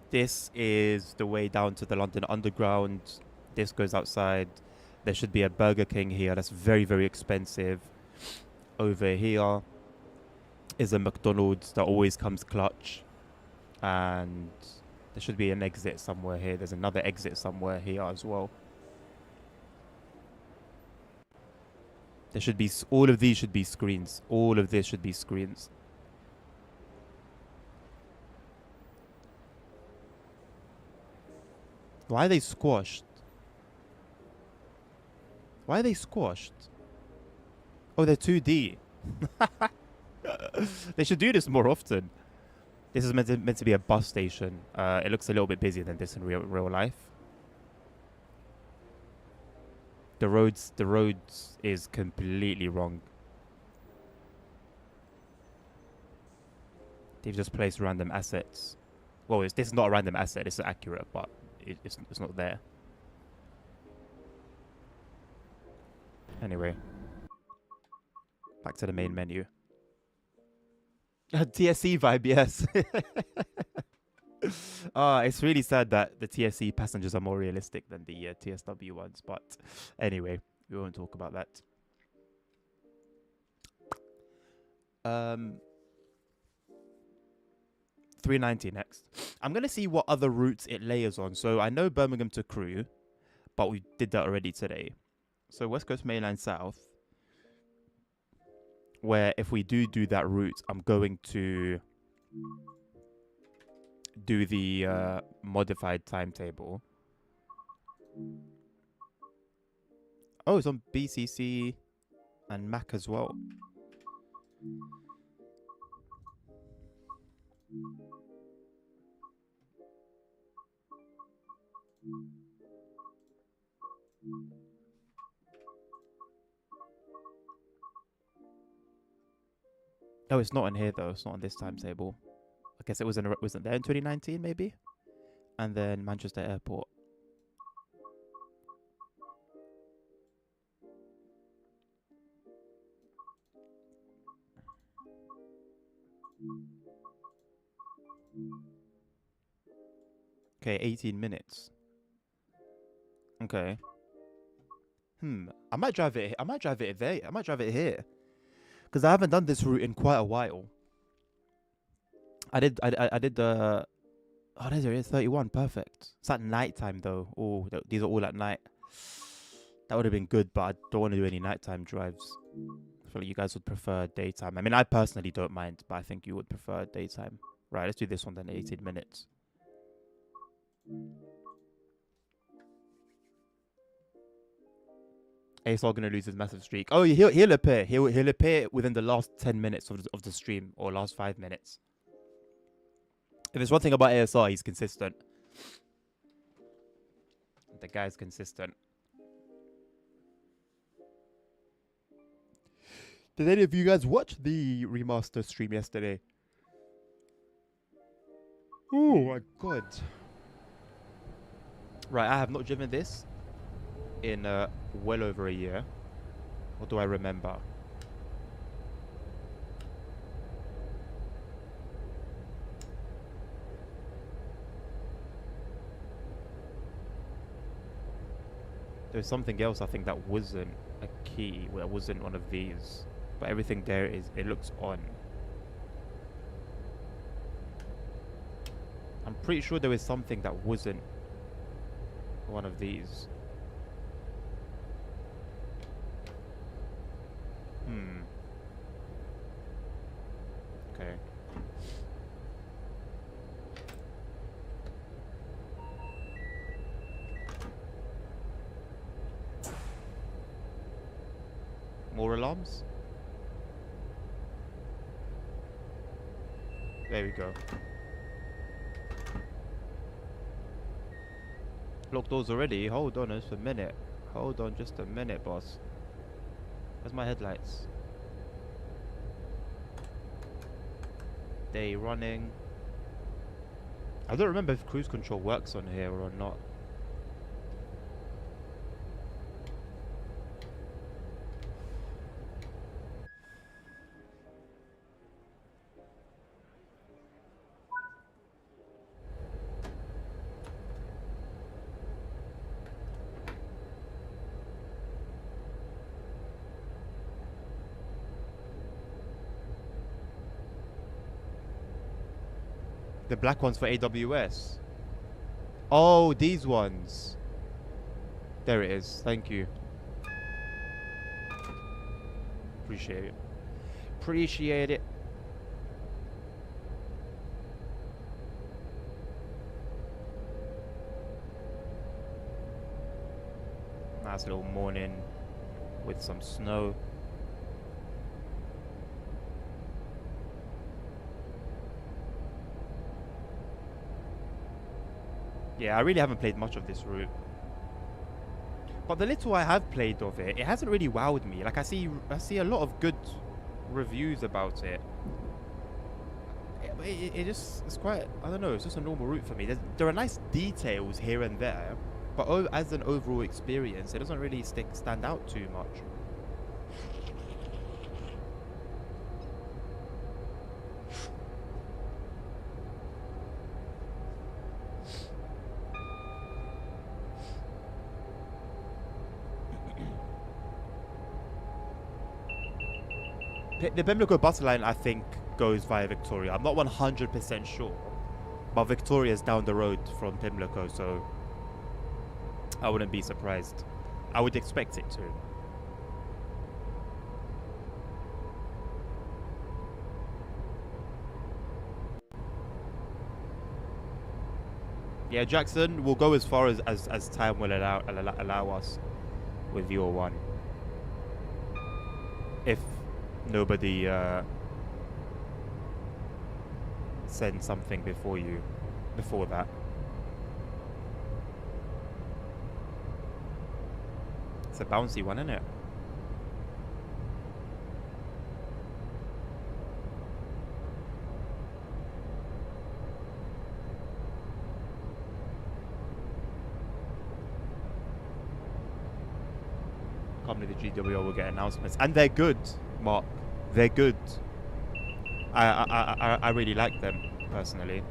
is the way down to the London Underground. This goes outside. There should be a Burger King here. That's very, very expensive. Over here is a McDonald's that always comes clutch. And there should be an exit somewhere here. There's another exit somewhere here as well. There should be, all of these should be screens. All of this should be screens. Why are they squashed? Why are they squashed? Oh, they're 2D. They should do this more often. This is meant to be a bus station. It looks a little bit busier than this in real life. The roads is completely wrong. They've just placed random assets. Well, this is not a random asset. It's accurate, but it's not there. Anyway, back to the main menu. TSE vibe, yes. It's really sad that the TSE passengers are more realistic than the TSW ones, but anyway, we won't talk about that. 390 next. I'm gonna see what other routes it layers on. So I know Birmingham to Crewe, but we did that already today. So West Coast Main Line South, where if we do that route, I'm going to do the modified timetable. Oh, it's on BCC and Mac as well. Oh, it's not on here though. It's not on this timetable. I guess it wasn't there in 2019 maybe, and then Manchester Airport. Okay, 18 minutes. Okay. I might drive it. I might drive it there. I might drive it here, because I haven't done this route in quite a while. I did the. Oh, there's it. 31. Perfect. It's at night time though. Oh, these are all at night. That would have been good, but I don't want to do any nighttime drives. I feel like you guys would prefer daytime. I mean, I personally don't mind, but I think you would prefer daytime. Right, let's do this one then. 18 minutes. ASL gonna lose his massive streak. Oh, he'll appear. He'll appear within the last 10 minutes of the stream, or last 5 minutes. If there's one thing about ASR, he's consistent. The guy's consistent. Did any of you guys watch the remaster stream yesterday? Oh my god. Right, I have not driven this in well over a year. What do I remember? There's something else I think that wasn't a key, that wasn't one of these, but everything there it looks on. I'm pretty sure there was something that wasn't one of these. Okay. More alarms? There we go. Locked doors already? Hold on just a minute. Hold on just a minute, boss. Where's my headlights? Day running. I don't remember if cruise control works on here or not. The black ones for AWS. Oh, these ones. There it is. Thank you. Appreciate it. Appreciate it. Nice little morning with some snow. Yeah, I really haven't played much of this route. But the little I have played of it, it hasn't really wowed me. Like I see a lot of good reviews about it. It's quite, I don't know, it's just a normal route for me. There are nice details here and there, but as an overall experience, it doesn't really stand out too much. The Pimlico bus line, I think, goes via Victoria. I'm not 100% sure, but Victoria's down the road from Pimlico, so I wouldn't be surprised. I would expect it to. Yeah, Jackson, we'll go as far as time will allow us. with your one. If nobody sends something before that. It's a bouncy one, isn't it? Can't believe the GWO will get announcements, and they're good, Mark. They're good. I really like them personally.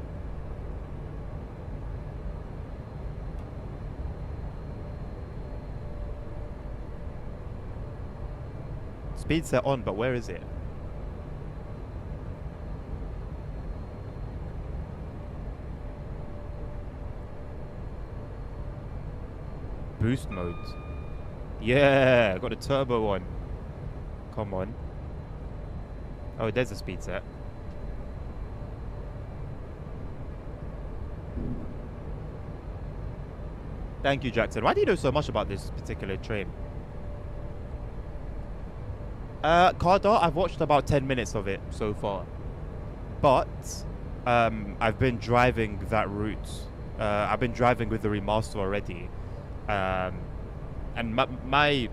Speed set on, but where is it? Boost mode. Yeah, got a turbo one. Come on. Oh, there's a speed set. Thank you, Jackson. Why do you know so much about this particular train? Cardar, I've watched about 10 minutes of it so far. But I've been driving that route. I've been driving with the remaster already. And my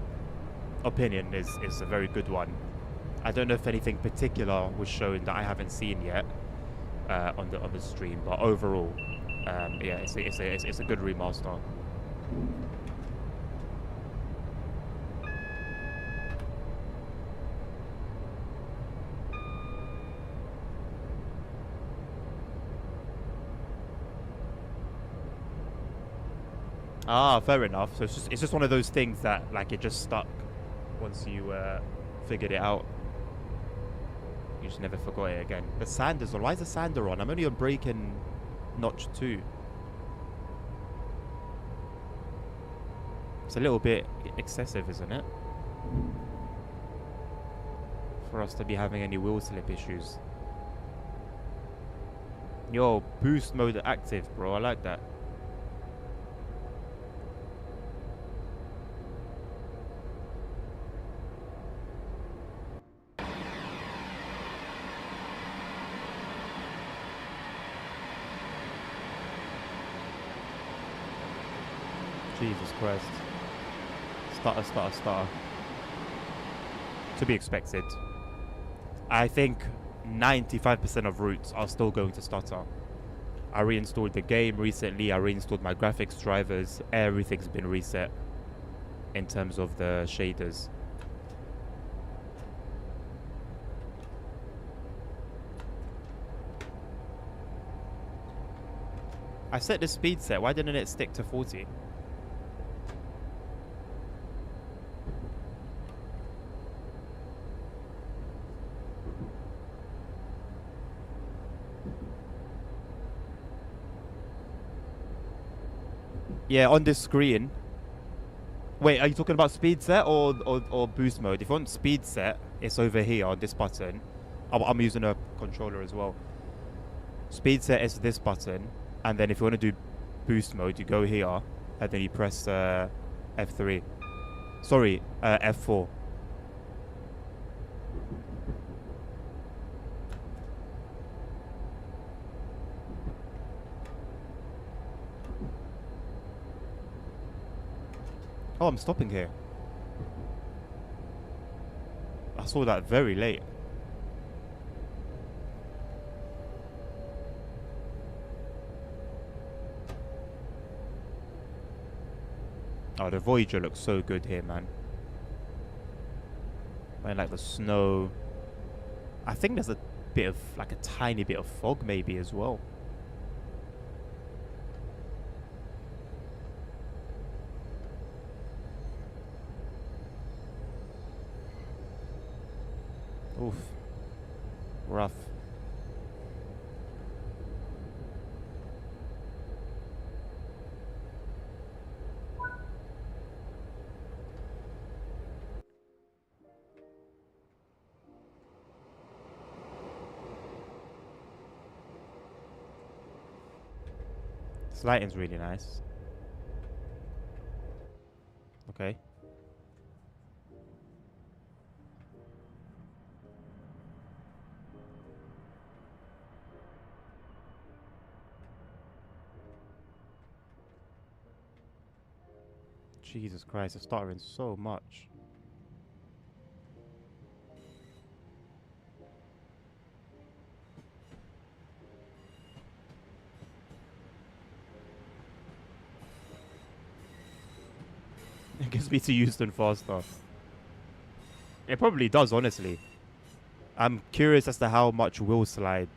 opinion is a very good one. I don't know if anything particular was shown that I haven't seen yet on the stream, but overall, yeah, it's a good remaster. Ah, fair enough. So it's just one of those things that like it just stuck once you figured it out. You just never forgot it again. The Sanders on. Why is the Sander on? I'm only on braking notch 2. It's a little bit excessive, isn't it? For us to be having any wheel slip issues. Yo, boost mode active, bro. I like that. Jesus Christ. Stutter. To be expected. I think 95% of routes are still going to stutter. I reinstalled the game recently. I reinstalled my graphics drivers. Everything's been reset in terms of the shaders. I set the speed set. Why didn't it stick to 40? Yeah, on this screen. Wait, are you talking about speed set or boost mode? If you want speed set, it's over here on this button. I'm using a controller as well. Speed set is this button, and then if you want to do boost mode, you go here, and then you press F3. Sorry, F4. Oh, I'm stopping here. I saw that very late. Oh, the Voyager looks so good here, man. And like the snow. I think there's a bit of, like a tiny bit of fog maybe as well. Oof. Rough. This lighting's really nice. Okay. Jesus Christ, it's stuttering so much. It gets me to Houston faster. It probably does, honestly. I'm curious as to how much will slip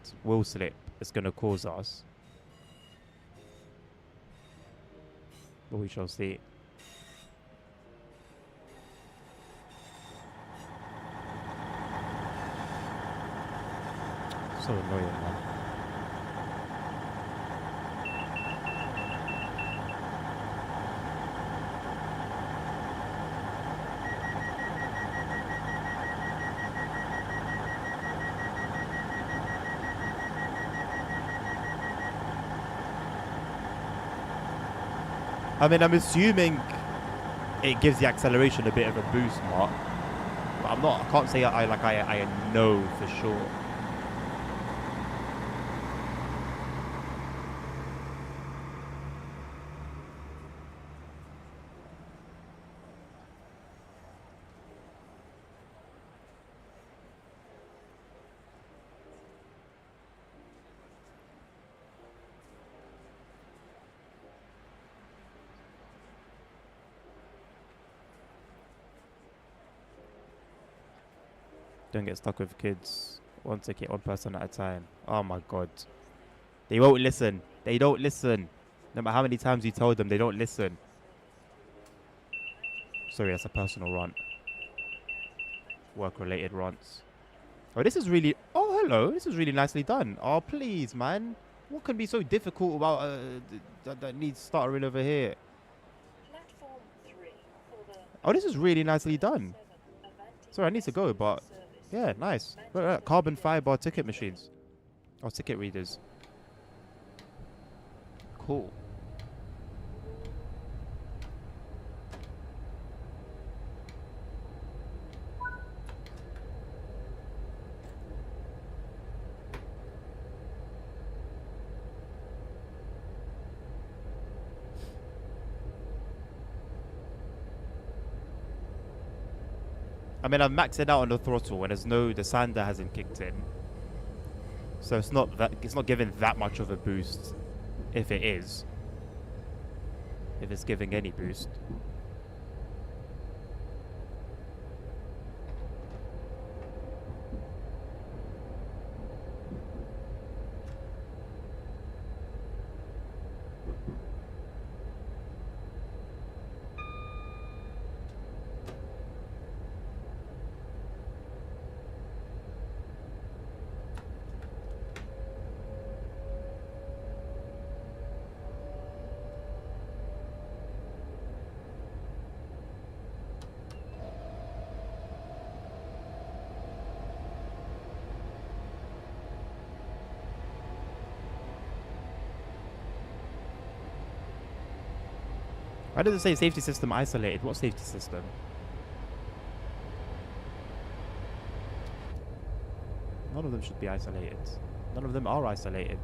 it's going to cause us. But we shall see. So annoying, man. I mean, I'm assuming it gives the acceleration a bit of a boost, Mark. But I can't say I know for sure. Don't get stuck with kids. One ticket, one person at a time. Oh my god. They won't listen. They don't listen. No matter how many times you tell them, they don't listen. Sorry, that's a personal rant. Work-related rants. Oh, this is really... Oh, hello. This is really nicely done. Oh, please, man. What can be so difficult about that needs stuttering over here? Platform 3 for the Oh, this is really nicely done. 7 Sorry, I need to go, but... service. Yeah, nice. Right. Carbon fiber ticket machines. Oh, ticket readers. Cool. I mean, I'm maxing out on the throttle, and the sander hasn't kicked in, so it's not giving that much of a boost. If it's giving any boost. Why does it say safety system isolated? What safety system? None of them should be isolated. None of them are isolated.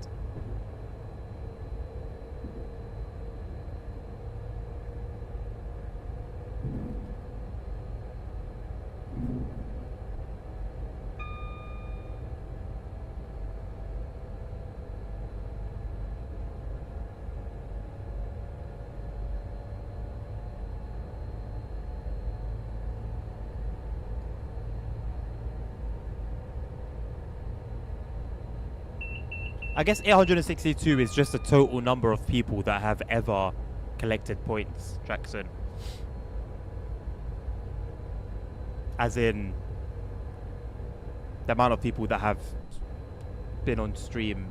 I guess 862 is just the total number of people that have ever collected points, Jackson. As in the amount of people that have been on stream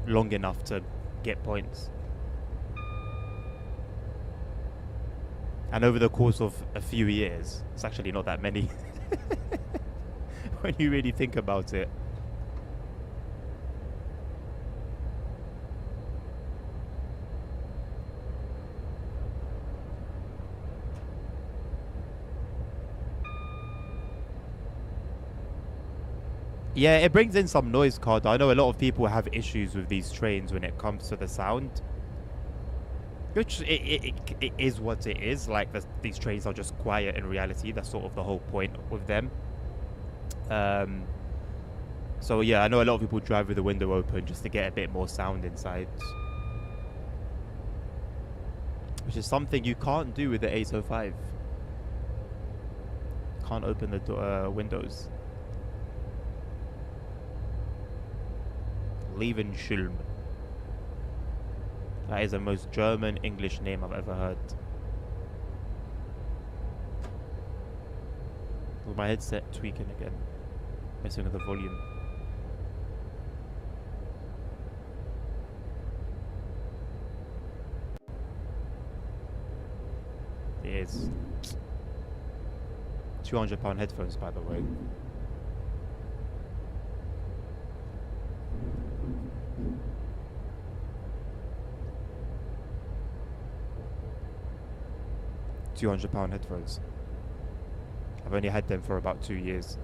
long enough to get points. And over the course of a few years, it's actually not that many when you really think about it. Yeah, it brings in some noise, Card. I know a lot of people have issues with these trains when it comes to the sound. Which it is what it is. Like these trains are just quiet in reality. That's sort of the whole point with them. So yeah, I know a lot of people drive with the window open just to get a bit more sound inside, which is something you can't do with the 805. Can't open the windows. Levenschulm. That is the most German English name I've ever heard. With my headset tweaking again, messing with the volume. It is. £200 headphones, by the way. £200 headphones. I've only had them for about 2 years.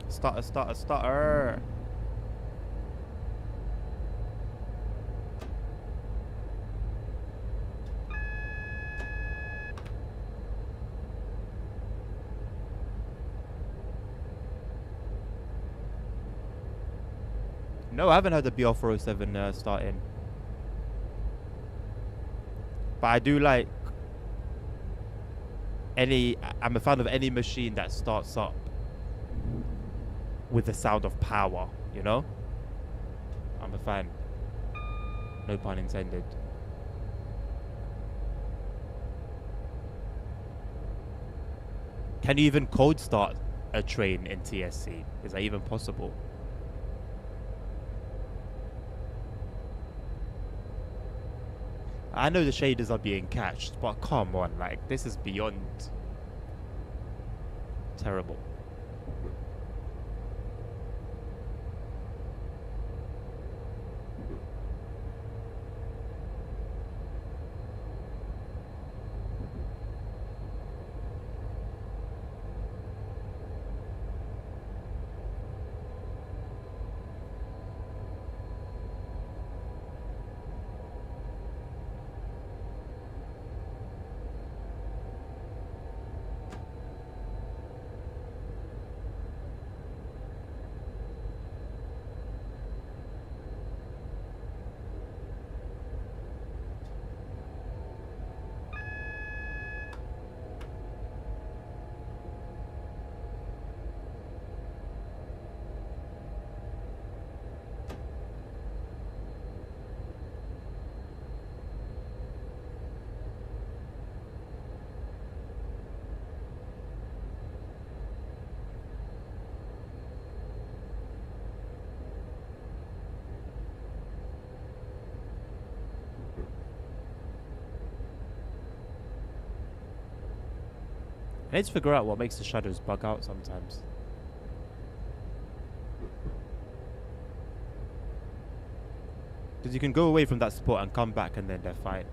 Stutter. No, I haven't heard the BR407 starting. But I do like I'm a fan of any machine that starts up with the sound of power, you know? I'm a fan. No pun intended. Can you even cold start a train in TSC? Is that even possible? I know the shaders are being cached, but come on, like, this is beyond terrible. I need to figure out what makes the shadows bug out sometimes. Because you can go away from that spot and come back and then they're fine.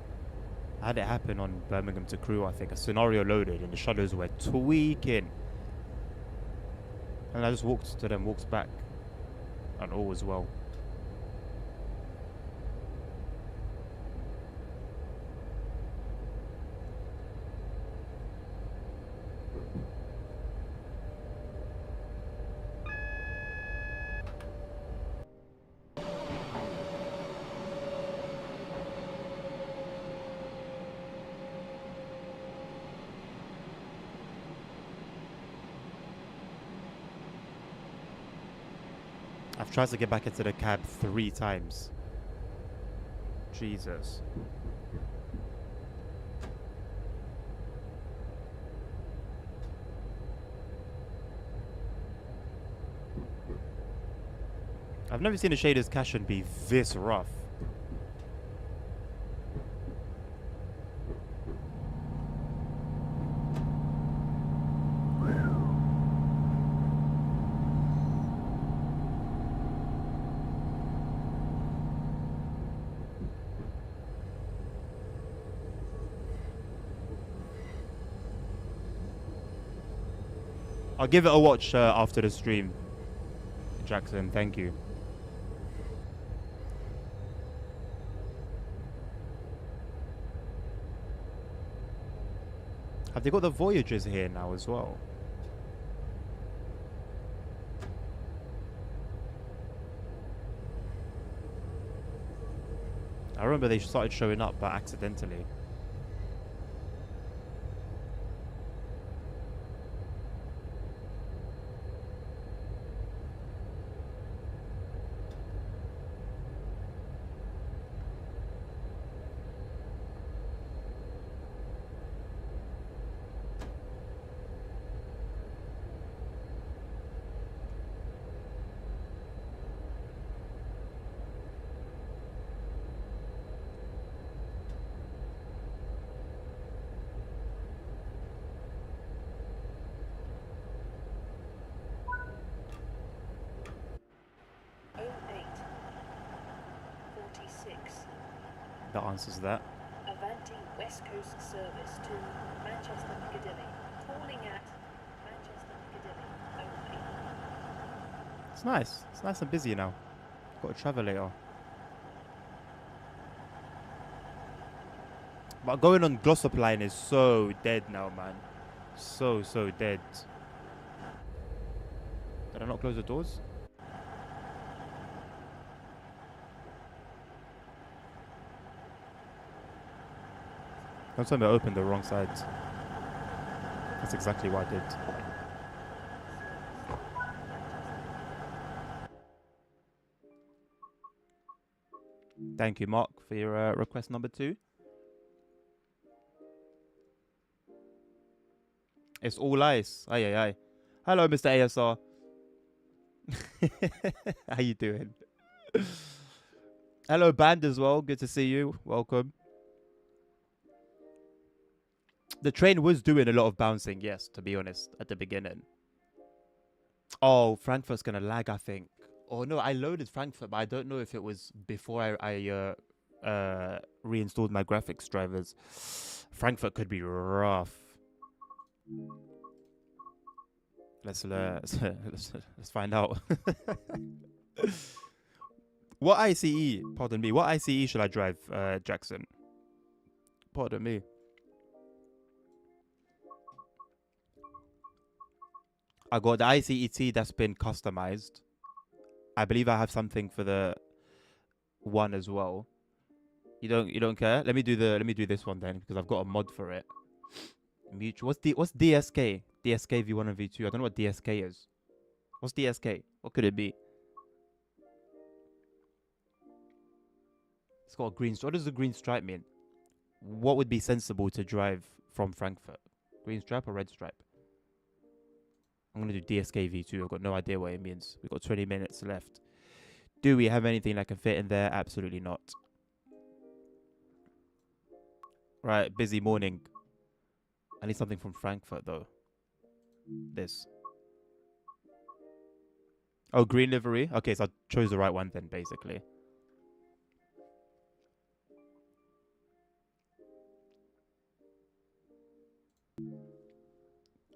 I had it happen on Birmingham to Crewe, I think. A scenario loaded and the shadows were tweaking. And I just walked to them, walked back, and all was well. I've tried to get back into the cab 3 times. Jesus. I've never seen a shader's caching be this rough. I'll give it a watch after the stream. Jackson, thank you. Have they got the Voyagers here now as well? I remember they started showing up, but accidentally. That answers that. Avanti West Coast service to Manchester Piccadilly. Calling at Manchester Piccadilly only. It's nice. It's nice and busy now. Got to travel later. But going on Glossop line is so dead now, man. So dead. Did I not close the doors? Don't tell me I opened the wrong side. That's exactly what I did. Thank you, Mark, for your request number 2. It's all ice. Aye, aye, aye. Hello, Mr. ASR. How you doing? Hello, Band, as well. Good to see you. Welcome. The train was doing a lot of bouncing, yes, to be honest, at the beginning. Oh, Frankfurt's going to lag, I think. Oh, no, I loaded Frankfurt, but I don't know if it was before I reinstalled my graphics drivers. Frankfurt could be rough. Let's find out. What ICE, pardon me, what ICE should I drive, Jackson? Pardon me. I got the ICET that's been customized. I believe I have something for the one as well. You don't care? Let me do this one then, because I've got a mod for it. Mutual. What's DSK? DSK V1 and V2. I don't know what DSK is. What's DSK? What could it be? It's got a green stripe. What does the green stripe mean? What would be sensible to drive from Frankfurt? Green stripe or red stripe? I'm going to do DSK V2. I've got no idea what it means. We've got 20 minutes left. Do we have anything that can fit in there? Absolutely not. Right, busy morning. I need something from Frankfurt, though. This. Oh, green livery? Okay, so I chose the right one then, basically.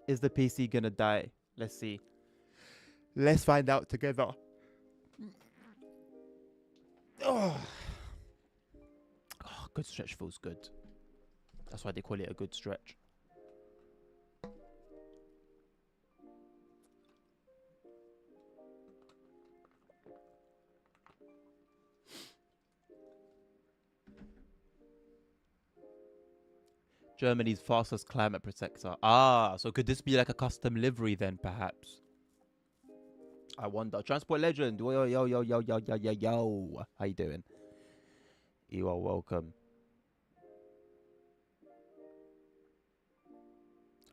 Is the PC gonna die? Let's see. Let's find out together. Oh, good stretch feels good. That's why they call it a good stretch. Germany's fastest climate protector. Ah, so could this be like a custom livery then, perhaps? I wonder. Transport Legend. Yo, yo, yo, yo, yo, yo, yo, yo. How you doing? You are welcome.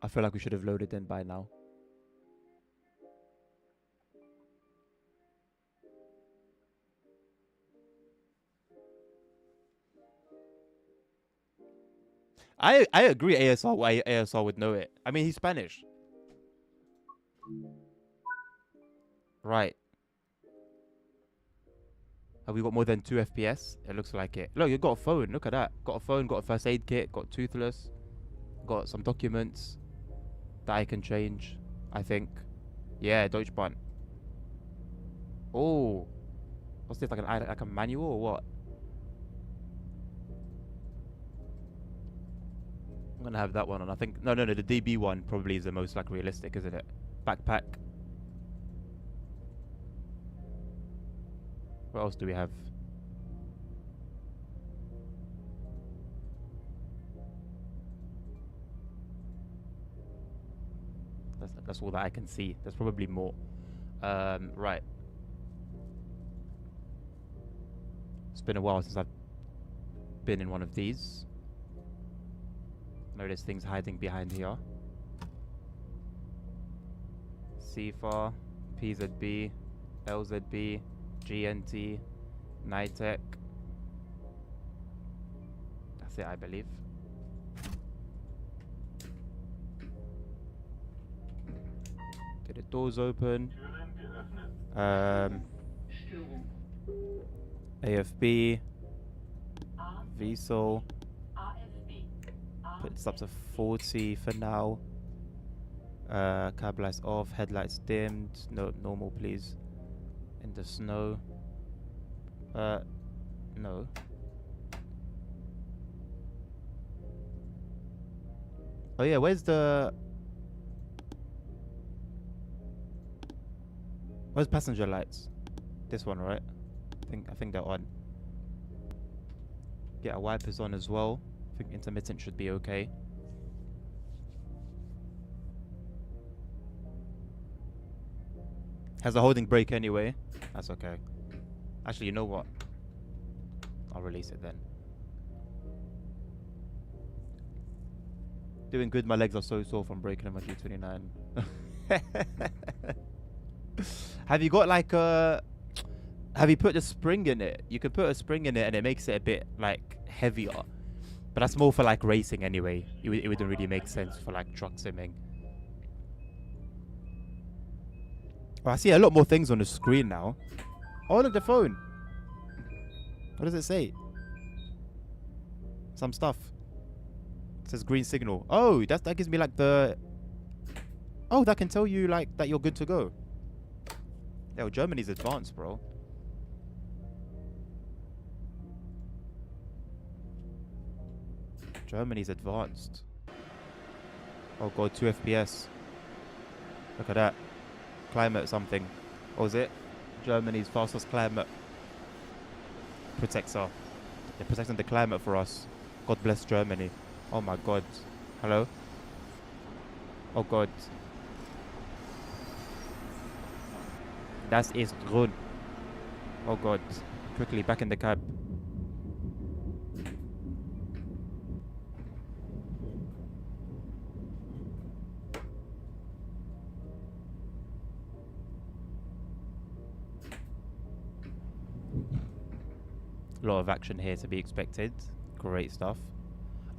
I feel like we should have loaded in by now. I agree. ASR would know it. I mean, he's Spanish. Right. Have we got more than 2 FPS? It looks like it. Look, you got a phone. Look at that. Got a phone, got a first aid kit, got Toothless, got some documents that I can change. I think. Yeah, Deutsche Bahn. Oh, what's this, like a manual or what? I'm gonna have that one on. I think no, the DB one probably is the most like realistic, isn't it? Backpack. What else do we have? That's all that I can see. There's probably more. Right. It's been a while since I've been in one of these. I know there's things hiding behind here. CFAR, PZB, LZB, GNT, NITEC. That's it, I believe. Get the doors open. AFB, VSOL. Put this up to 40 for now. Cab lights off, headlights dimmed. No, normal, please. In the snow. No. Oh yeah, where's passenger lights? This one, right? I think they're on. Get our wipers on as well. I think intermittent should be okay. Has a holding brake anyway. That's okay. Actually, you know what? I'll release it then. Doing good. My legs are so sore from breaking on my G29. Have you got like a... Have you put a spring in it? You can put a spring in it and it makes it a bit like heavier. But that's more for like racing anyway. It wouldn't really make sense for like truck simming. Oh, I see a lot more things on the screen now. Oh, look, the phone. What does it say? Some stuff. It says green signal. Oh, that gives me like the... Oh, that can tell you like that you're good to go. Yo, Germany's advanced, bro. Germany's advanced. Oh god, 2 FPS. Look at that. Climate something. What was it? Germany's fastest climate protector. They're protecting the climate for us. God bless Germany. Oh my god. Hello? Oh god. Das ist grün. Oh god. Quickly, back in the cab. A lot of action here to be expected. Great stuff.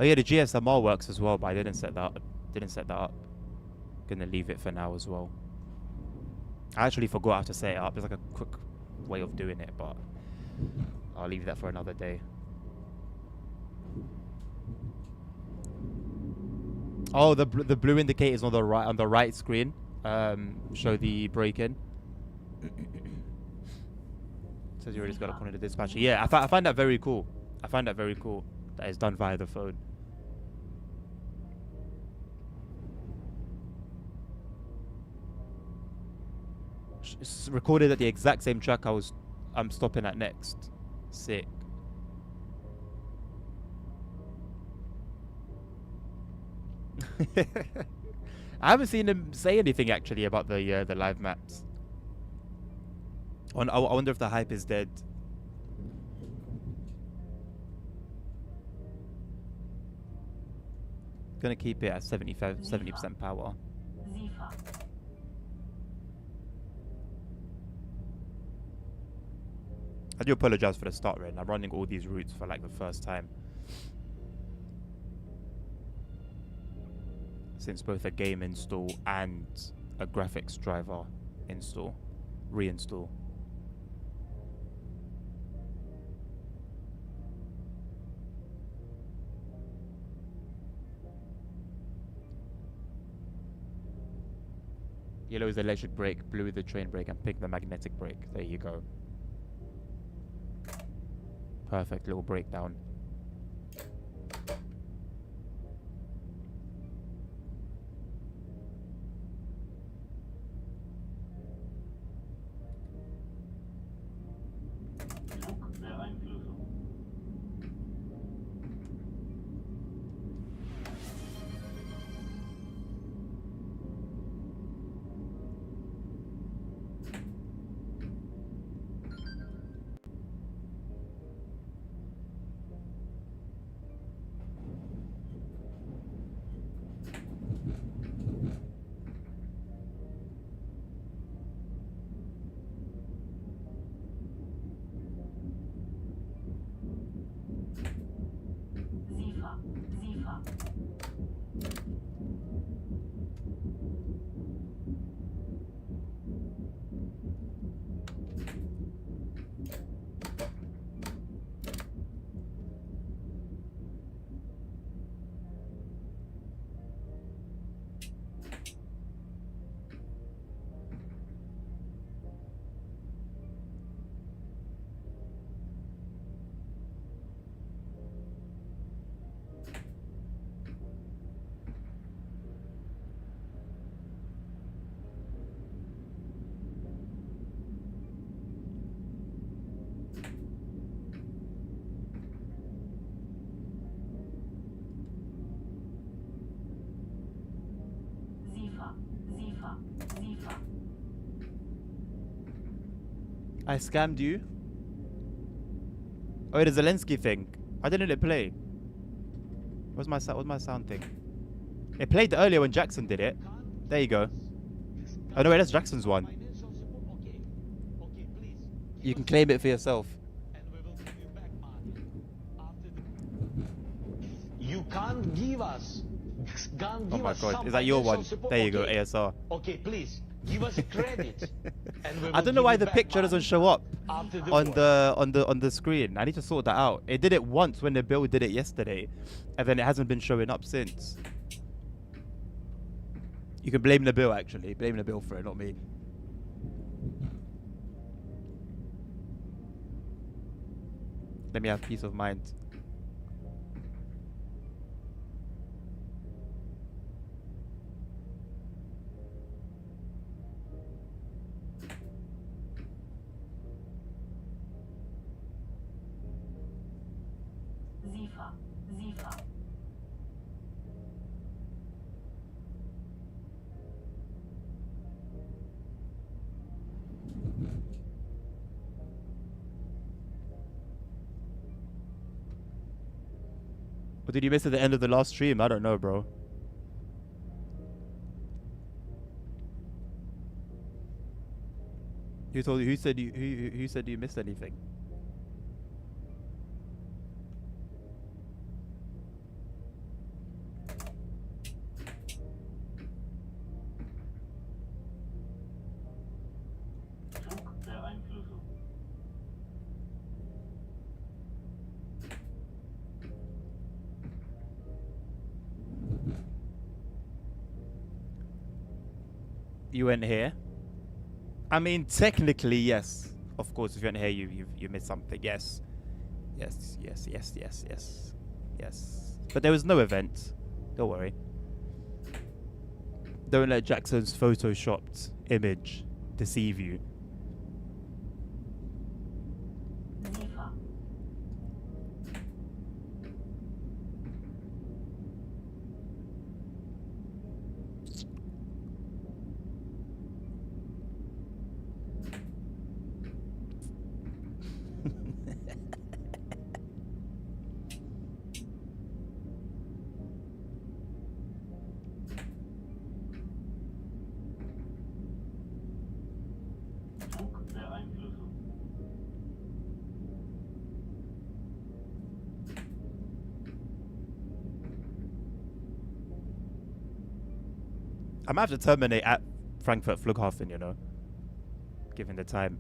Oh yeah, the GSMR works as well, but I didn't set that up. Gonna leave it for now as well. I actually forgot how to set it up. There's like a quick way of doing it, but I'll leave that for another day. Oh, the blue indicators on the right screen show the break-in. Says you already got a call to the dispatcher. Yeah, I find that very cool. I find that very cool that it's done via the phone. It's recorded at the exact same track I'm stopping at next. Sick. I haven't seen him say anything actually about the live maps. I wonder if the hype is dead. Gonna keep it at 70% power. I do apologize for the start rate. I'm running all these routes for like the first time since both a game install and a graphics driver reinstall. Yellow is the electric brake, blue is the train brake, and pink the magnetic brake. There you go. Perfect little breakdown. I scammed you? Oh, the Zelensky thing. Why didn't it play? What's my sound thing? It played earlier when Jackson did it. There you go. Oh no, wait, that's Jackson's one. You can claim it for yourself. You can't give us. Oh my god, is that your one? There you go, ASR. Okay, please give us a credit. I don't know why the picture doesn't show up on the screen. I need to sort that out. It did it once when the bill did it yesterday, and then it hasn't been showing up since. You can blame the bill, actually. Blame the bill for it, not me. Let me have peace of mind. Or did you miss at the end of the last stream? I don't know, bro. Who told you? Who said you? Who said you missed anything? You went here. I mean, technically, yes. Of course, if you went here, you missed something. Yes, yes, yes, yes, yes, yes, yes. But there was no event. Don't worry. Don't let Jackson's photoshopped image deceive you. I might have to terminate at Frankfurt Flughafen, you know, given the time.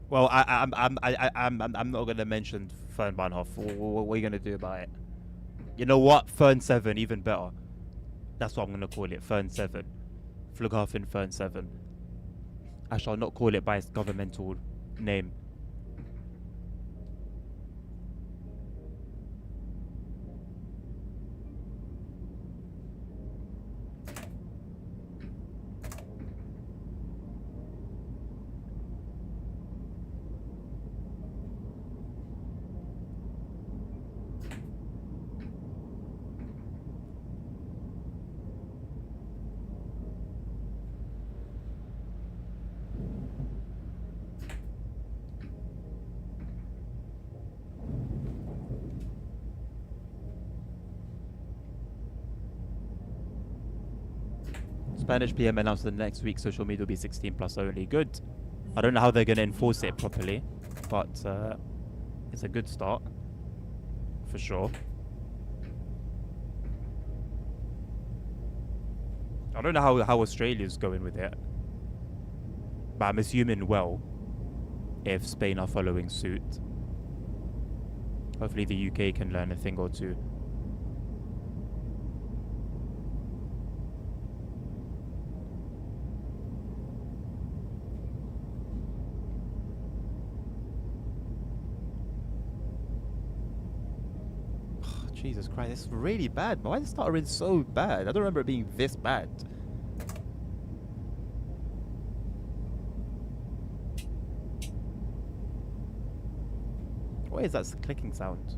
Well, I'm not gonna mention Fernbahnhof. What are you gonna do about it? You know what? Fern 7, even better. That's what I'm gonna call it. Fern 7. Flughafen Fern 7. I shall not call it by its governmental name. Spanish PM announced the next week social media will be 16 plus only. Good. I don't know how they're going to enforce it properly, but it's a good start for sure. I don't know how Australia's going with it, but I'm assuming well if Spain are following suit. Hopefully the UK can learn a thing or two. Jesus Christ, it's really bad. Why is it stuttering so bad? I don't remember it being this bad. What is that clicking sound?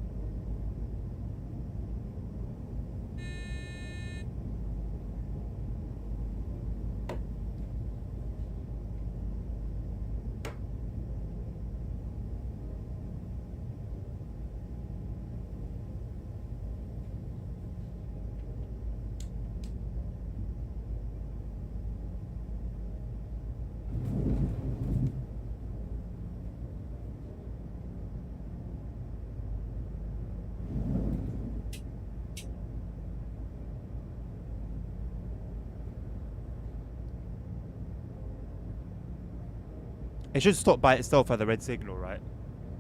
It should stop by itself at the red signal, right?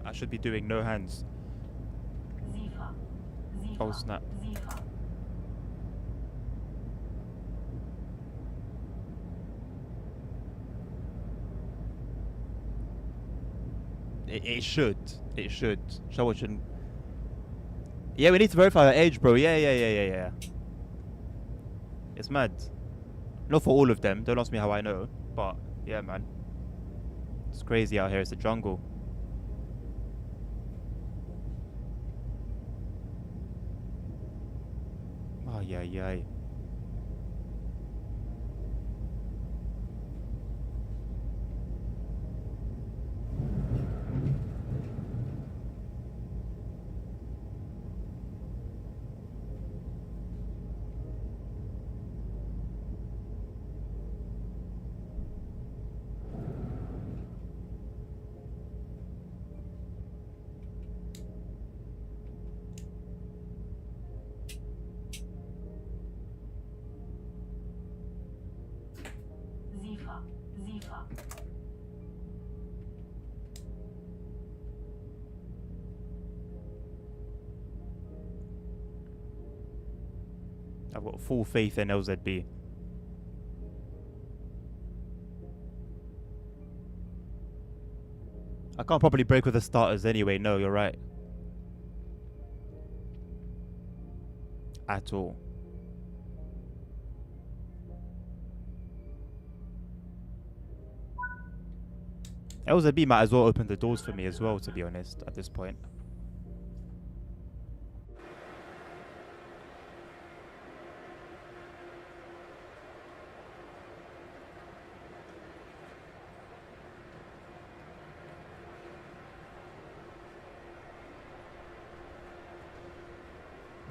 I should be doing no hands. Oh snap. It should. It should. Show shouldn't. Yeah, we need to verify our age, bro. Yeah. It's mad. Not for all of them. Don't ask me how I know. But yeah, man. It's crazy out here. It's a jungle. Oh, yeah. I've got full faith in LZB. I can't properly break with the starters anyway. No, you're right. At all. LZB might as well open the doors for me as well, to be honest, at this point.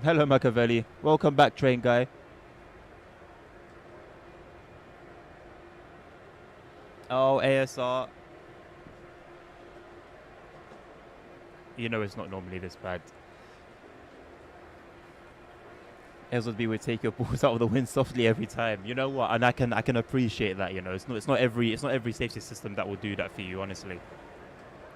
Hello, Machiavelli. Welcome back, train guy. Oh, ASR. You know it's not normally this bad. LZB would take your balls out of the wind softly every time. You know what? And I can appreciate that. You know, it's not every safety system that will do that for you, honestly.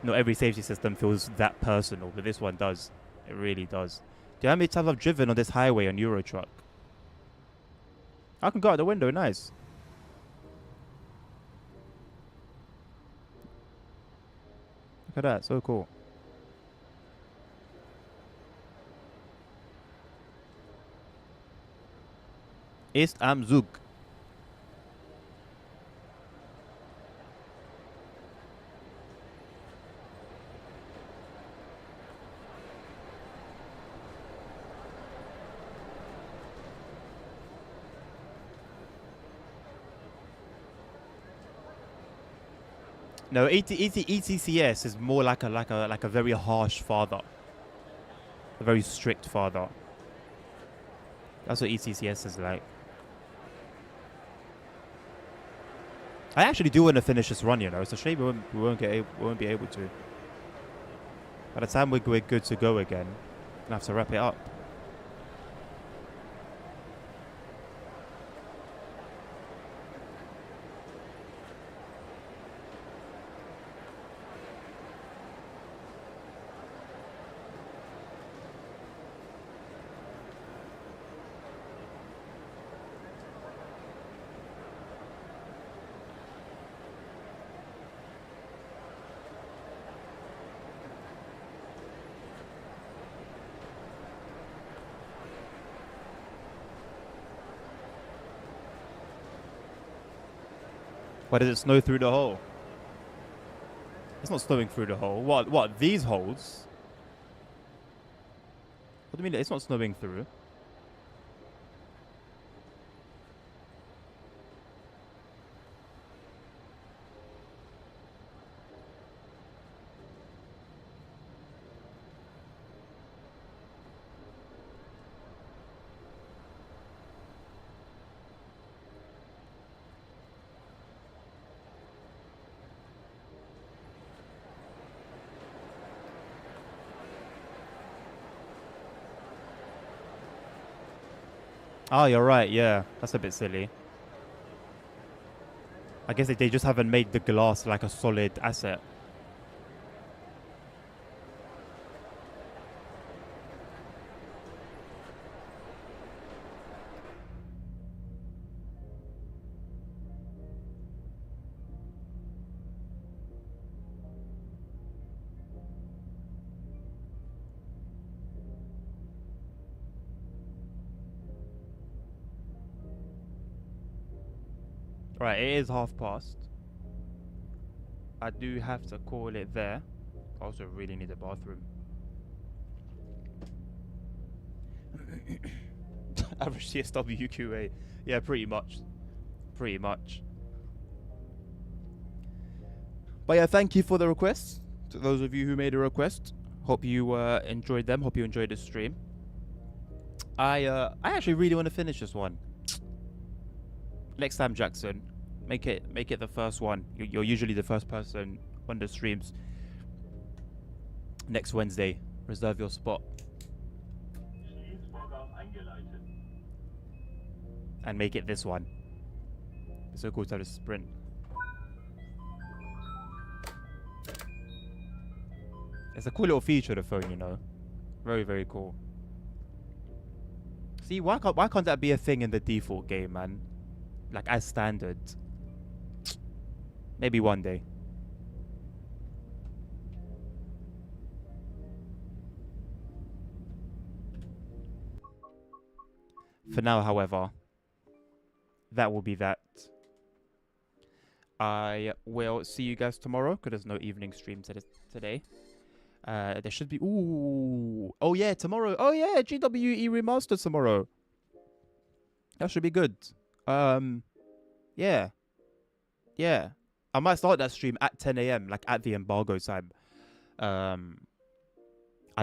not every safety system feels that personal, but this one does. It really does. Do you know how many times I've driven on this highway on Euro Truck? I can go out the window, nice. Look at that, so cool. Ist am Zug. No, ETCS is more like a very harsh father, a very strict father. That's what ETCS is like. I actually do want to finish this run, you know. It's a shame we won't be able to. By the time we're good to go again, we'll have to wrap it up. Why does it snow through the hole? It's not snowing through the hole. What? These holes? What do you mean it's not snowing through? Oh, you're right. Yeah, that's a bit silly. I guess they just haven't made the glass like a solid asset. Right, it is past. I do have to call it there. I also really need a bathroom. Average CSW QA. Yeah, pretty much. Pretty much. But yeah, thank you for the requests. To those of you who made a request. Hope you enjoyed them. Hope you enjoyed the stream. I actually really want to finish this one. Next time, Jackson, make it the first one. You're usually the first person on the streams. Next Wednesday, reserve your spot. And make it this one. It's so cool to have a sprint. It's a cool little feature of the phone, you know. Very, very cool. See, why can't that be a thing in the default game, man? Like as standard. Maybe one day. For now, however, that will be that. I will see you guys tomorrow because there's no evening stream today. There should be. Ooh. Oh yeah, tomorrow. Oh yeah, GWE remastered tomorrow. That should be good. Yeah. Yeah. I might start that stream at 10 a.m. like at the embargo time. I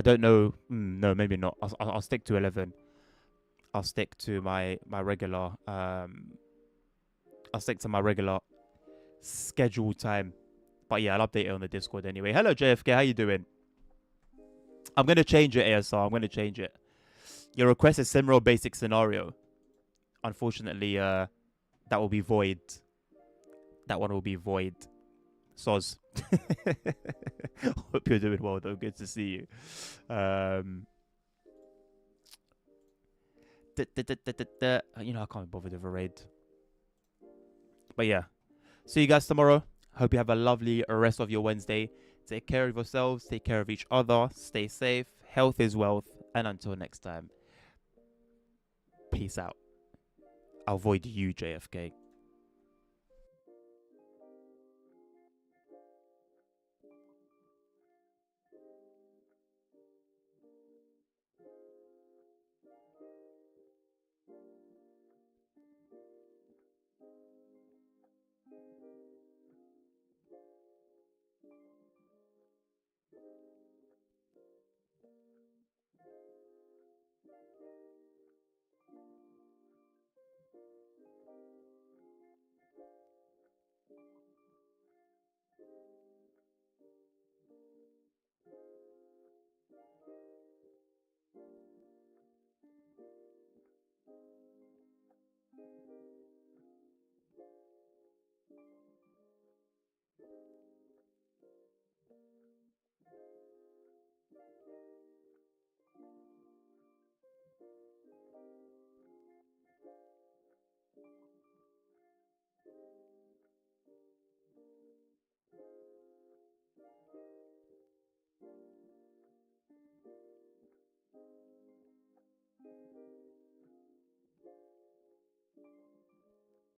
don't know. No, maybe not. I'll stick to 11. I'll stick to my regular. I'll stick to my regular schedule time. But yeah, I'll update it on the Discord anyway. Hello, JFK. How you doing? I'm gonna change it, ASR. I'm gonna change it. Your request is Simro basic scenario. Unfortunately, that will be void. That one will be void. Soz. Hope you're doing well, though. Good to see you. You know, I can't be bothered with a raid. But yeah, see you guys tomorrow. Hope you have a lovely rest of your Wednesday. Take care of yourselves. Take care of each other. Stay safe. Health is wealth. And until next time, peace out. I'll avoid you, JFK.